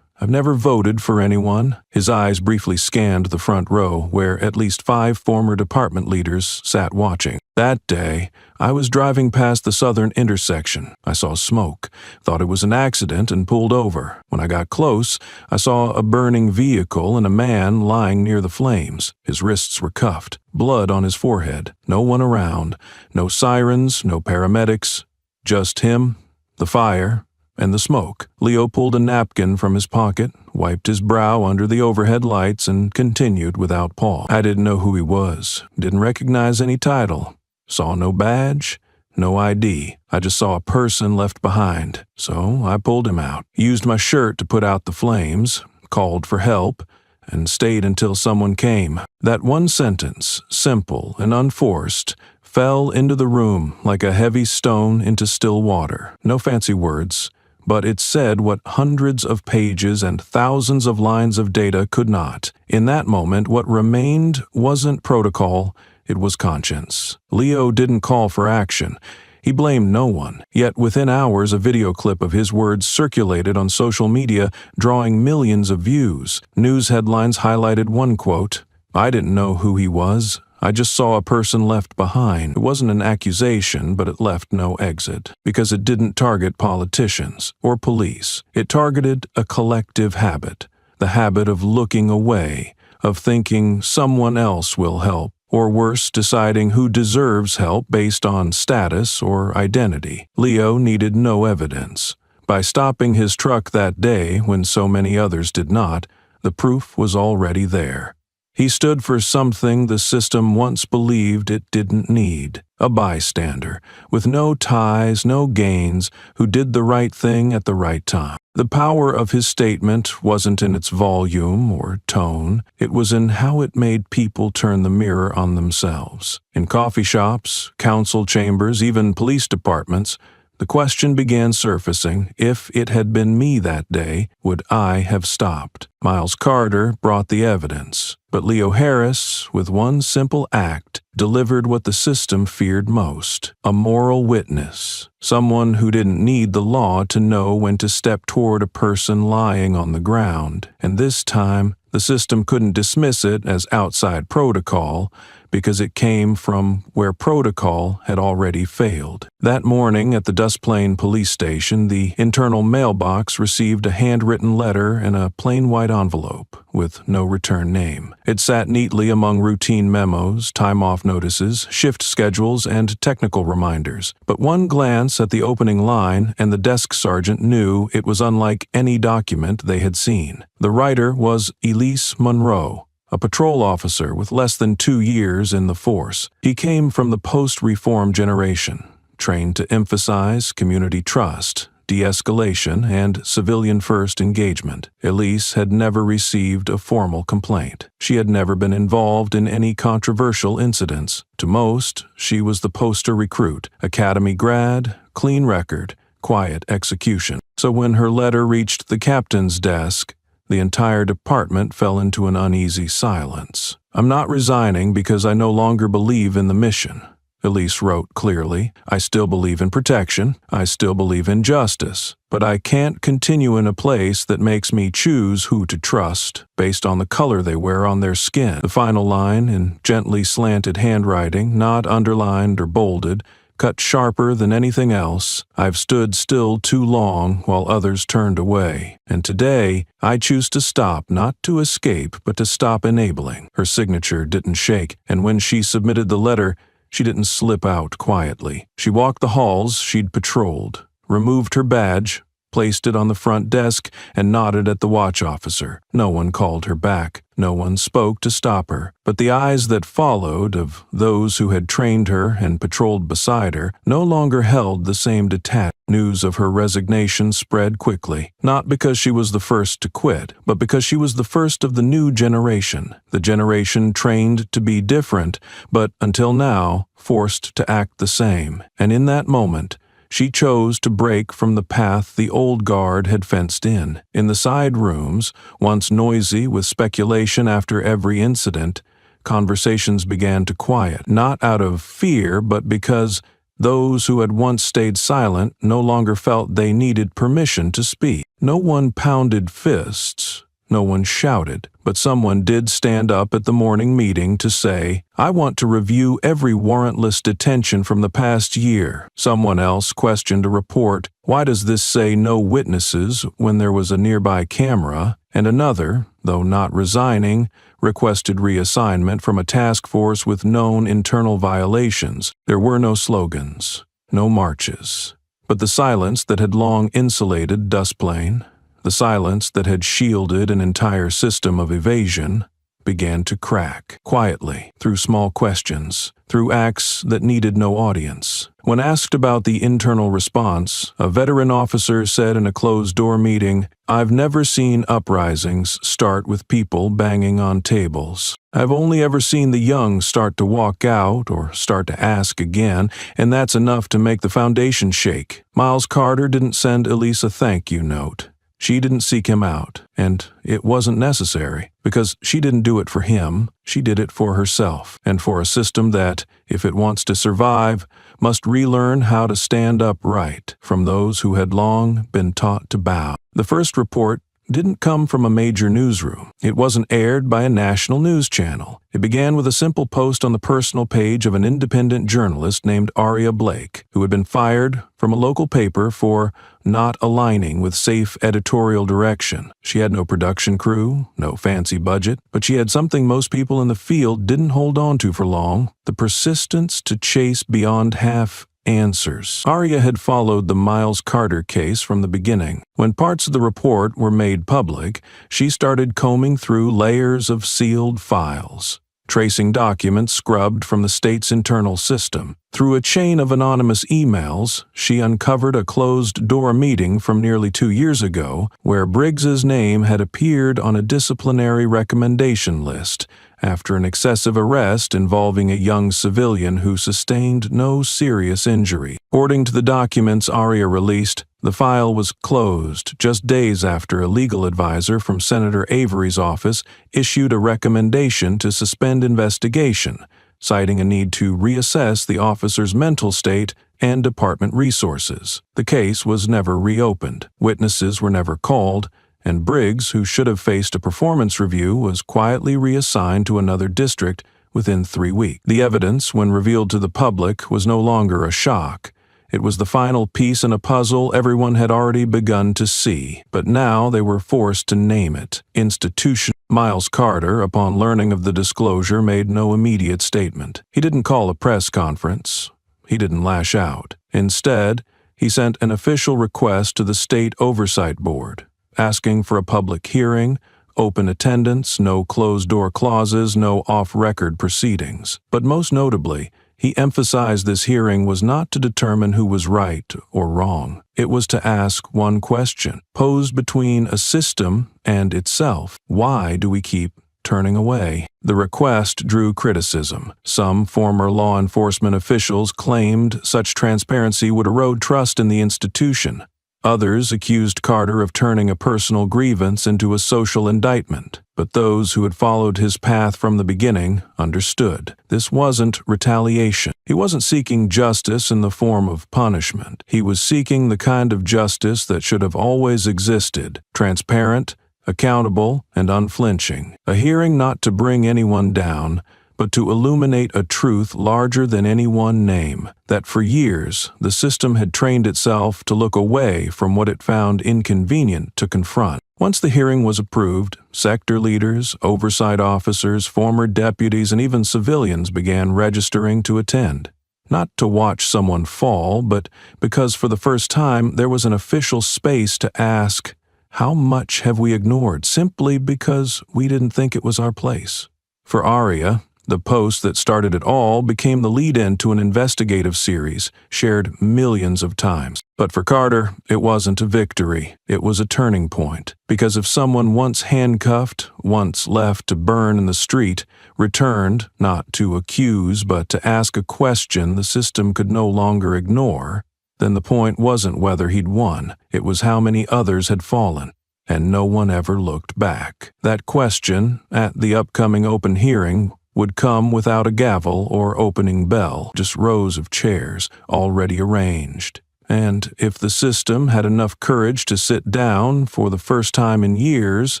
Speaker 1: I've never voted for anyone." His eyes briefly scanned the front row, where at least 5 former department leaders sat watching. "That day, I was driving past the southern intersection. I saw smoke, thought it was an accident, and pulled over. When I got close, I saw a burning vehicle and a man lying near the flames. His wrists were cuffed, blood on his forehead. No one around, no sirens, no paramedics, just him, the fire, and the smoke." Leo pulled a napkin from his pocket, wiped his brow under the overhead lights, and continued without pause. "I didn't know who he was, didn't recognize any title, saw no badge, no ID. I just saw a person left behind, so I pulled him out, used my shirt to put out the flames, called for help, and stayed until someone came." That one sentence, simple and unforced, fell into the room like a heavy stone into still water. No fancy words, but it said what hundreds of pages and thousands of lines of data could not. In that moment, what remained wasn't protocol, it was conscience. Leo didn't call for action. He blamed no one. Yet within hours, a video clip of his words circulated on social media, drawing millions of views. News headlines highlighted one quote, "I didn't know who he was I just saw a person left behind. It wasn't an accusation, but it left no exit, because it didn't target politicians or police. It targeted a collective habit, the habit of looking away, of thinking someone else will help, or worse, deciding who deserves help based on status or identity. Leo needed no evidence. By stopping his truck that day when so many others did not, the proof was already there. He stood for something the system once believed it didn't need, a bystander, with no ties, no gains, who did the right thing at the right time. The power of his statement wasn't in its volume or tone, it was in how it made people turn the mirror on themselves. In coffee shops, council chambers, even police departments, the question began surfacing, if it had been me that day, would I have stopped? Miles Carter brought the evidence, but Leo Harris, with one simple act, delivered what the system feared most, a moral witness, someone who didn't need the law to know when to step toward a person lying on the ground. And this time, the system couldn't dismiss it as outside protocol, because it came from where protocol had already failed. That morning at the Des Plaines police station, the internal mailbox received a handwritten letter in a plain white envelope with no return name. It sat neatly among routine memos, time-off notices, shift schedules, and technical reminders. But one glance at the opening line, and the desk sergeant knew it was unlike any document they had seen. The writer was Elise Monroe, a patrol officer with less than 2 years in the force. He came from the post-reform generation, trained to emphasize community trust, de-escalation, and civilian-first engagement. Elise had never received a formal complaint. She had never been involved in any controversial incidents. To most, she was the poster recruit, academy grad, clean record, quiet execution. So when her letter reached the captain's desk, the entire department fell into an uneasy silence. "I'm not resigning because I no longer believe in the mission," Elise wrote clearly. "I still believe in protection. I still believe in justice. But I can't continue in a place that makes me choose who to trust based on the color they wear on their skin." The final line, in gently slanted handwriting, not underlined or bolded, cut sharper than anything else. "I've stood still too long while others turned away. And today, I choose to stop, not to escape, but to stop enabling." Her signature didn't shake, and when she submitted the letter, she didn't slip out quietly. She walked the halls she'd patrolled, removed her badge, placed it on the front desk, and nodded at the watch officer. No one called her back. No one spoke to stop her. But the eyes that followed, of those who had trained her and patrolled beside her, no longer held the same detachment. News of her resignation spread quickly, not because she was the first to quit, but because she was the first of the new generation, the generation trained to be different, but until now, forced to act the same. And in that moment, she chose to break from the path the old guard had fenced in. In the side rooms, once noisy with speculation after every incident, conversations began to quiet, not out of fear, but because those who had once stayed silent no longer felt they needed permission to speak. No one pounded fists. No one shouted, but someone did stand up at the morning meeting to say, "I want to review every warrantless detention from the past year." Someone else questioned a report, "Why does this say no witnesses when there was a nearby camera?" And another, though not resigning, requested reassignment from a task force with known internal violations. There were no slogans, no marches, but the silence that had long insulated Des Plaines, the silence that had shielded an entire system of evasion, began to crack, quietly, through small questions, through acts that needed no audience. When asked about the internal response, a veteran officer said in a closed-door meeting, "I've never seen uprisings start with people banging on tables. I've only ever seen the young start to walk out or start to ask again, and that's enough to make the foundation shake." Miles Carter didn't send Elise a thank-you note. She didn't seek him out, and it wasn't necessary, because she didn't do it for him. She did it for herself, and for a system that, if it wants to survive, must relearn how to stand upright from those who had long been taught to bow. The first report didn't come from a major newsroom. It wasn't aired by a national news channel. It began with a simple post on the personal page of an independent journalist named Aria Blake, who had been fired from a local paper for not aligning with safe editorial direction. She had no production crew, no fancy budget, but she had something most people in the field didn't hold on to for long: the persistence to chase beyond half answers. Aria had followed the Miles Carter case from the beginning. When parts of the report were made public, she started combing through layers of sealed files, tracing documents scrubbed from the state's internal system. Through a chain of anonymous emails, she uncovered a closed-door meeting from nearly 2 years ago where Briggs's name had appeared on a disciplinary recommendation list after an excessive arrest involving a young civilian who sustained no serious injury. According to the documents Aria released, the file was closed just days after a legal advisor from Senator Avery's office issued a recommendation to suspend investigation, citing a need to reassess the officer's mental state and department resources. The case was never reopened, witnesses were never called, and Briggs, who should have faced a performance review, was quietly reassigned to another district within 3 weeks. The evidence, when revealed to the public, was no longer a shock. It was the final piece in a puzzle everyone had already begun to see, but now they were forced to name it. Institution. Miles Carter, upon learning of the disclosure, made no immediate statement. He didn't call a press conference. He didn't lash out. Instead, he sent an official request to the State Oversight Board, asking for a public hearing, open attendance, no closed-door clauses, no off-record proceedings. But most notably, he emphasized this hearing was not to determine who was right or wrong. It was to ask one question, posed between a system and itself: why do we keep turning away? The request drew criticism. Some former law enforcement officials claimed such transparency would erode trust in the institution. Others accused Carter of turning a personal grievance into a social indictment, but those who had followed his path from the beginning understood. This wasn't retaliation. He wasn't seeking justice in the form of punishment. He was seeking the kind of justice that should have always existed: transparent, accountable, and unflinching. A hearing not to bring anyone down, but to illuminate a truth larger than any one name, that for years the system had trained itself to look away from what it found inconvenient to confront. Once the hearing was approved, sector leaders, oversight officers, former deputies, and even civilians began registering to attend. Not to watch someone fall, but because for the first time there was an official space to ask, how much have we ignored simply because we didn't think it was our place? For Aria, the post that started it all became the lead-in to an investigative series shared millions of times. But for Carter, it wasn't a victory. It was a turning point. Because if someone once handcuffed, once left to burn in the street, returned, not to accuse but to ask a question the system could no longer ignore, then the point wasn't whether he'd won. It was how many others had fallen. And no one ever looked back. That question, at the upcoming open hearing, would come without a gavel or opening bell, just rows of chairs already arranged. And if the system had enough courage to sit down for the first time in years,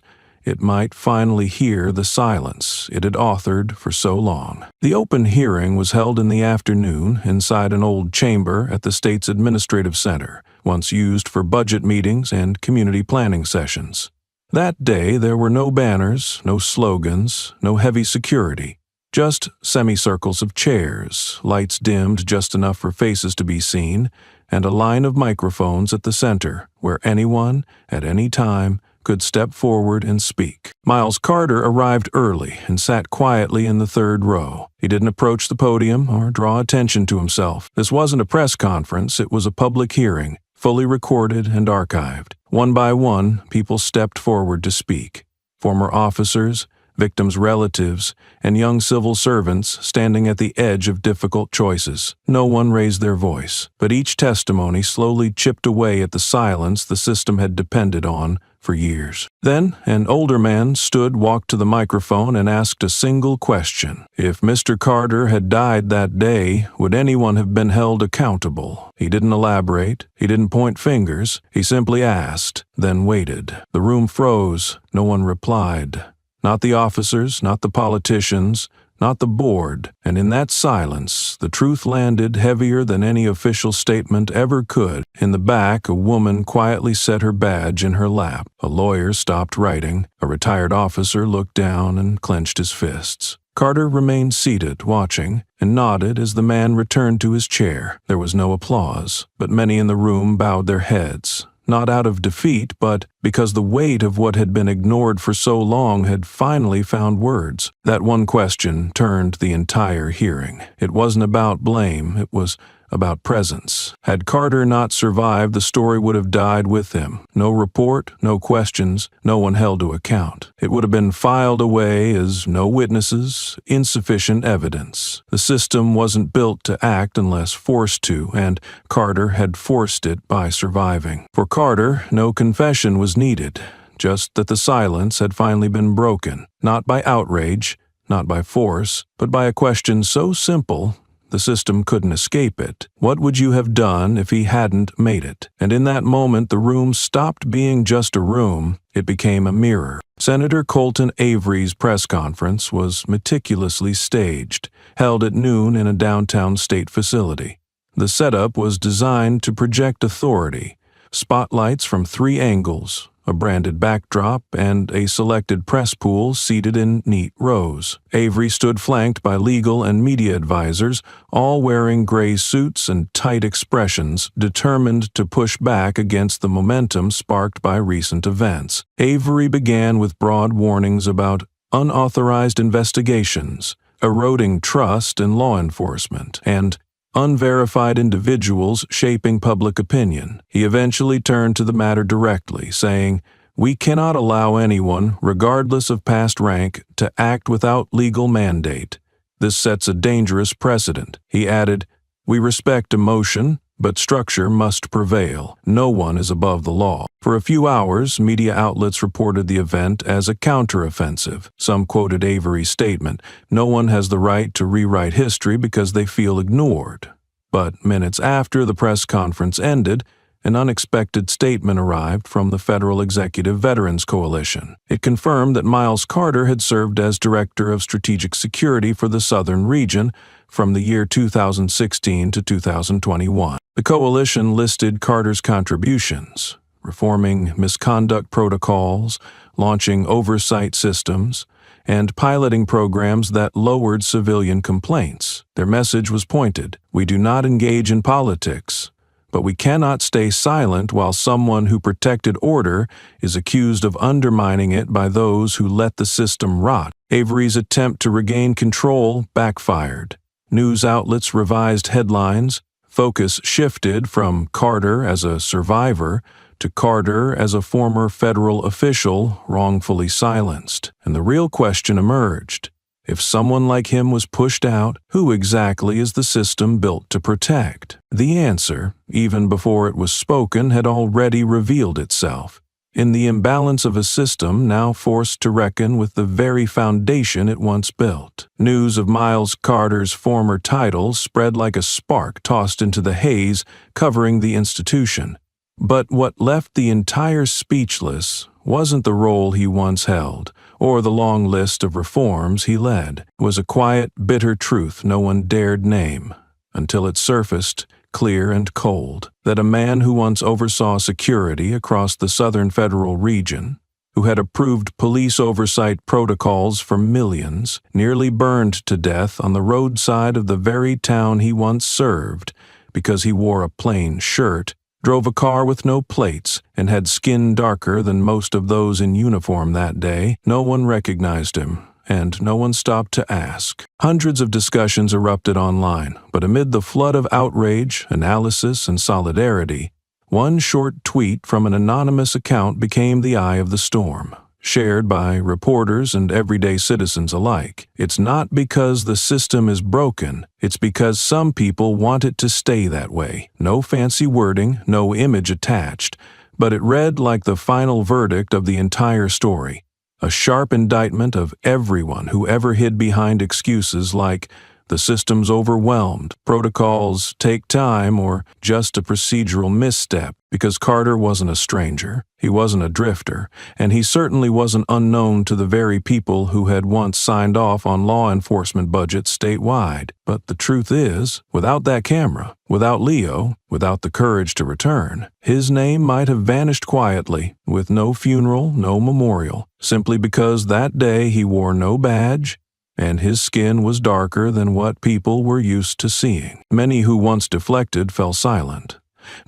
Speaker 1: it might finally hear the silence it had authored for so long. The open hearing was held in the afternoon inside an old chamber at the state's administrative center, once used for budget meetings and community planning sessions. That day there were no banners, no slogans, no heavy security. Just semicircles of chairs, lights dimmed just enough for faces to be seen, and a line of microphones at the center where anyone, at any time, could step forward and speak. Miles Carter arrived early and sat quietly in the third row. He didn't approach the podium or draw attention to himself. This wasn't a press conference, it was a public hearing, fully recorded and archived. One by one, people stepped forward to speak. Former officers, victims' relatives, and young civil servants standing at the edge of difficult choices. No one raised their voice, but each testimony slowly chipped away at the silence the system had depended on for years. Then, an older man walked to the microphone and asked a single question. If Mr. Carter had died that day, would anyone have been held accountable? He didn't elaborate. He didn't point fingers. He simply asked, then waited. The room froze. No one replied. Not the officers, not the politicians, not the board, and in that silence, the truth landed heavier than any official statement ever could. In the back, a woman quietly set her badge in her lap. A lawyer stopped writing. A retired officer looked down and clenched his fists. Carter remained seated, watching, and nodded as the man returned to his chair. There was no applause, but many in the room bowed their heads. Not out of defeat, but because the weight of what had been ignored for so long had finally found words. That one question turned the entire hearing. It wasn't about blame, it was about presence. Had Carter not survived, the story would have died with him. No report, no questions, no one held to account. It would have been filed away as no witnesses, insufficient evidence. The system wasn't built to act unless forced to, and Carter had forced it by surviving. For Carter, no confession was needed, just that the silence had finally been broken, not by outrage, not by force, but by a question so simple the system couldn't escape it. What would you have done if he hadn't made it? And in that moment, the room stopped being just a room. It became a mirror. Senator Colton Avery's press conference was meticulously staged, held at noon in a downtown state facility. The setup was designed to project authority, spotlights from 3 angles, a branded backdrop, and a selected press pool seated in neat rows. Avery stood flanked by legal and media advisors, all wearing gray suits and tight expressions, determined to push back against the momentum sparked by recent events. Avery began with broad warnings about unauthorized investigations, eroding trust in law enforcement, and unverified individuals shaping public opinion. He eventually turned to the matter directly, saying, "We cannot allow anyone, regardless of past rank, to act without legal mandate. This sets a dangerous precedent." He added, "We respect emotion, but structure must prevail. No one is above the law." For a few hours, media outlets reported the event as a counteroffensive. Some quoted Avery's statement, "No one has the right to rewrite history because they feel ignored." But minutes after the press conference ended, an unexpected statement arrived from the Federal Executive Veterans Coalition. It confirmed that Miles Carter had served as Director of Strategic Security for the Southern Region from the year 2016 to 2021. The coalition listed Carter's contributions: reforming misconduct protocols, launching oversight systems, and piloting programs that lowered civilian complaints. Their message was pointed: we do not engage in politics, but we cannot stay silent while someone who protected order is accused of undermining it by those who let the system rot. Avery's attempt to regain control backfired. News outlets revised headlines. Focus shifted from Carter as a survivor to Carter as a former federal official wrongfully silenced. And the real question emerged: if someone like him was pushed out, who exactly is the system built to protect? The answer, even before it was spoken, had already revealed itself. In the imbalance of a system now forced to reckon with the very foundation it once built. News of Miles Carter's former titles spread like a spark tossed into the haze covering the institution. But what left the entire speechless wasn't the role he once held, or the long list of reforms he led. It was a quiet, bitter truth no one dared name, until it surfaced, clear and cold, that a man who once oversaw security across the Southern Federal Region, who had approved police oversight protocols for millions, nearly burned to death on the roadside of the very town he once served because he wore a plain shirt, drove a car with no plates, and had skin darker than most of those in uniform that day. No one recognized him, and no one stopped to ask. Hundreds of discussions erupted online, but amid the flood of outrage, analysis, and solidarity, one short tweet from an anonymous account became the eye of the storm. shared by reporters and everyday citizens alike. It's not because the system is broken, it's because some people want it to stay that way. No fancy wording, no image attached, but it read like the final verdict of the entire story. A sharp indictment of everyone who ever hid behind excuses like, the system's overwhelmed, protocols take time, or just a procedural misstep, because Carter wasn't a stranger, he wasn't a drifter, and he certainly wasn't unknown to the very people who had once signed off on law enforcement budgets statewide. But the truth is, without that camera, without Leo, without the courage to return, his name might have vanished quietly, with no funeral, no memorial, simply because that day he wore no badge, and his skin was darker than what people were used to seeing. Many who once deflected fell silent,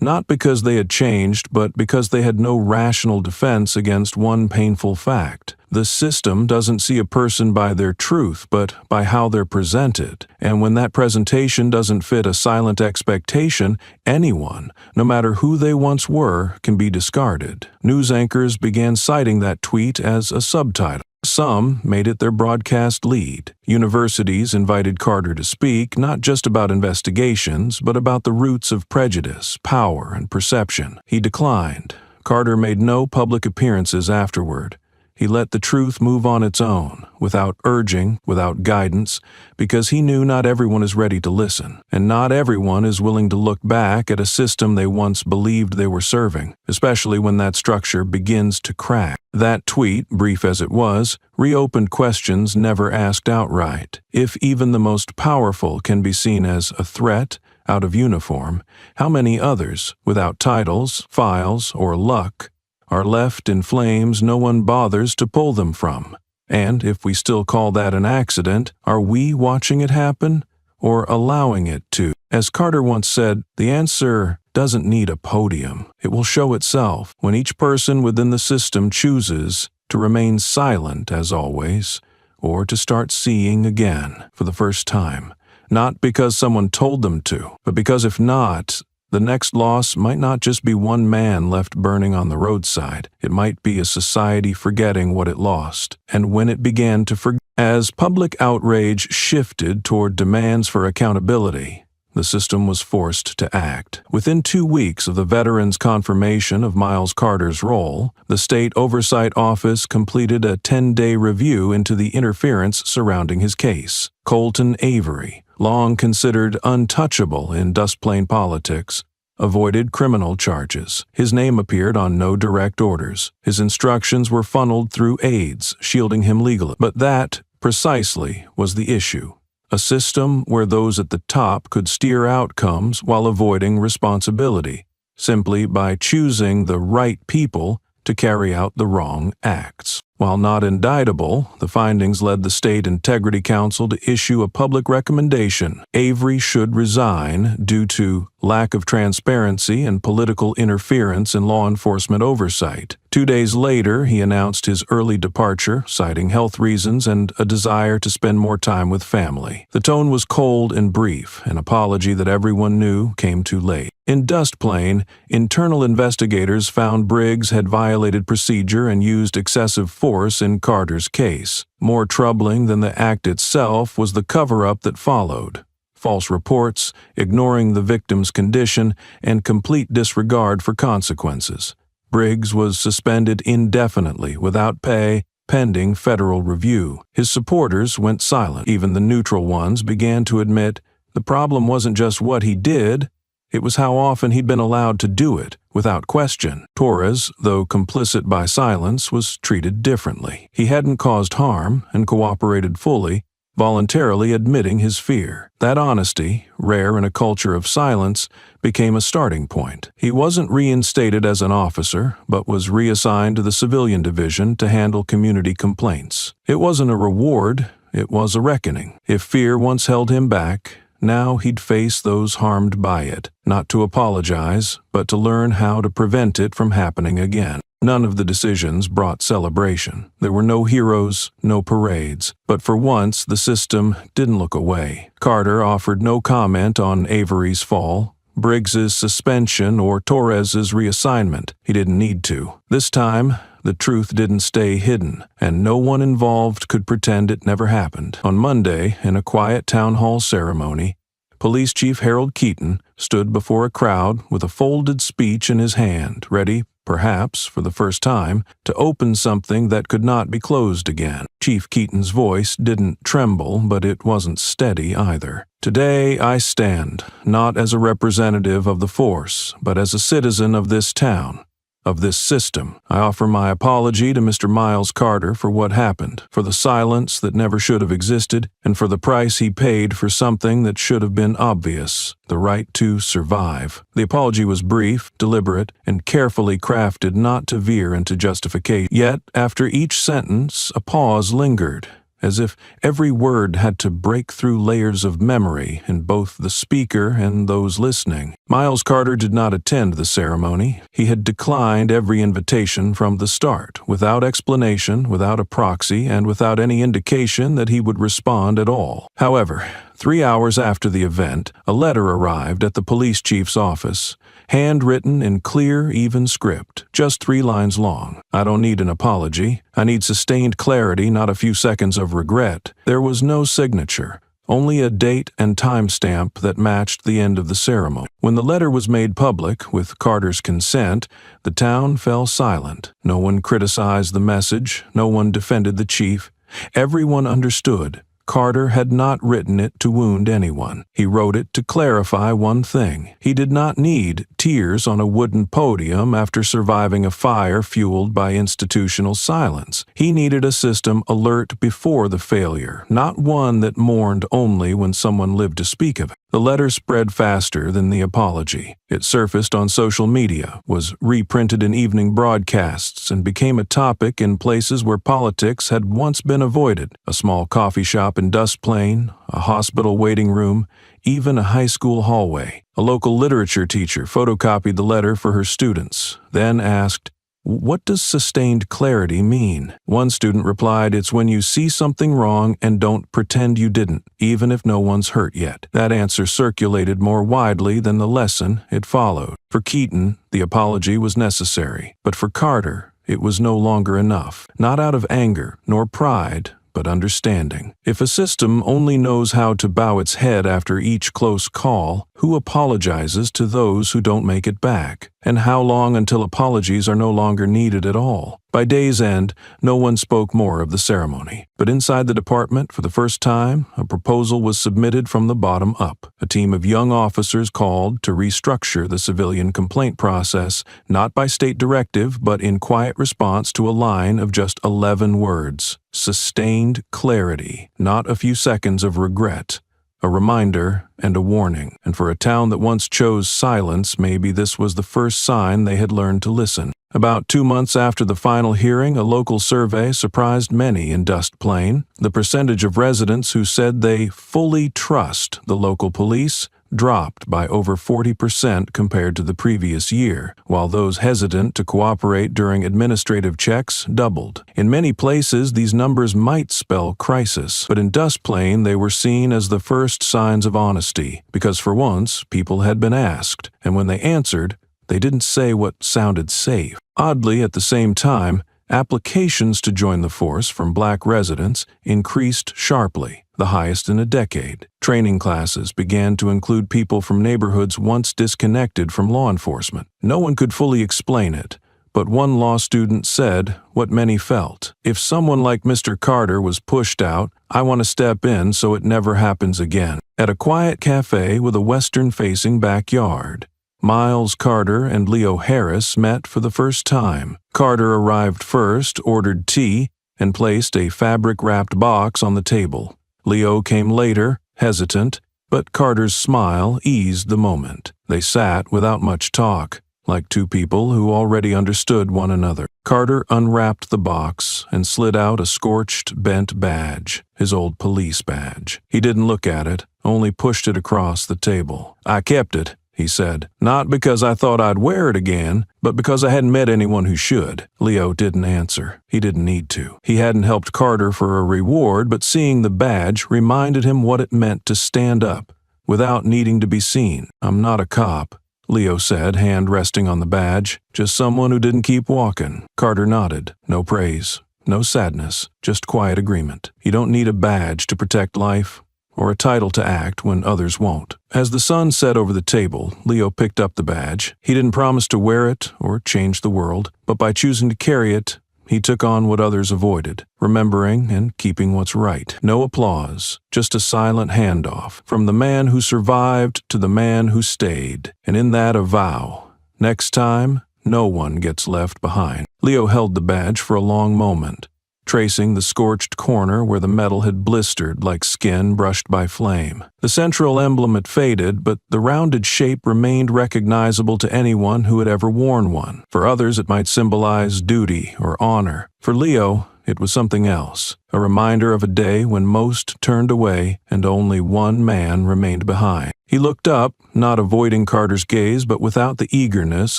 Speaker 1: not because they had changed, but because they had no rational defense against one painful fact. The system doesn't see a person by their truth, but by how they're presented. And when that presentation doesn't fit a silent expectation, anyone, no matter who they once were, can be discarded. News anchors began citing that tweet as a subtitle. Some made it their broadcast lead. Universities invited Carter to speak not just about investigations, but about the roots of prejudice, power, and perception. He declined. Carter made no public appearances afterward. He let the truth move on its own, without urging, without guidance, because he knew not everyone is ready to listen, and not everyone is willing to look back at a system they once believed they were serving, especially when that structure begins to crack. That tweet, brief as it was, reopened questions never asked outright. If even the most powerful can be seen as a threat, out of uniform, how many others, without titles, files, or luck, are left in flames no one bothers to pull them from? And if we still call that an accident, are we watching it happen or allowing it to? As Carter once said, the answer doesn't need a podium. It will show itself when each person within the system chooses to remain silent as always, or to start seeing again for the first time. Not because someone told them to, but because if not, the next loss might not just be one man left burning on the roadside. It might be a society forgetting what it lost, and when it began to forget. As public outrage shifted toward demands for accountability, the system was forced to act. Within 2 weeks of the veterans' confirmation of Miles Carter's role, the State Oversight Office completed a 10-day review into the interference surrounding his case. Colton Avery, long considered untouchable in Dust Plain politics, avoided criminal charges. His name appeared on no direct orders. His instructions were funneled through aides, shielding him legally. But that, precisely, was the issue. A system where those at the top could steer outcomes while avoiding responsibility, simply by choosing the right people to carry out the wrong acts. While not indictable, the findings led the State Integrity Council to issue a public recommendation. Avery should resign due to lack of transparency and political interference in law enforcement oversight. 2 days later, he announced his early departure, citing health reasons and a desire to spend more time with family. The tone was cold and brief, an apology that everyone knew came too late. In Dust Plain, internal investigators found Briggs had violated procedure and used excessive force in Carter's case. More troubling than the act itself was the cover-up that followed. False reports, ignoring the victim's condition, and complete disregard for consequences. Briggs was suspended indefinitely without pay, pending federal review. His supporters went silent. Even the neutral ones began to admit the problem wasn't just what he did, it was how often he'd been allowed to do it, without question. Torres, though complicit by silence, was treated differently. He hadn't caused harm and cooperated fully, voluntarily admitting his fear. That honesty, rare in a culture of silence, became a starting point. He wasn't reinstated as an officer, but was reassigned to the civilian division to handle community complaints. It wasn't a reward, it was a reckoning. If fear once held him back, now he'd face those harmed by it, not to apologize, but to learn how to prevent it from happening again. None of the decisions brought celebration. There were no heroes, no parades, but for once the system didn't look away. Carter offered no comment on Avery's fall. Briggs's suspension or Torres's reassignment. He didn't need to. This time, the truth didn't stay hidden, and no one involved could pretend it never happened. On Monday, in a quiet town hall ceremony, Police Chief Harold Keaton stood before a crowd with a folded speech in his hand, ready, perhaps for the first time, to open something that could not be closed again. Chief Keaton's voice didn't tremble, but it wasn't steady either. Today I stand, not as a representative of the force, but as a citizen of this town, of this system. I offer my apology to Mr. Miles Carter for what happened, for the silence that never should have existed, and for the price he paid for something that should have been obvious, the right to survive. The apology was brief, deliberate, and carefully crafted not to veer into justification. Yet, after each sentence, a pause lingered, as if every word had to break through layers of memory in both the speaker and those listening. Miles Carter did not attend the ceremony. He had declined every invitation from the start, without explanation, without a proxy, and without any indication that he would respond at all. However, 3 hours after the event, a letter arrived at the police chief's office, handwritten in clear, even script, just 3 lines long. I don't need an apology. I need sustained clarity, not a few seconds of regret. There was no signature, only a date and timestamp that matched the end of the ceremony. When the letter was made public, with Carter's consent, the town fell silent. No one criticized the message. No one defended the chief. Everyone understood. Carter had not written it to wound anyone. He wrote it to clarify one thing. He did not need tears on a wooden podium after surviving a fire fueled by institutional silence. He needed a system alert before the failure, not one that mourned only when someone lived to speak of it. The letter spread faster than the apology. It surfaced on social media, was reprinted in evening broadcasts, and became a topic in places where politics had once been avoided. A small coffee shop in Dust Plain, a hospital waiting room, even a high school hallway. A local literature teacher photocopied the letter for her students, then asked, "What does sustained clarity mean?" One student replied, "It's when you see something wrong and don't pretend you didn't, even if no one's hurt yet." That answer circulated more widely than the lesson it followed. For Keaton, the apology was necessary, but for Carter, it was no longer enough. Not out of anger, nor pride, but understanding. If a system only knows how to bow its head after each close call, who apologizes to those who don't make it back? And how long until apologies are no longer needed at all? By day's end, no one spoke more of the ceremony. But inside the department, for the first time, a proposal was submitted from the bottom up. A team of young officers called to restructure the civilian complaint process, not by state directive, but in quiet response to a line of just 11 words. Sustained clarity, not a few seconds of regret. A reminder and a warning. And for a town that once chose silence, maybe this was the first sign they had learned to listen. About 2 months after the final hearing, a local survey surprised many in Dust Plain. The percentage of residents who said they fully trust the local police dropped by over 40% compared to the previous year, while those hesitant to cooperate during administrative checks doubled. In many places, these numbers might spell crisis, but in Dust Plain they were seen as the first signs of honesty, because for once, people had been asked, and when they answered, they didn't say what sounded safe. Oddly, at the same time, applications to join the force from Black residents increased sharply, the highest in a decade. Training classes began to include people from neighborhoods once disconnected from law enforcement. No one could fully explain it, but one law student said what many felt. If someone like Mr. Carter was pushed out, I want to step in so it never happens again. At a quiet cafe with a western-facing backyard, Miles Carter and Leo Harris met for the first time. Carter arrived first, ordered tea, and placed a fabric-wrapped box on the table. Leo came later, hesitant, but Carter's smile eased the moment. They sat without much talk, like two people who already understood one another. Carter unwrapped the box and slid out a scorched, bent badge, his old police badge. He didn't look at it, only pushed it across the table. "I kept it," he said, "not because I thought I'd wear it again, but because I hadn't met anyone who should." Leo didn't answer. He didn't need to. He hadn't helped Carter for a reward, but seeing the badge reminded him what it meant to stand up without needing to be seen. "I'm not a cop," Leo said, hand resting on the badge. "Just someone who didn't keep walking." Carter nodded. No praise, no sadness, just quiet agreement. You don't need a badge to protect life, or a title to act when others won't. As the sun set over the table, Leo picked up the badge. He didn't promise to wear it or change the world, but by choosing to carry it, he took on what others avoided, remembering and keeping what's right. No applause, just a silent handoff, from the man who survived to the man who stayed, and in that a vow. Next time, no one gets left behind. Leo held the badge for a long moment, tracing the scorched corner where the metal had blistered like skin brushed by flame. The central emblem had faded, but the rounded shape remained recognizable to anyone who had ever worn one. For others, it might symbolize duty or honor. For Leo, it was something else, a reminder of a day when most turned away and only one man remained behind. He looked up, not avoiding Carter's gaze, but without the eagerness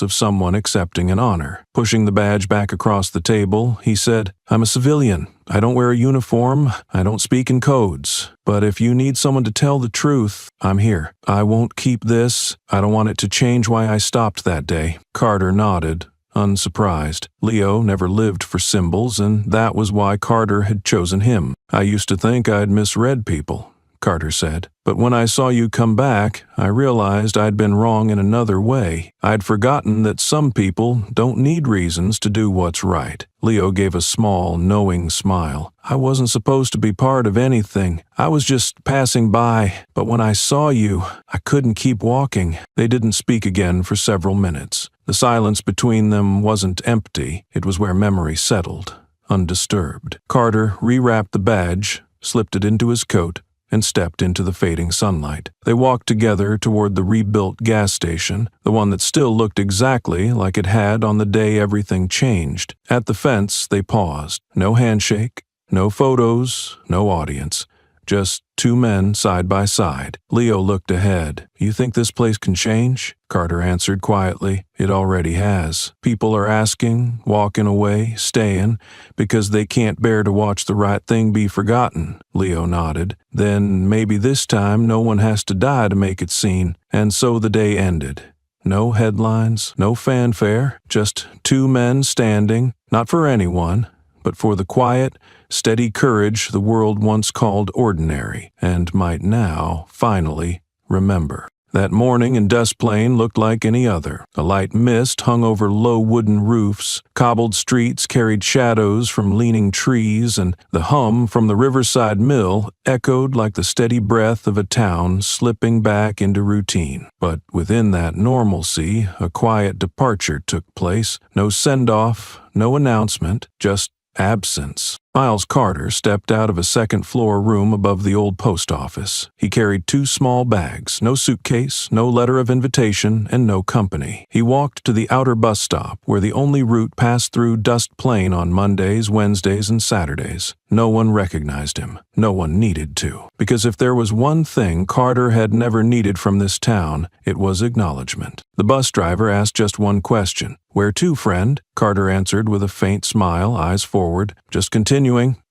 Speaker 1: of someone accepting an honor. Pushing the badge back across the table, he said, "I'm a civilian. I don't wear a uniform. I don't speak in codes. But if you need someone to tell the truth, I'm here. I won't keep this. I don't want it to change why I stopped that day." Carter nodded, unsurprised. Leo never lived for symbols, and that was why Carter had chosen him. "I used to think I'd misread people," Carter said. "But when I saw you come back, I realized I'd been wrong in another way. I'd forgotten that some people don't need reasons to do what's right." Leo gave a small, knowing smile. "I wasn't supposed to be part of anything. I was just passing by. But when I saw you, I couldn't keep walking." They didn't speak again for several minutes. The silence between them wasn't empty. It was where memory settled, undisturbed. Carter rewrapped the badge, slipped it into his coat, and stepped into the fading sunlight. They walked together toward the rebuilt gas station, the one that still looked exactly like it had on the day everything changed. At the fence, they paused. No handshake, no photos, no audience. Just two men side by side. Leo looked ahead. "You think this place can change?" Carter answered quietly. "It already has. People are asking, walking away, staying, because they can't bear to watch the right thing be forgotten." Leo nodded. "Then maybe this time no one has to die to make it seen." And so the day ended. No headlines, no fanfare, just two men standing, not for anyone, but for the quiet, steady courage the world once called ordinary, and might now, finally, remember. That morning in Dust Plain looked like any other. A light mist hung over low wooden roofs, cobbled streets carried shadows from leaning trees, and the hum from the riverside mill echoed like the steady breath of a town slipping back into routine. But within that normalcy, a quiet departure took place. No send-off, no announcement, just absence. Miles Carter stepped out of a second-floor room above the old post office. He carried two small bags, no suitcase, no letter of invitation, and no company. He walked to the outer bus stop, where the only route passed through Dust Plain on Mondays, Wednesdays, and Saturdays. No one recognized him. No one needed to. Because if there was one thing Carter had never needed from this town, it was acknowledgement. The bus driver asked just one question. "Where to, friend?" Carter answered with a faint smile, eyes forward. "Just continuing."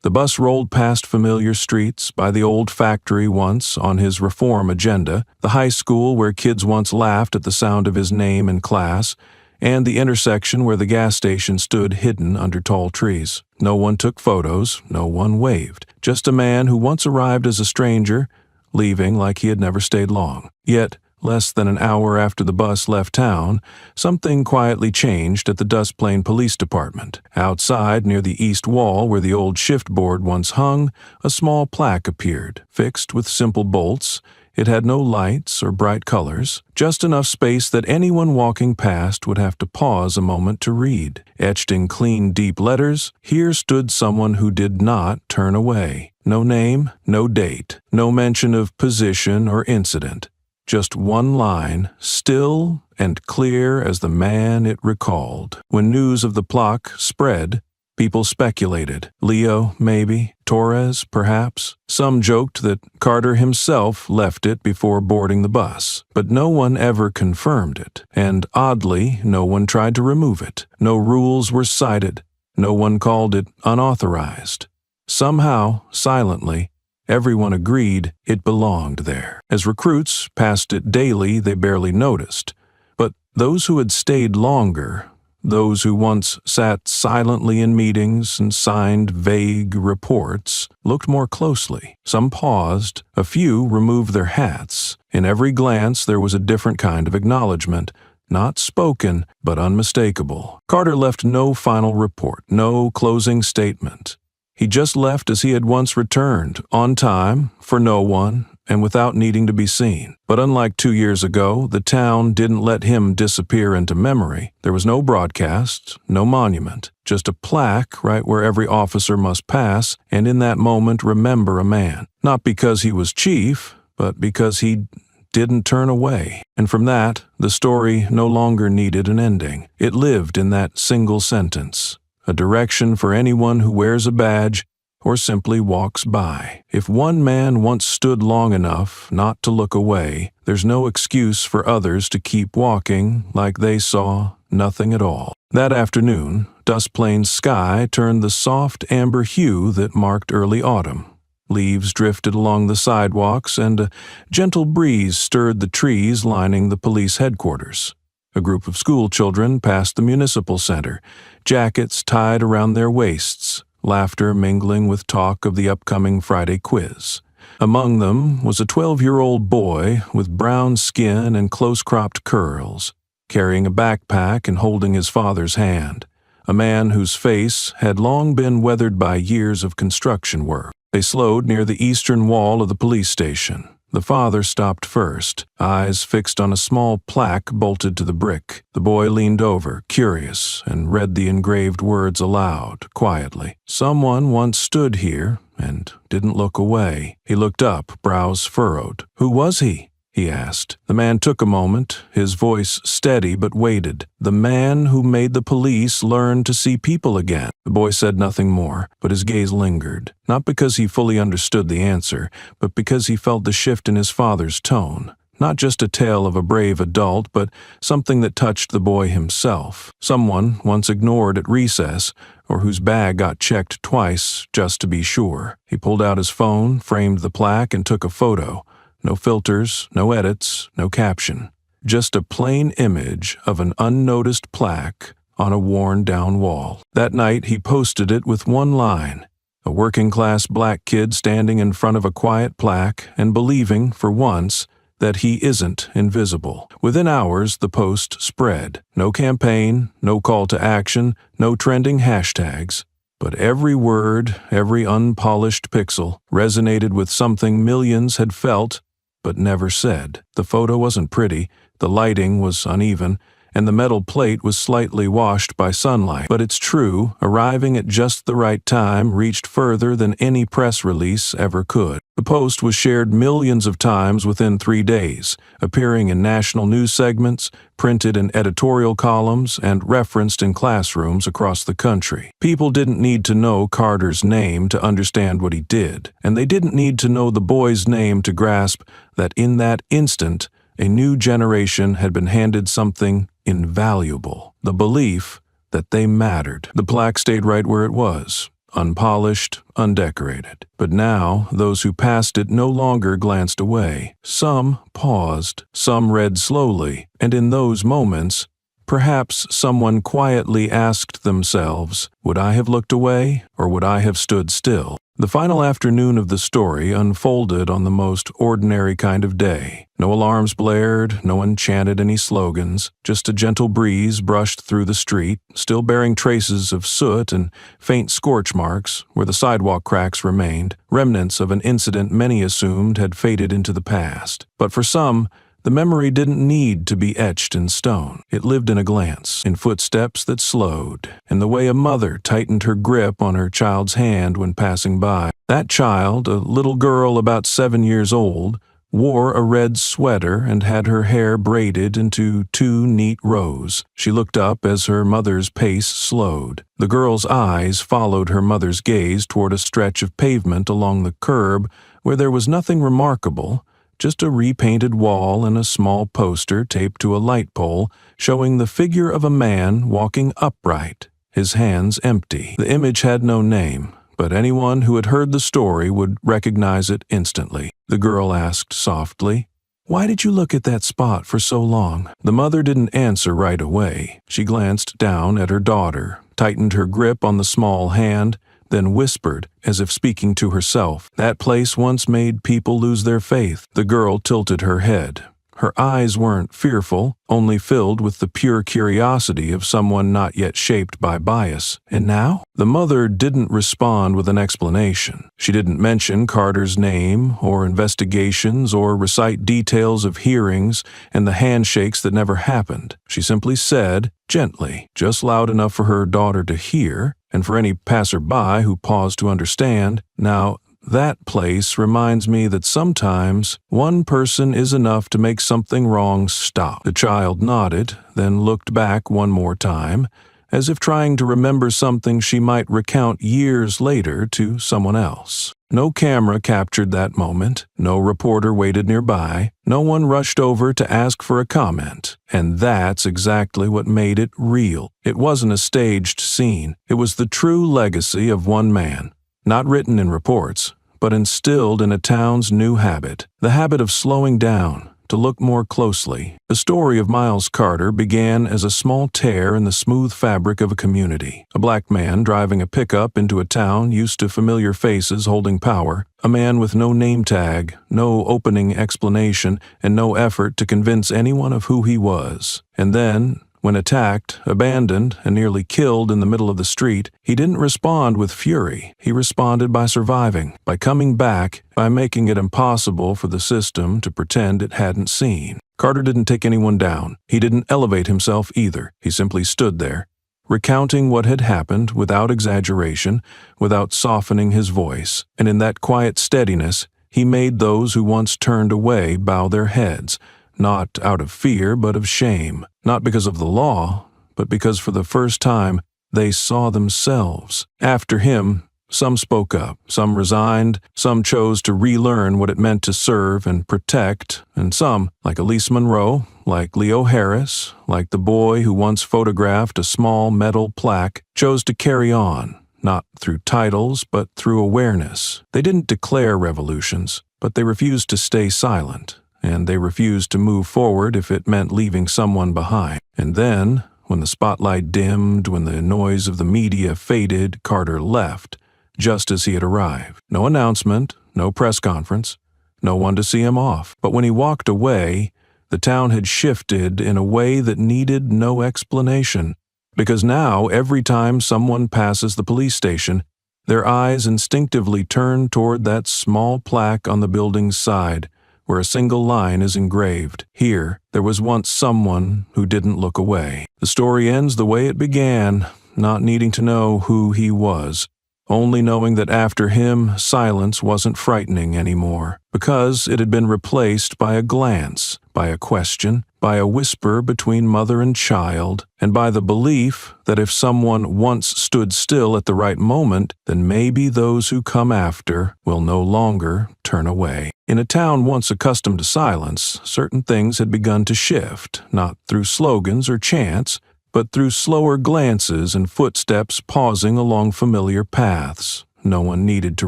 Speaker 1: The bus rolled past familiar streets, by the old factory once on his reform agenda, the high school where kids once laughed at the sound of his name in class, and the intersection where the gas station stood hidden under tall trees. No one took photos, no one waved. Just a man who once arrived as a stranger, leaving like he had never stayed long. Yet, less than an hour after the bus left town, something quietly changed at the Dust Plain Police Department. Outside, near the east wall where the old shift board once hung, a small plaque appeared, fixed with simple bolts. It had no lights or bright colors, just enough space that anyone walking past would have to pause a moment to read. Etched in clean, deep letters, here stood someone who did not turn away. No name, no date, no mention of position or incident. Just one line, still and clear as the man it recalled. When news of the plaque spread, people speculated. Leo, maybe. Torres, perhaps. Some joked that Carter himself left it before boarding the bus. But no one ever confirmed it. And oddly, no one tried to remove it. No rules were cited. No one called it unauthorized. Somehow, silently, Everyone agreed it belonged there. As recruits passed it daily, they barely noticed. But those who had stayed longer, those who once sat silently in meetings and signed vague reports, looked more closely. Some paused, a few removed their hats. In every glance there was a different kind of acknowledgement, not spoken, but unmistakable. Carter left no final report, no closing statement. He just left as he had once returned, on time, for no one, and without needing to be seen. But unlike 2 years ago, the town didn't let him disappear into memory. There was no broadcast, no monument, just a plaque right where every officer must pass, and in that moment remember a man. Not because he was chief, but because he didn't turn away. And from that, the story no longer needed an ending. It lived in that single sentence, a direction for anyone who wears a badge or simply walks by. If one man once stood long enough not to look away, there's no excuse for others to keep walking like they saw nothing at all. That afternoon, Dust Plains' sky turned the soft amber hue that marked early autumn. Leaves drifted along the sidewalks, and a gentle breeze stirred the trees lining the police headquarters. A group of school children passed the municipal center, jackets tied around their waists, laughter mingling with talk of the upcoming Friday quiz. Among them was a 12-year-old boy with brown skin and close-cropped curls, carrying a backpack and holding his father's hand, a man whose face had long been weathered by years of construction work. They slowed near the eastern wall of the police station. The father stopped first, eyes fixed on a small plaque bolted to the brick. The boy leaned over, curious, and read the engraved words aloud, quietly. Someone once stood here and didn't look away. He looked up, brows furrowed. Who was he? He asked. The man took a moment, his voice steady but weighted. The man who made the police learn to see people again. The boy said nothing more, but his gaze lingered, not because he fully understood the answer, but because he felt the shift in his father's tone. Not just a tale of a brave adult, but something that touched the boy himself. Someone once ignored at recess, or whose bag got checked twice just to be sure. He pulled out his phone, framed the plaque, and took a photo. No filters, no edits, no caption. Just a plain image of an unnoticed plaque on a worn-down wall. That night, he posted it with one line: a working-class black kid standing in front of a quiet plaque and believing, for once, that he isn't invisible. Within hours, the post spread. No campaign, no call to action, no trending hashtags. But every word, every unpolished pixel, resonated with something millions had felt but never said. The photo wasn't pretty, the lighting was uneven, and the metal plate was slightly washed by sunlight. But it's true, arriving at just the right time reached further than any press release ever could. The post was shared millions of times within 3 days, appearing in national news segments, printed in editorial columns, and referenced in classrooms across the country. People didn't need to know Carter's name to understand what he did, and they didn't need to know the boy's name to grasp that in that instant, a new generation had been handed something invaluable, the belief that they mattered. The plaque stayed right where it was, unpolished, undecorated. But now, those who passed it no longer glanced away. Some paused, some read slowly, and in those moments, perhaps someone quietly asked themselves, would I have looked away, or would I have stood still? The final afternoon of the story unfolded on the most ordinary kind of day. No alarms blared, no one chanted any slogans, just a gentle breeze brushed through the street, still bearing traces of soot and faint scorch marks where the sidewalk cracks remained, remnants of an incident many assumed had faded into the past. But for some, the memory didn't need to be etched in stone. It lived in a glance, in footsteps that slowed, in the way a mother tightened her grip on her child's hand when passing by. That child, a little girl about 7 years old, wore a red sweater and had her hair braided into 2 neat rows. She looked up as her mother's pace slowed. The girl's eyes followed her mother's gaze toward a stretch of pavement along the curb where there was nothing remarkable, just a repainted wall and a small poster taped to a light pole showing the figure of a man walking upright, his hands empty. The image had no name, but anyone who had heard the story would recognize it instantly. The girl asked softly, "Why did you look at that spot for so long?" The mother didn't answer right away. She glanced down at her daughter, tightened her grip on the small hand, then whispered, as if speaking to herself, "That place once made people lose their faith." The girl tilted her head. Her eyes weren't fearful, only filled with the pure curiosity of someone not yet shaped by bias. "And now?" The mother didn't respond with an explanation. She didn't mention Carter's name or investigations or recite details of hearings and the handshakes that never happened. She simply said, gently, just loud enough for her daughter to hear, and for any passerby who paused to understand, "Now, that place reminds me that sometimes one person is enough to make something wrong stop." The child nodded, then looked back one more time, as if trying to remember something she might recount years later to someone else. No camera captured that moment, no reporter waited nearby, no one rushed over to ask for a comment, and that's exactly what made it real. It wasn't a staged scene, it was the true legacy of one man. Not written in reports, but instilled in a town's new habit, the habit of slowing down, to look more closely. The story of Miles Carter began as a small tear in the smooth fabric of a community. A black man driving a pickup into a town used to familiar faces holding power, a man with no name tag, no opening explanation, and no effort to convince anyone of who he was. And then, when attacked, abandoned, and nearly killed in the middle of the street, he didn't respond with fury. He responded by surviving, by coming back, by making it impossible for the system to pretend it hadn't seen. Carter didn't take anyone down. He didn't elevate himself either. He simply stood there, recounting what had happened without exaggeration, without softening his voice. And in that quiet steadiness, he made those who once turned away bow their heads, not out of fear but of shame, not because of the law, but because for the first time they saw themselves. After him, some spoke up, some resigned, some chose to relearn what it meant to serve and protect, and some, like Elise Monroe, like Leo Harris, like the boy who once photographed a small metal plaque, chose to carry on, not through titles but through awareness. They didn't declare revolutions, but they refused to stay silent. And they refused to move forward if it meant leaving someone behind. And then, when the spotlight dimmed, when the noise of the media faded, Carter left, just as he had arrived. No announcement, no press conference, no one to see him off. But when he walked away, the town had shifted in a way that needed no explanation. Because now, every time someone passes the police station, their eyes instinctively turn toward that small plaque on the building's side, where a single line is engraved. Here, there was once someone who didn't look away. The story ends the way it began, not needing to know who he was, only knowing that after him, silence wasn't frightening anymore, because it had been replaced by a glance, by a question, by a whisper between mother and child, and by the belief that if someone once stood still at the right moment, then maybe those who come after will no longer turn away. In a town once accustomed to silence, certain things had begun to shift, not through slogans or chants, but through slower glances and footsteps pausing along familiar paths. No one needed to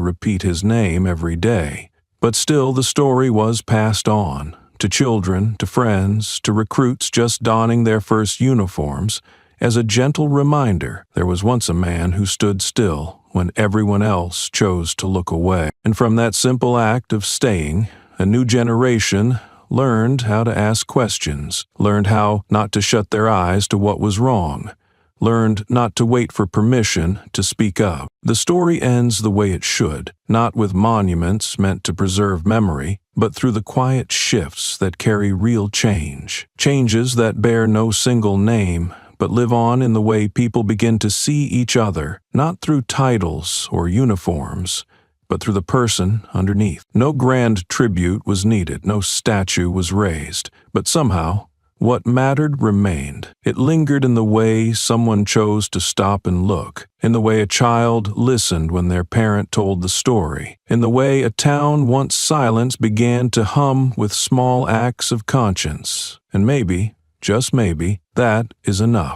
Speaker 1: repeat his name every day, but still the story was passed on, to children, to friends, to recruits just donning their first uniforms, as a gentle reminder there was once a man who stood still when everyone else chose to look away. And from that simple act of staying, a new generation learned how to ask questions, learned how not to shut their eyes to what was wrong, learned not to wait for permission to speak up. The story ends the way it should, not with monuments meant to preserve memory, but through the quiet shifts that carry real change. Changes that bear no single name, but live on in the way people begin to see each other, not through titles or uniforms, but through the person underneath. No grand tribute was needed, no statue was raised, but somehow, what mattered remained. It lingered in the way someone chose to stop and look, in the way a child listened when their parent told the story, in the way a town once silent began to hum with small acts of conscience. And maybe, just maybe, that is enough.